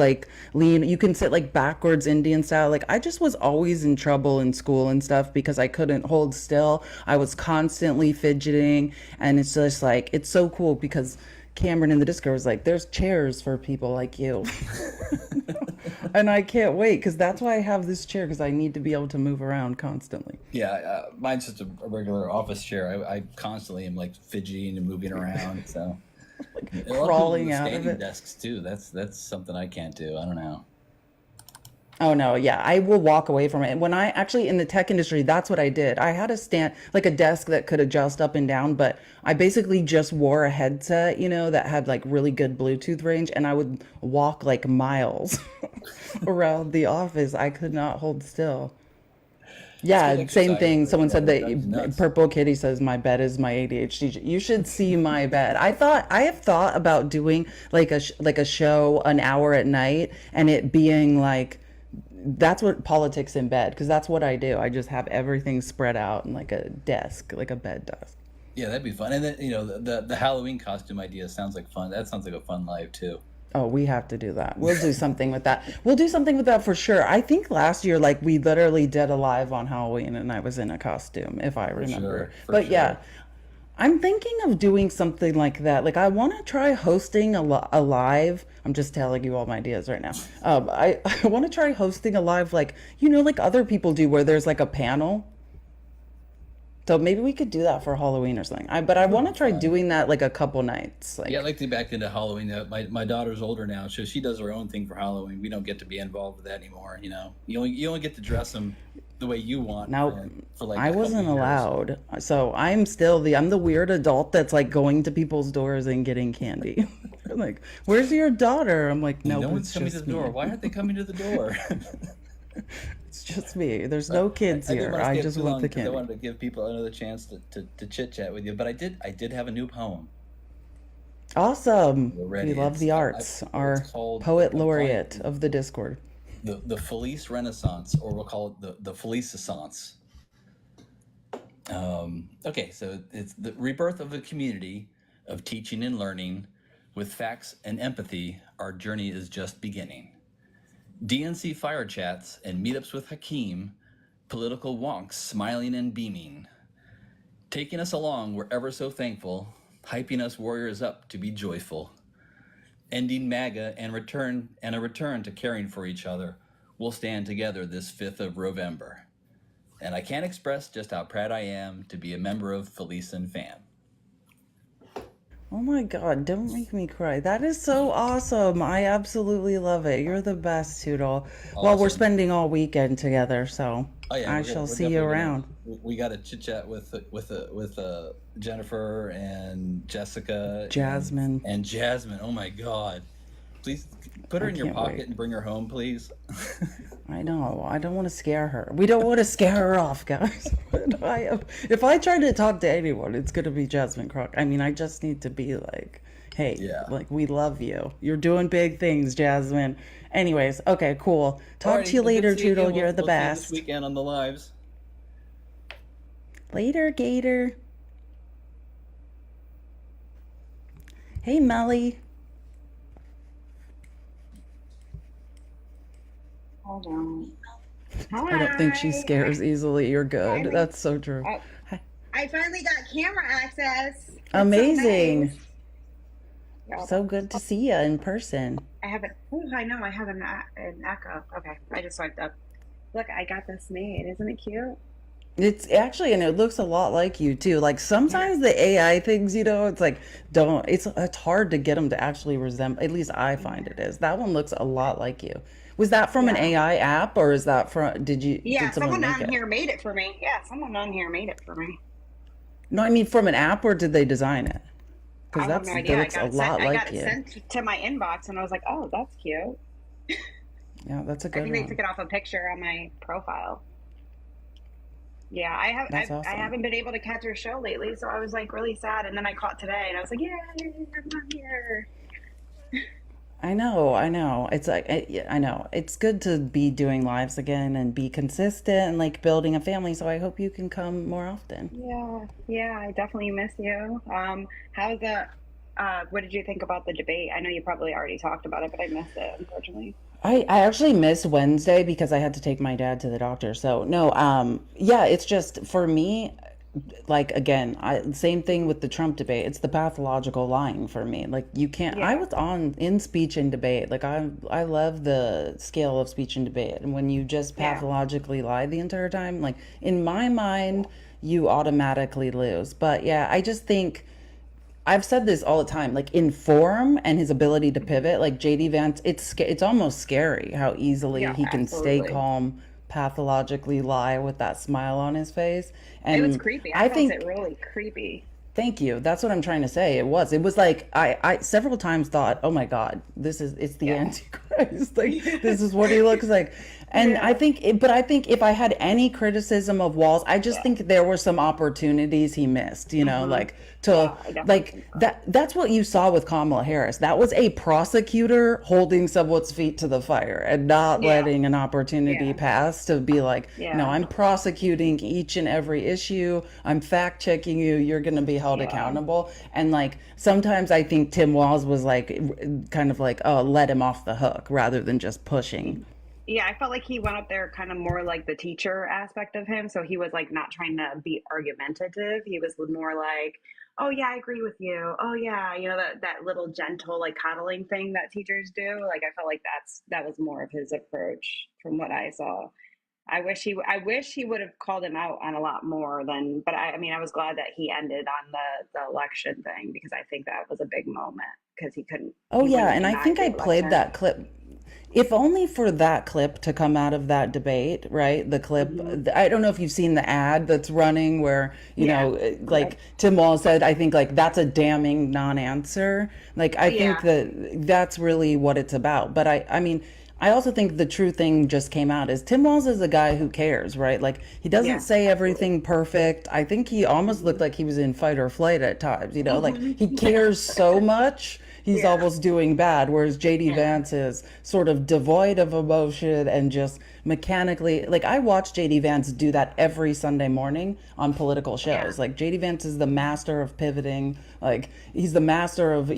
lean. You can sit backwards Indian style. I just was always in trouble in school and stuff because I couldn't hold still. I was constantly fidgeting, and it's just it's so cool because Cameron in the Discord was there's chairs for people like you. And I can't wait because that's why I have this chair, because I need to be able to move around constantly. Yeah, mine's just a regular office chair. I constantly am fidgeting and moving around. So crawling out of it. Desks too. That's something I can't do. I don't know. Oh no, yeah, I will walk away from it. When I actually in the tech industry, that's what I did. I had a stand, a desk that could adjust up and down, but I basically just wore a headset, that had really good Bluetooth range, and I would walk miles around the office. I could not hold still. Yeah, same thing. Someone said that Purple Kitty says my bed is my ADHD. You should see my bed. I have thought about doing a show an hour at night and it being that's what politics in bed, because that's what I do. I just have everything spread out in a desk, a bed desk. Yeah, that'd be fun. And then the Halloween costume idea sounds like fun. That sounds like a fun life too. Oh, we have to do that. We'll do something with that. We'll do something with that for sure. I think last year, we literally did a live on Halloween, and I was in a costume, if I remember. But yeah, I'm thinking of doing something like that. I want to try hosting a live. I'm just telling you all my ideas right now. I want to try hosting a live, other people do, where there's a panel. So maybe we could do that for Halloween or something. But I want to try doing that a couple nights. Yeah, I'd like to get back into Halloween. My daughter's older now, so she does her own thing for Halloween. We don't get to be involved with that anymore. You only get to dress them the way you want. Now, for I wasn't allowed, so I'm the weird adult that's going to people's doors and getting candy. Where's your daughter? I'm no one's coming to the door. Why aren't they coming to the door? It's just me. There's no kids here. I just want the candy. I wanted to give people another chance to chit chat with you, but I did have a new poem. Awesome. We love the arts. Our poet laureate of the Discord. The Felice Renaissance, or we'll call it the Felice-essence. Okay, so it's the rebirth of a community of teaching and learning. With facts and empathy, our journey is just beginning. DNC fire chats and meetups with Hakeem political wonks smiling and beaming, taking us along, we're ever so thankful, hyping us warriors up to be joyful, ending MAGA and a return to caring for each other. We'll stand together this 5th of November. And I can't express just how proud I am to be a member of Felice and fam. Oh my God, don't make me cry. That is so awesome. I absolutely love it. You're the best, Toodle. Well, we're Awesome. spending all weekend together, so Oh yeah, I we're shall we're see you definitely around. we got to chit chat with Jennifer and Jessica Jasmine. and Jasmine. Oh my God, please put her I in your can't pocket wait. and bring her home, please. I know. I don't want to scare her. We don't want to scare her off, guys. But if I try to talk to anyone, it's going to be Jasmine Crock. I mean, I just need to be like, hey, Yeah. like, we love you. You're doing big things, Jasmine. Anyways, okay, cool. Talk to you Alrighty, well, later, good seeing you. Toodle. You're the We'll see you this best. weekend on the lives. Later, Gator. Hey, Melly. Hold on. I don't think she Hi. scares easily. You're good. Finally- That's so true. I finally got camera access. It's so Amazing. nice. Yeah. So good to see you in person. I have an. Oh, I know. I have an echo. Okay, I just swiped up. Look, I got this made. Isn't it cute? It's actually, and it looks a lot like you too. Like sometimes the AI things, it's like, it's hard to get them to actually resemble, at least I find it is. That one looks a lot like you. Was that from an AI app or is that did Yeah, someone someone make on it? here made it for me. Yeah, someone on here made it for me. No, I mean from an app or did they design it? I Because have no that idea. looks a lot I like got it you. sent to my inbox, and I was like, "Oh, that's cute." Yeah, that's a I good think they one. took it off a picture on my profile. Yeah, That's I awesome. haven't been able to catch her show lately, so I was like really sad. And then I caught today, and I was like, "Yeah, I'm on here." I know. It's like, I know. It's good to be doing lives again and be consistent and like building a family. So I hope you can come more often. Yeah, I definitely miss you. How's the? What did you think about the debate? I know you probably already talked about it, but I missed it, unfortunately. I actually missed Wednesday because I had to take my dad to the doctor. So no, yeah, it's just for me, like again, same thing with the Trump debate. It's the pathological lying for me. Like you can't. I was in speech and debate. Like I love the scale of speech and debate, and when you just pathologically lie the entire time, like in my mind, you automatically lose. But yeah, I just think. I've said this all the time, like in form and his ability to pivot, like JD Vance, it's almost scary how easily he can stay absolutely. calm, pathologically lie with that smile on his face. And It was creepy. I found it really creepy. Thank you. That's what I'm trying to say. It was like I several times thought, oh my God, it's the Antichrist. Like this is what he looks like. And I think if I had any criticism of Walz, I just think there were some opportunities he missed, like that's what you saw with Kamala Harris. That was a prosecutor holding someone's feet to the fire and not letting an opportunity pass to be like, no, I'm prosecuting each and every issue. I'm fact checking you. You're going to be held accountable. And like sometimes I think Tim Walz was like kind of like, oh, let him off the hook rather than just pushing. Yeah, I felt like he went up there kind of more like the teacher aspect of him. So he was like not trying to be argumentative. He was more like, oh yeah, I agree with you. Oh yeah, that little gentle like coddling thing that teachers do. Like I felt like that was more of his approach from what I saw. I wish he would have called him out on a lot more than. But I mean, I was glad that he ended on the election thing because I think that was a big moment because he couldn't. Oh he yeah, wouldn't and I deny think the I played election. that clip. If only for that clip to come out of that debate, right? The clip, I don't know if you've seen the ad that's running where, like Tim Walz said, I think like that's a damning non-answer. Like, I think that's really what it's about. But I mean, I also think the true thing just came out is Tim Walz is a guy who cares, right? Like he doesn't say everything perfect. I think he almost looked like he was in fight or flight at times, like he cares so much. He's almost doing bad, whereas JD Vance is sort of devoid of emotion and just mechanically, like I watch JD Vance do that every Sunday morning on political shows. Like JD Vance is the master of pivoting. Like he's the master of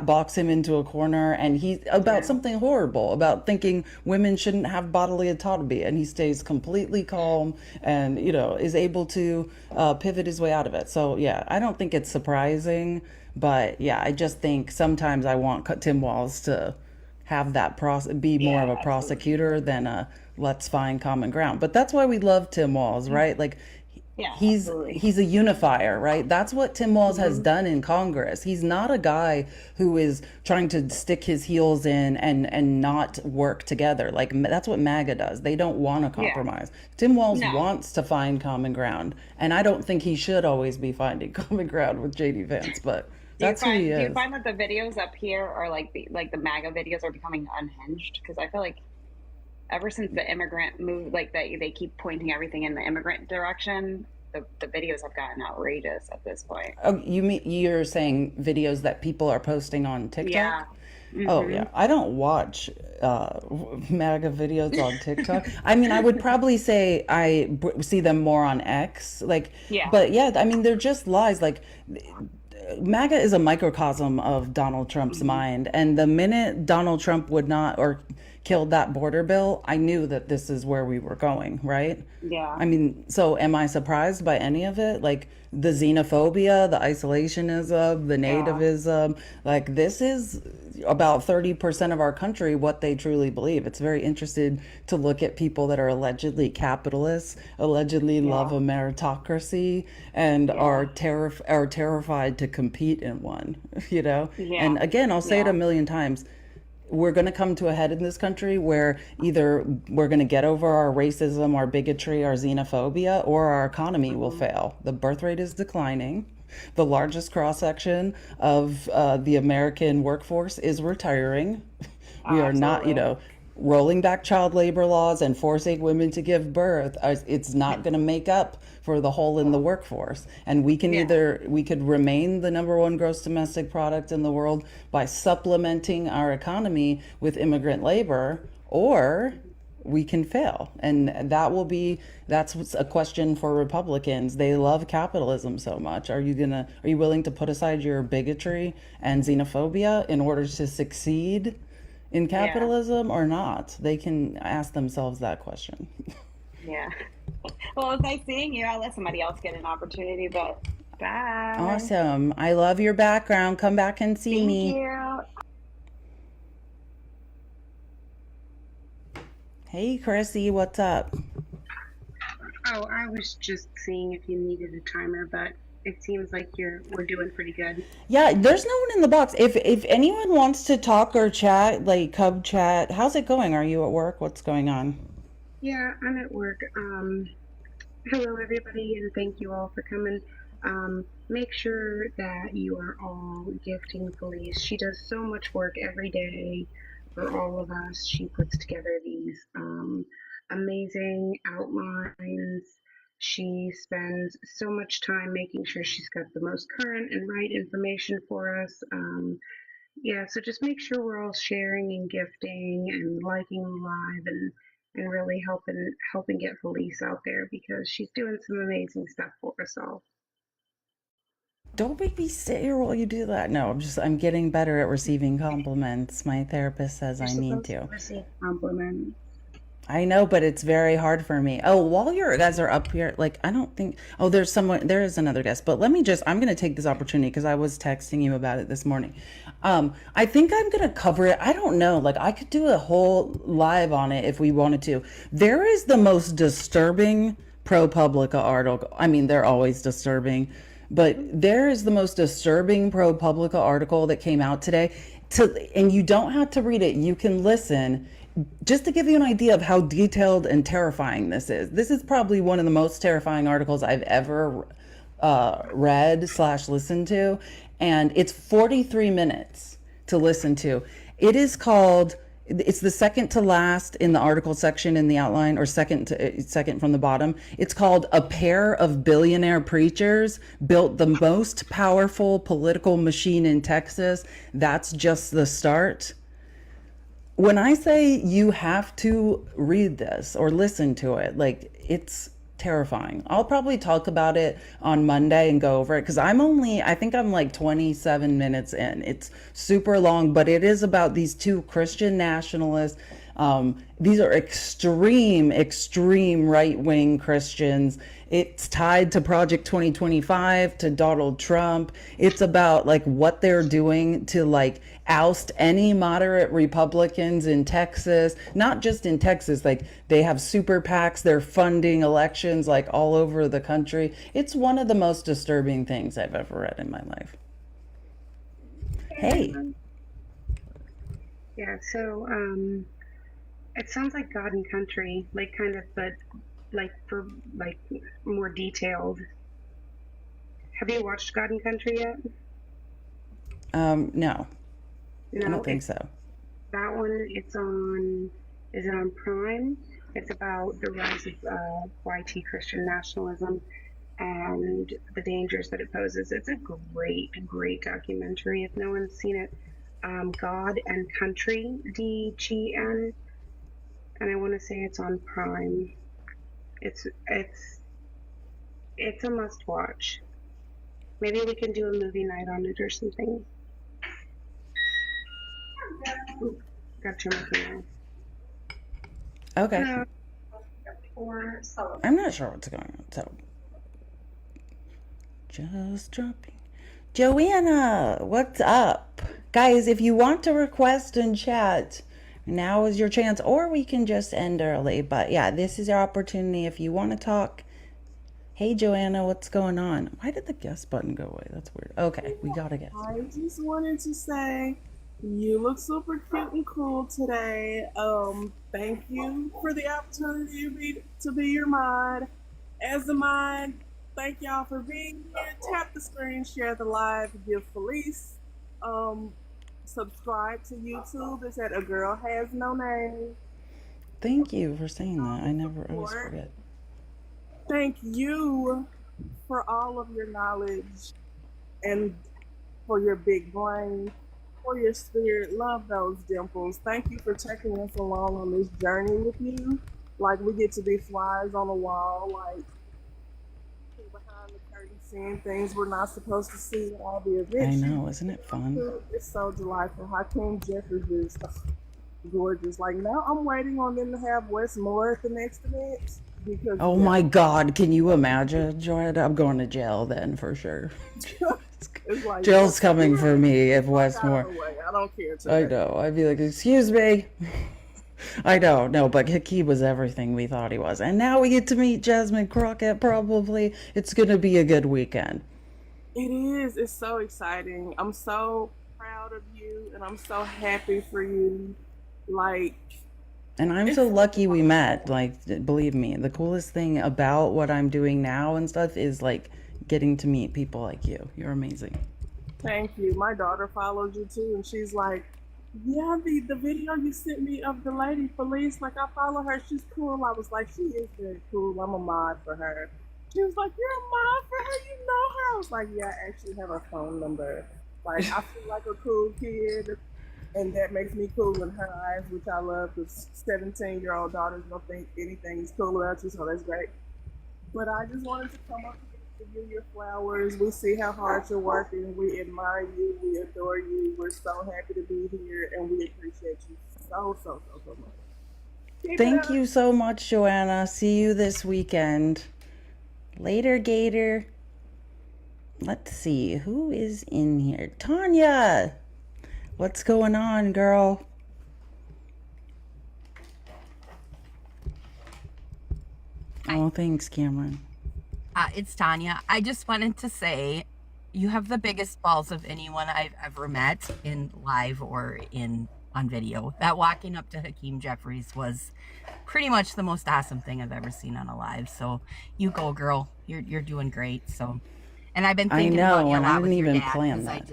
box him into a corner, and he's about something horrible, about thinking women shouldn't have bodily autonomy, and he stays completely calm and, you know, is able to pivot his way out of it. So yeah, I don't think it's surprising, but yeah, I just think sometimes I want Tim Walz to have that be more of a prosecutor than a let's find common ground. But that's why we love Tim Walz, right? Like he's a unifier, right? That's what Tim Walz has done in Congress. He's not a guy who is trying to stick his heels in and not work together. Like that's what MAGA does. They don't want to compromise. Tim Walz wants to find common ground, and I don't think he should always be finding common ground with JD Vance, but that's who he is. Do you find that the videos up here are like the MAGA videos are becoming unhinged? Because I feel like ever since the immigrant move, like they keep pointing everything in the immigrant direction, the videos have gotten outrageous at this point. Oh, you're saying videos that people are posting on TikTok? Yeah. Oh yeah, I don't watch MAGA videos on TikTok. I mean, I would probably say I see them more on X. Like, but yeah, I mean, they're just lies. Like, MAGA is a microcosm of Donald Trump's mind, and the minute Donald Trump would not or killed that border bill, I knew that this is where we were going, right? Yeah. I mean, so am I surprised by any of it? Like the xenophobia, the isolationism, the nativism, like this is about 30% of our country, what they truly believe. It's very interesting to look at people that are allegedly capitalists, allegedly love a meritocracy, and are terrified to compete in one, you know? And again, I'll say it a million times. We're going to come to a head in this country where either we're going to get over our racism, our bigotry, our xenophobia, or our economy will fail. The birth rate is declining. The largest cross-section of the American workforce is retiring. We are not, you know, rolling back child labor laws and forcing women to give birth. It's not going to make up for the hole in the workforce. And we can we could remain the #1 gross domestic product in the world by supplementing our economy with immigrant labor, or we can fail. And that's a question for Republicans. They love capitalism so much. Are you willing to put aside your bigotry and xenophobia in order to succeed in capitalism or not? They can ask themselves that question. Yeah. Well, it's nice seeing you. I'll let somebody else get an opportunity, but bye. Awesome. I love your background. Come back and see me. Thank you. Hey, Chrissy, what's up? Oh, I was just seeing if you needed a timer, but it seems like we're doing pretty good. Yeah, there's no one in the box. If anyone wants to talk or chat, like Cub chat, how's it going? Are you at work? What's going on? Yeah, I'm at work. Hello, everybody, and thank you all for coming. Make sure that you are all gifting Felice. She does so much work every day for all of us. She puts together these amazing outlines. She spends so much time making sure she's got the most current and right information for us. Yeah, so just make sure we're all sharing and gifting and liking live and really helping get Felice out there, because she's doing some amazing stuff for us all. Don't make me sit here while you do that. No, I'm getting better at receiving compliments. My therapist says I need to. Receive compliments. I know, but it's very hard for me. Oh, while you guys are up here, like, I don't think, there is another guest, but I'm going to take this opportunity because I was texting you about it this morning. I think I'm going to cover it. I don't know. Like, I could do a whole live on it if we wanted to. There is the most disturbing ProPublica article. I mean, they're always disturbing, but there is the most disturbing ProPublica article that came out today. And you don't have to read it. You can listen. Just to give you an idea of how detailed and terrifying this is. This is probably one of the most terrifying articles I've ever read/listened to. And it's 43 minutes to listen to. It is called, it's the second to last in the article section in the outline, or second from the bottom. It's called "A Pair of Billionaire Preachers Built the Most Powerful Political Machine in Texas." That's just the start. when I say you have to read this or listen to it, like, it's terrifying. I'll probably talk about it on Monday and go over it because I think I'm like 27 minutes in. It's super long, but it is about these two Christian nationalists. These are extreme right-wing Christians. It's tied to Project 2025, to Donald Trump. It's about like what they're doing to like oust any moderate Republicans in Texas, not just in Texas, like they have super PACs, they're funding elections like all over the country. It's one of the most disturbing things I've ever read in my life. Hey. Yeah, so it sounds like God and Country, like kind of, but like for like more detailed. Have you watched God and Country yet? No. I don't think so. That one, is it on Prime? It's about the rise of YT Christian nationalism and the dangers that it poses. It's a great documentary. If no one's seen it, God and Country, DGN, and I want to say it's on Prime. It's a must watch. Maybe we can do a movie night on it or something. Got your microphone. Okay. I'm not sure what's going on. So, just dropping. Joanna, what's up? Guys, if you want to request and chat, now is your chance, or we can just end early. But yeah, this is your opportunity if you want to talk. Hey, Joanna, what's going on? Why did the guest button go away? That's weird. Okay, we got a guest. I just wanted to say you look super cute and cool today. Thank you for the opportunity to be your mod. As a mod, thank y'all for being here. Tap the screen, share the live, give Felice. Subscribe to YouTube. It's at AGirlHazzNoName. Thank you for saying that. I always forget. Thank you for all of your knowledge and for your big brain, for your spirit. Love those dimples. Thank you for taking us along on this journey with you. Like, we get to be flies on the wall, like behind the curtain, seeing things we're not supposed to see at all the events. I know, isn't it fun? It's so delightful. Hakeem Jeffries is gorgeous. Like, now I'm waiting on them to have Wes Moore at the next event. Because, oh my God, can you imagine, Joanna? I'm going to jail then for sure. like, Jail's coming for me if Westmore. I don't care. Today. I know. I'd be like, excuse me. I know. No, but he was everything we thought he was. And now we get to meet Jasmine Crockett, probably. It's going to be a good weekend. It is. It's so exciting. I'm so proud of you, and I'm so happy for you. Like, and I'm so lucky we met. Like, believe me, the coolest thing about what I'm doing now and stuff is like getting to meet people like you. You're amazing. Thank you. My daughter follows you too, and she's like, yeah, the video you sent me of the lady Felice, like, I follow her. She's cool. I was like, she is very cool. I'm a mod for her. She was like, you're a mod for her? You know her? I was like, yeah, I actually have her phone number. Like, I feel like a cool kid. And that makes me cool in her eyes, which I love, because 17-year-old daughters don't think anything's cool about you, so that's great. But I just wanted to come up here to give you your flowers. We see how hard you're working. We admire you. We adore you. We're so happy to be here, and we appreciate you so much. Thank you so much, Joanna. See you this weekend. Later, Gator. Let's see. Who is in here? Tanya! What's going on, girl? Oh, thanks, Cameron. It's Tanya. I just wanted to say you have the biggest balls of anyone I've ever met in live or on video. That walking up to Hakeem Jeffries was pretty much the most awesome thing I've ever seen on a live. So you go, girl. You're doing great. So, and I've been thinking about you a lot I didn't with your even dad, plan that.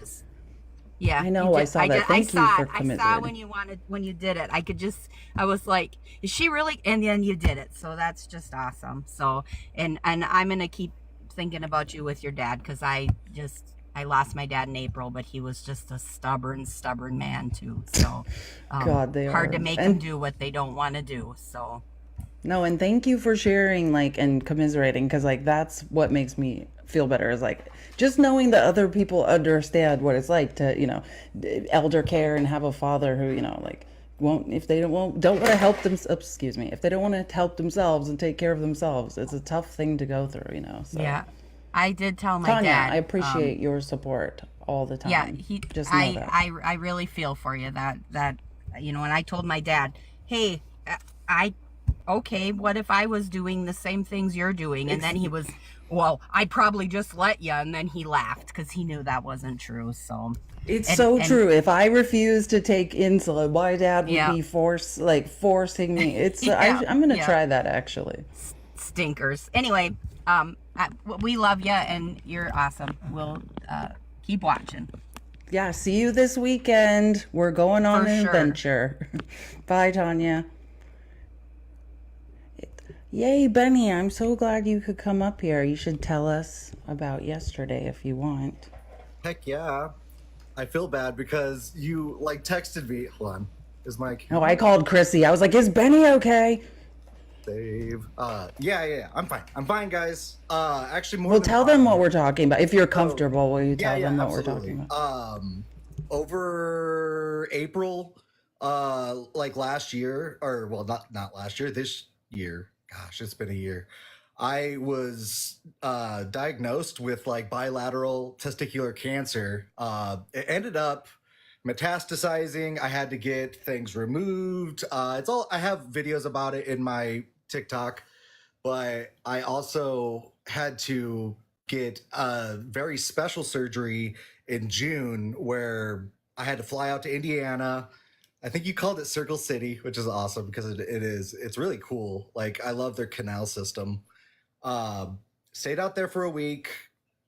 Yeah, I know. I saw that. Thank you for committing. I saw when you did it. I was like, is she really? And then you did it. So that's just awesome. So, and I'm gonna keep thinking about you with your dad, because I I lost my dad in April, but he was just a stubborn man too. So God, they hard are. to make them do what they don't want to do. So No, and thank you for sharing, like, and commiserating, because, like, that's what makes me feel better, is, like, just knowing that other people understand what it's like to, elder care and have a father who, like, won't, if they don't want to help them, excuse me, if they don't want to help themselves and take care of themselves, it's a tough thing to go through, so. yeah, I did tell my Tanya, dad. I appreciate your support all the time. Yeah, just know that. I really feel for you that and I told my dad, hey, okay, what if I was doing the same things you're doing? And then he was, well, I'd probably just let you. And then he laughed because he knew that wasn't true. So it's so true. If I refuse to take insulin, my dad would be forcing me. It's I'm gonna try that, actually. Stinkers. Anyway, we love you and you're awesome. We'll keep watching. Yeah, see you this weekend. We're going on an adventure. Bye, Tanya. Yay, Benny, I'm so glad you could come up here. You should tell us about yesterday if you want. Heck yeah. I feel bad because you texted me. Hold on. Is Mike? Oh, I called Chrissy. I was like, is Benny okay? Save. Yeah. I'm fine, guys. Actually, more. Well, tell them what we're talking about. If you're comfortable, will you tell them what we're talking about? Over April, last year, or well, not last year, this year. Gosh, it's been a year. I was diagnosed with bilateral testicular cancer. It ended up metastasizing. I had to get things removed. I have videos about it in my TikTok, but I also had to get a very special surgery in June where I had to fly out to Indiana. I think you called it Circle City, which is awesome because it is. It's really cool. I love their canal system. Stayed out there for a week,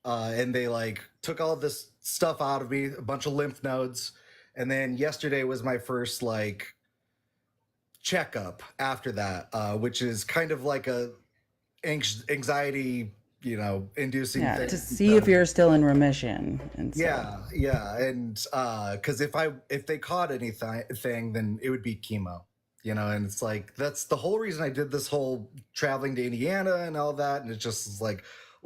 and they took all of this stuff out of me, a bunch of lymph nodes. And then yesterday was my first checkup after that, which is kind of like a anxiety, inducing thing. To see if you're still in remission and stuff. Yeah. And because if they caught anything, then it would be chemo, and it's that's the whole reason I did this whole traveling to Indiana and all that. And it just is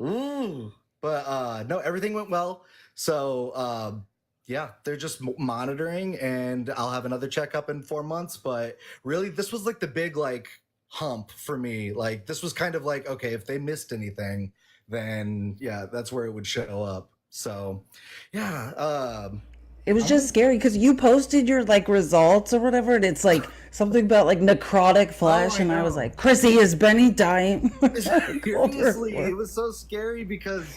ooh, but no, everything went well. So yeah, they're just monitoring, and I'll have another checkup in 4 months. But really, this was the big hump for me. This was kind of okay, if they missed anything, then yeah, that's where it would show up. So yeah, it was just scary because you posted your results or whatever, and it's something about necrotic flesh, and I was like, Chrissy, is Benny dying? Seriously, it was so scary because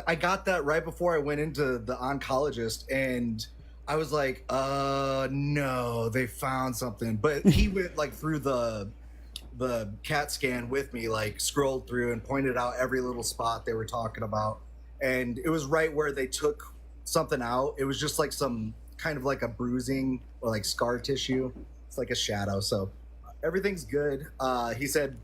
I got that right before I went into the oncologist, and I was like, no, they found something. But he went through the CAT scan with me, scrolled through and pointed out every little spot they were talking about. And it was right where they took something out. It was just some kind of a bruising or scar tissue. It's a shadow. So everything's good. He said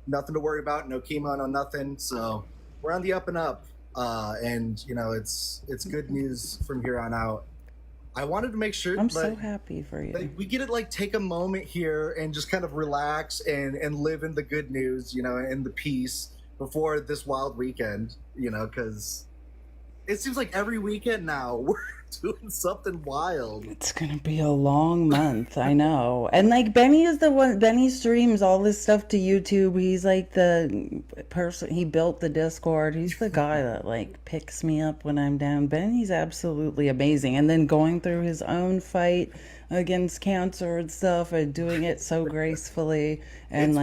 nothing to worry about, no chemo, no nothing. So we're on the up and up, and it's good news from here on out. I wanted to make sure I'm so happy for you. We get to take a moment here and just kind of relax and live in the good news, and the peace before this wild weekend, because it seems like every weekend now we're doing something wild. It's gonna be a long month, I know. And Benny is the one. Benny streams all this stuff to YouTube. He's the person. He built the Discord. He's the guy that picks me up when I'm down. Benny's absolutely amazing. And then going through his own fight against cancer and stuff, and doing it so gracefully. And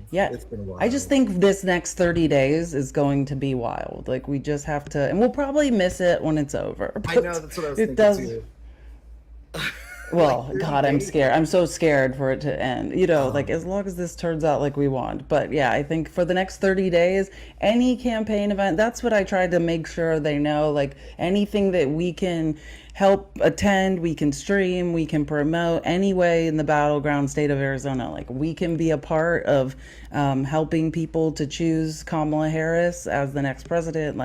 yeah, it's been wild. I just think this next 30 days is going to be wild. We just have to, and we'll probably miss it when it's over. I know, that's what I was thinking too. Well, God, I'm scared. I'm so scared for it to end. As long as this turns out like we want. But yeah, I think for the next 30 days, any campaign event, that's what I tried to make sure they know. Anything that we can help attend, we can stream, we can promote anyway in the battleground state of Arizona. We can be a part of helping people to choose Kamala Harris as the next president.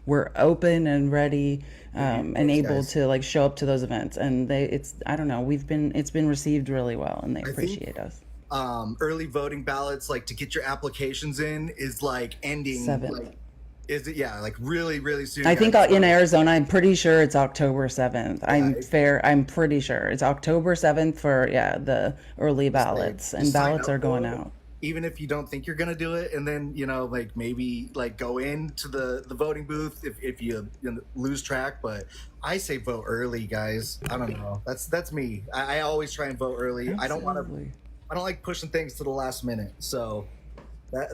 we're open and ready and able guys. to like show up to those events. And I don't know, it's been received really well, and they appreciate us. Early voting ballots, like to get your applications in, is like ending. 7th. Like, is it? Yeah, like really, really soon. I think in Arizona, I'm pretty sure it's October 7th. I'm pretty sure it's October 7th for the early ballots, and Just sign ballots up are going for it, out. even if you don't think you're gonna do it, and then like maybe like go into the voting booth if you lose track. But I say vote early, guys. I don't know. That's me. I always try and vote early. Absolutely. I don't like pushing things to the last minute. So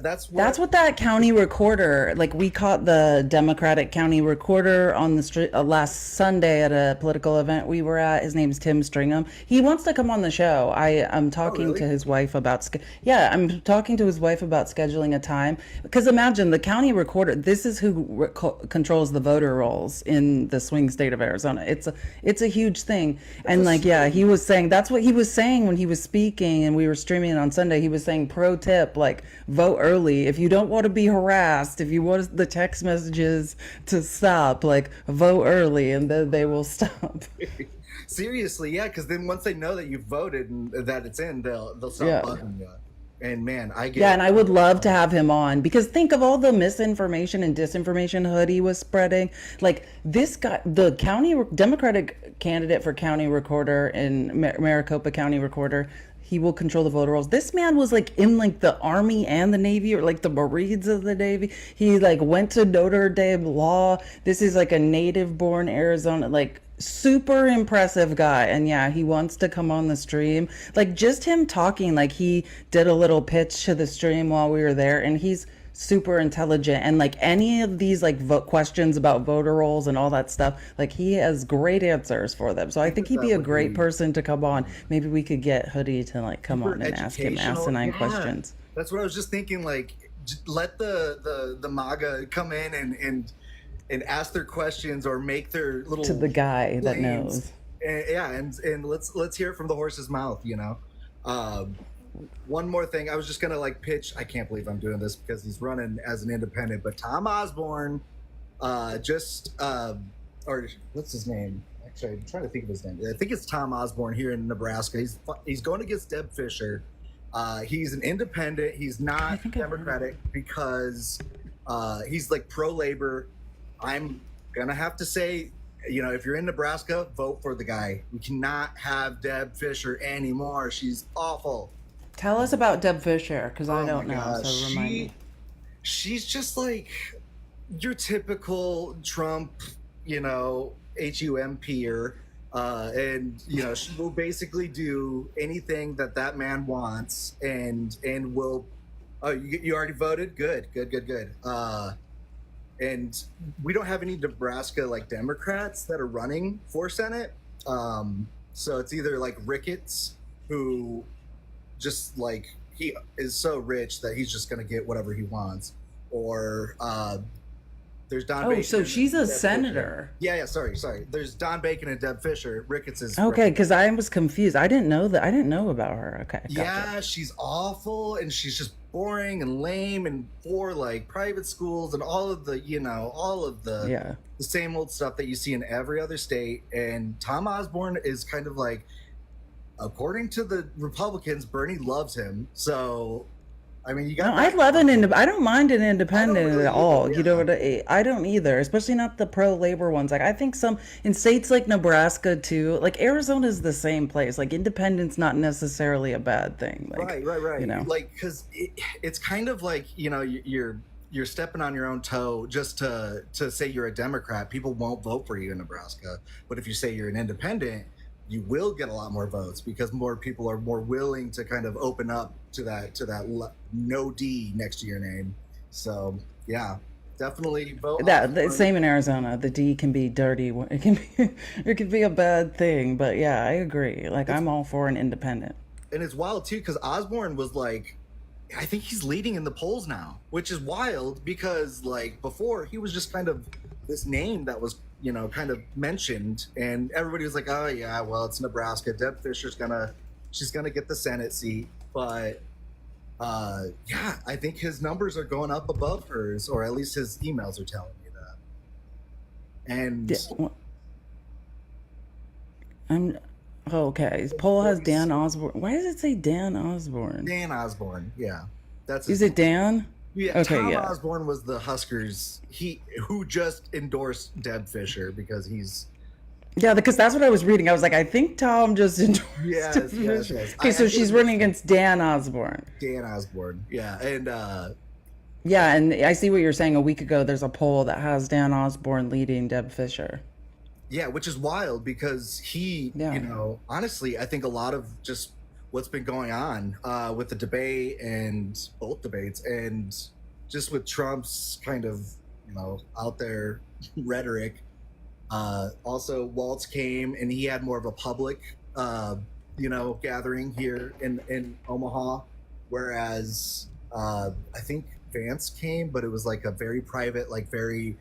that's what that county recorder, like we caught the Democratic county recorder on the street last Sunday at a political event we were at. His name's Tim Stringham. He wants to come on the show. I'm talking to his wife about I'm talking to his wife about scheduling a time, because imagine the county recorder, this is who controls the voter rolls in the swing state of Arizona. It's a huge thing. And he was saying, that's what he was saying when he was speaking, and we were streaming it on Sunday. He was saying, pro tip, like vote early. If you don't want to be harassed, if you want the text messages to stop, like vote early, and then they will stop. Seriously, yeah, because then once they know that you voted and that it's in, they'll stop bugging you. And man, I get and I would love to have him on, because think of all the misinformation and disinformation Hoodie was spreading. Like this guy, the county Democratic candidate for county recorder in Maricopa County recorder, he will control the voter rolls. This man was like in like the Army and the Navy, or like the Marines of the Navy. He like went to Notre Dame Law. This is like a native born Arizona, like super impressive guy. And he wants to come on the stream. Like just him talking, like he did a little pitch to the stream while we were there, and he's super intelligent, and like any of these like questions about voter rolls and all that stuff, like he has great answers for them. So I think he'd be a great person to come on. Maybe we could get Hoodie to like come on and ask him asinine questions. That's what I was just thinking. Like, let the MAGA come in and ask their questions, or make their little to the guy that knows. And let's hear it from the horse's mouth. One more thing, I was just gonna like pitch. I can't believe I'm doing this because he's running as an independent, but Tom Osborne, or what's his name? Actually, I'm trying to think of his name. I think it's Tom Osborne here in Nebraska. He's going against Deb Fischer. He's an independent. He's not Democratic because he's like pro-labor. I'm gonna have to say, if you're in Nebraska, vote for the guy. We cannot have Deb Fischer anymore. She's awful. Tell us about Deb Fischer, because I don't know. So remind me. She's just like your typical Trump, HUMPer, and she will basically do anything that man wants, and will. Oh, you already voted? Good. And we don't have any Nebraska like Democrats that are running for Senate. So it's either like Ricketts, who just like he is so rich that he's just going to get whatever he wants, or there's Don Bacon. Oh, so she's a senator. Yeah. Sorry. There's Don Bacon and Deb Fischer. Ricketts is okay, because I was confused. I didn't know that. I didn't know about her. Okay. Gotcha. Yeah, she's awful, and she's just boring and lame, and for like private schools and all of the the same old stuff that you see in every other state. And Tom Osborne is kind of like, according to the Republicans, Bernie loves him. So I mean, you got. No, I love I don't mind an independent at all. You know what? I don't either, especially not the pro-labor ones. Like I think some in states like Nebraska too. Like Arizona is the same place. Like independent's not necessarily a bad thing. Like, right. Like because it's kind of like you're stepping on your own toe just to say you're a Democrat. People won't vote for you in Nebraska, but if you say you're an independent, you will get a lot more votes because more people are more willing to kind of open up to that no D next to your name. So yeah, definitely vote. The same in Arizona. The D can be dirty. It can be a bad thing. But yeah, I agree. Like I'm all for an independent. And it's wild too because Osborne was like, I think he's leading in the polls now, which is wild because like before he was just kind of this name that was kind of mentioned, and everybody was like, oh yeah, well it's Nebraska. Deb Fischer's she's gonna get the Senate seat, but I think his numbers are going up above hers, or at least his emails are telling me that. And I'm okay. Poll has Dan Osborne. Why does it say Dan Osborne? Dan Osborne, yeah. Is it Dan? Yeah, Okay, Tom yeah. Osborne was the Huskers. Who just endorsed Deb Fisher because he's. Yeah, because that's what I was reading. I was like, I think Tom just endorsed Yes, Deb yes, Fisher. yes. Okay, so she's running against Dan Osborne. Dan Osborne, yeah, and yeah, and I see what you're saying. A week ago, there's a poll that has Dan Osborne leading Deb Fisher. yeah, which is wild because you know, honestly, I think a lot of just what's been going on with the debate and both debates and just with Trump's kind of, you know, out there rhetoric. Also, Waltz came and he had more of a public, you know, gathering here in Omaha, whereas I think Vance came, but it was like a very private, like very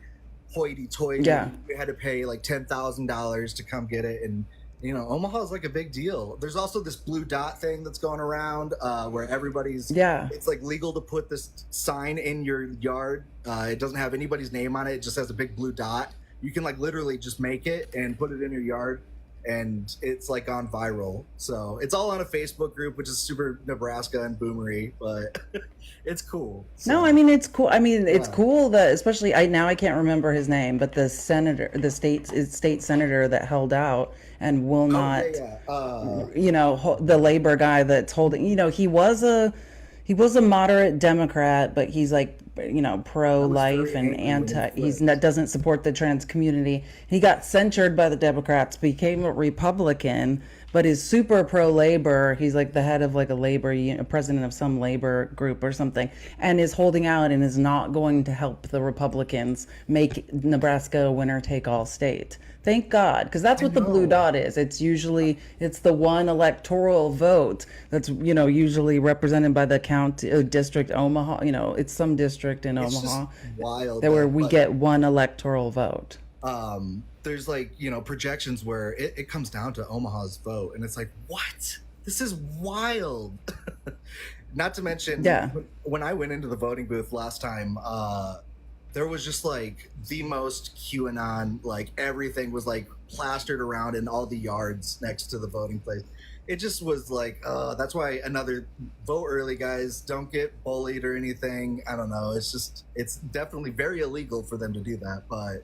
hoity-toity. Yeah. You had to pay like $10,000 to come get it, and you know, Omaha's like a big deal. There's also this blue dot thing that's going around where everybody's it's like legal to put this sign in your yard. It doesn't have anybody's name on it. It just has a big blue dot. You can like literally just make it and put it in your yard, and it's like gone viral. So it's all on a Facebook group, which is super Nebraska and boomery, but it's cool. So, No, I mean it's cool. I mean it's cool that, especially I can't remember his name, but the state senator that held out and will not, you know, the labor guy that's holding. You know, he was a moderate Democrat, but he's like, you know, pro-life and doesn't support the trans community. He got censured by the Democrats, became a Republican, but is super pro-labor. He's like the head of like a president of some labor group or something, and is holding out and is not going to help the Republicans make Nebraska a winner-take-all state. Thank God, because that's what the blue dot is. It's the one electoral vote that's, you know, usually represented by the county district Omaha. You know, it's some district in Omaha. Wild. Where we get one electoral vote. There's like, you know, projections where it comes down to Omaha's vote, and it's like, what? This is wild. Not to mention, when I went into the voting booth last time, there was just like the most QAnon, like everything was like plastered around in all the yards next to the voting place. It just was like, that's why another vote early, guys. Don't get bullied or anything. I don't know. It's definitely very illegal for them to do that, but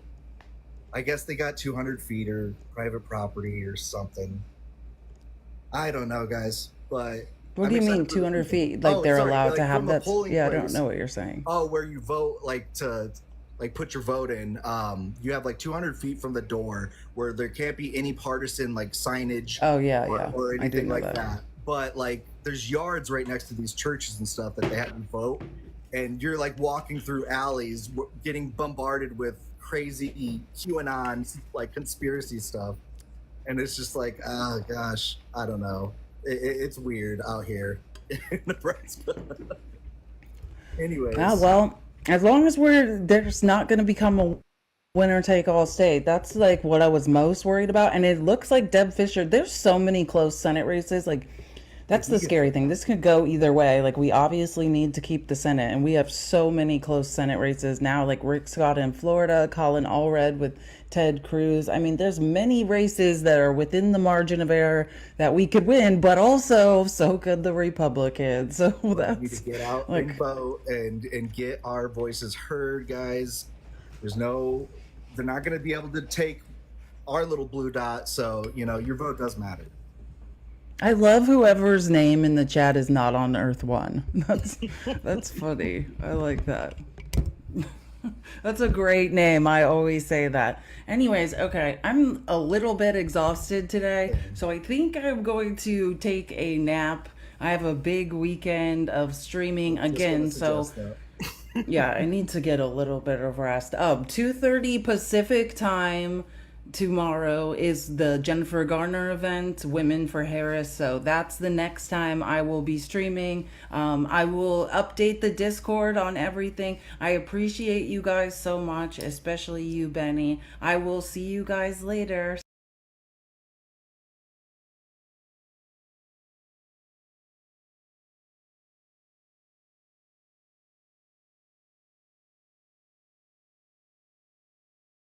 I guess they got 200 feet or private property or something. I don't know, guys, but. What do you mean 200 feet? Like they're allowed to have that? Yeah, I don't know what you're saying. Oh, where you vote, like to like put your vote in. You have like 200 feet from the door where there can't be any partisan like signage. Oh yeah, or anything like that. But like there's yards right next to these churches and stuff that they have to vote, and you're like walking through alleys, getting bombarded with crazy QAnon like conspiracy stuff, and it's just like, oh gosh, I don't know. It's weird out here in Nebraska. Anyways. Well, as long as there's not going to become a winner take all state, that's like what I was most worried about. And it looks like Deb Fisher, there's so many close Senate races. Like, that's the scary thing. This could go either way. Like, we obviously need to keep the Senate, and we have so many close Senate races now, like Rick Scott in Florida, Colin Allred with Ted Cruz. I mean, there's many races that are within the margin of error that we could win, but also so could the Republicans. So that's, we need to get out and vote and get our voices heard, guys. They're not going to be able to take our little blue dot, so you know your vote does matter. I love whoever's name in the chat is not on Earth One. That's funny. I like that. That's a great name. I always say that. Anyways, okay, I'm a little bit exhausted today, so I think I'm going to take a nap. I have a big weekend of streaming again, so yeah, I need to get a little bit of rest. 2:30 Pacific time tomorrow is the Jennifer Garner event, Women for Harris. So that's the next time I will be streaming. I will update the Discord on everything. I appreciate you guys so much, especially you, Benny. I will see you guys later.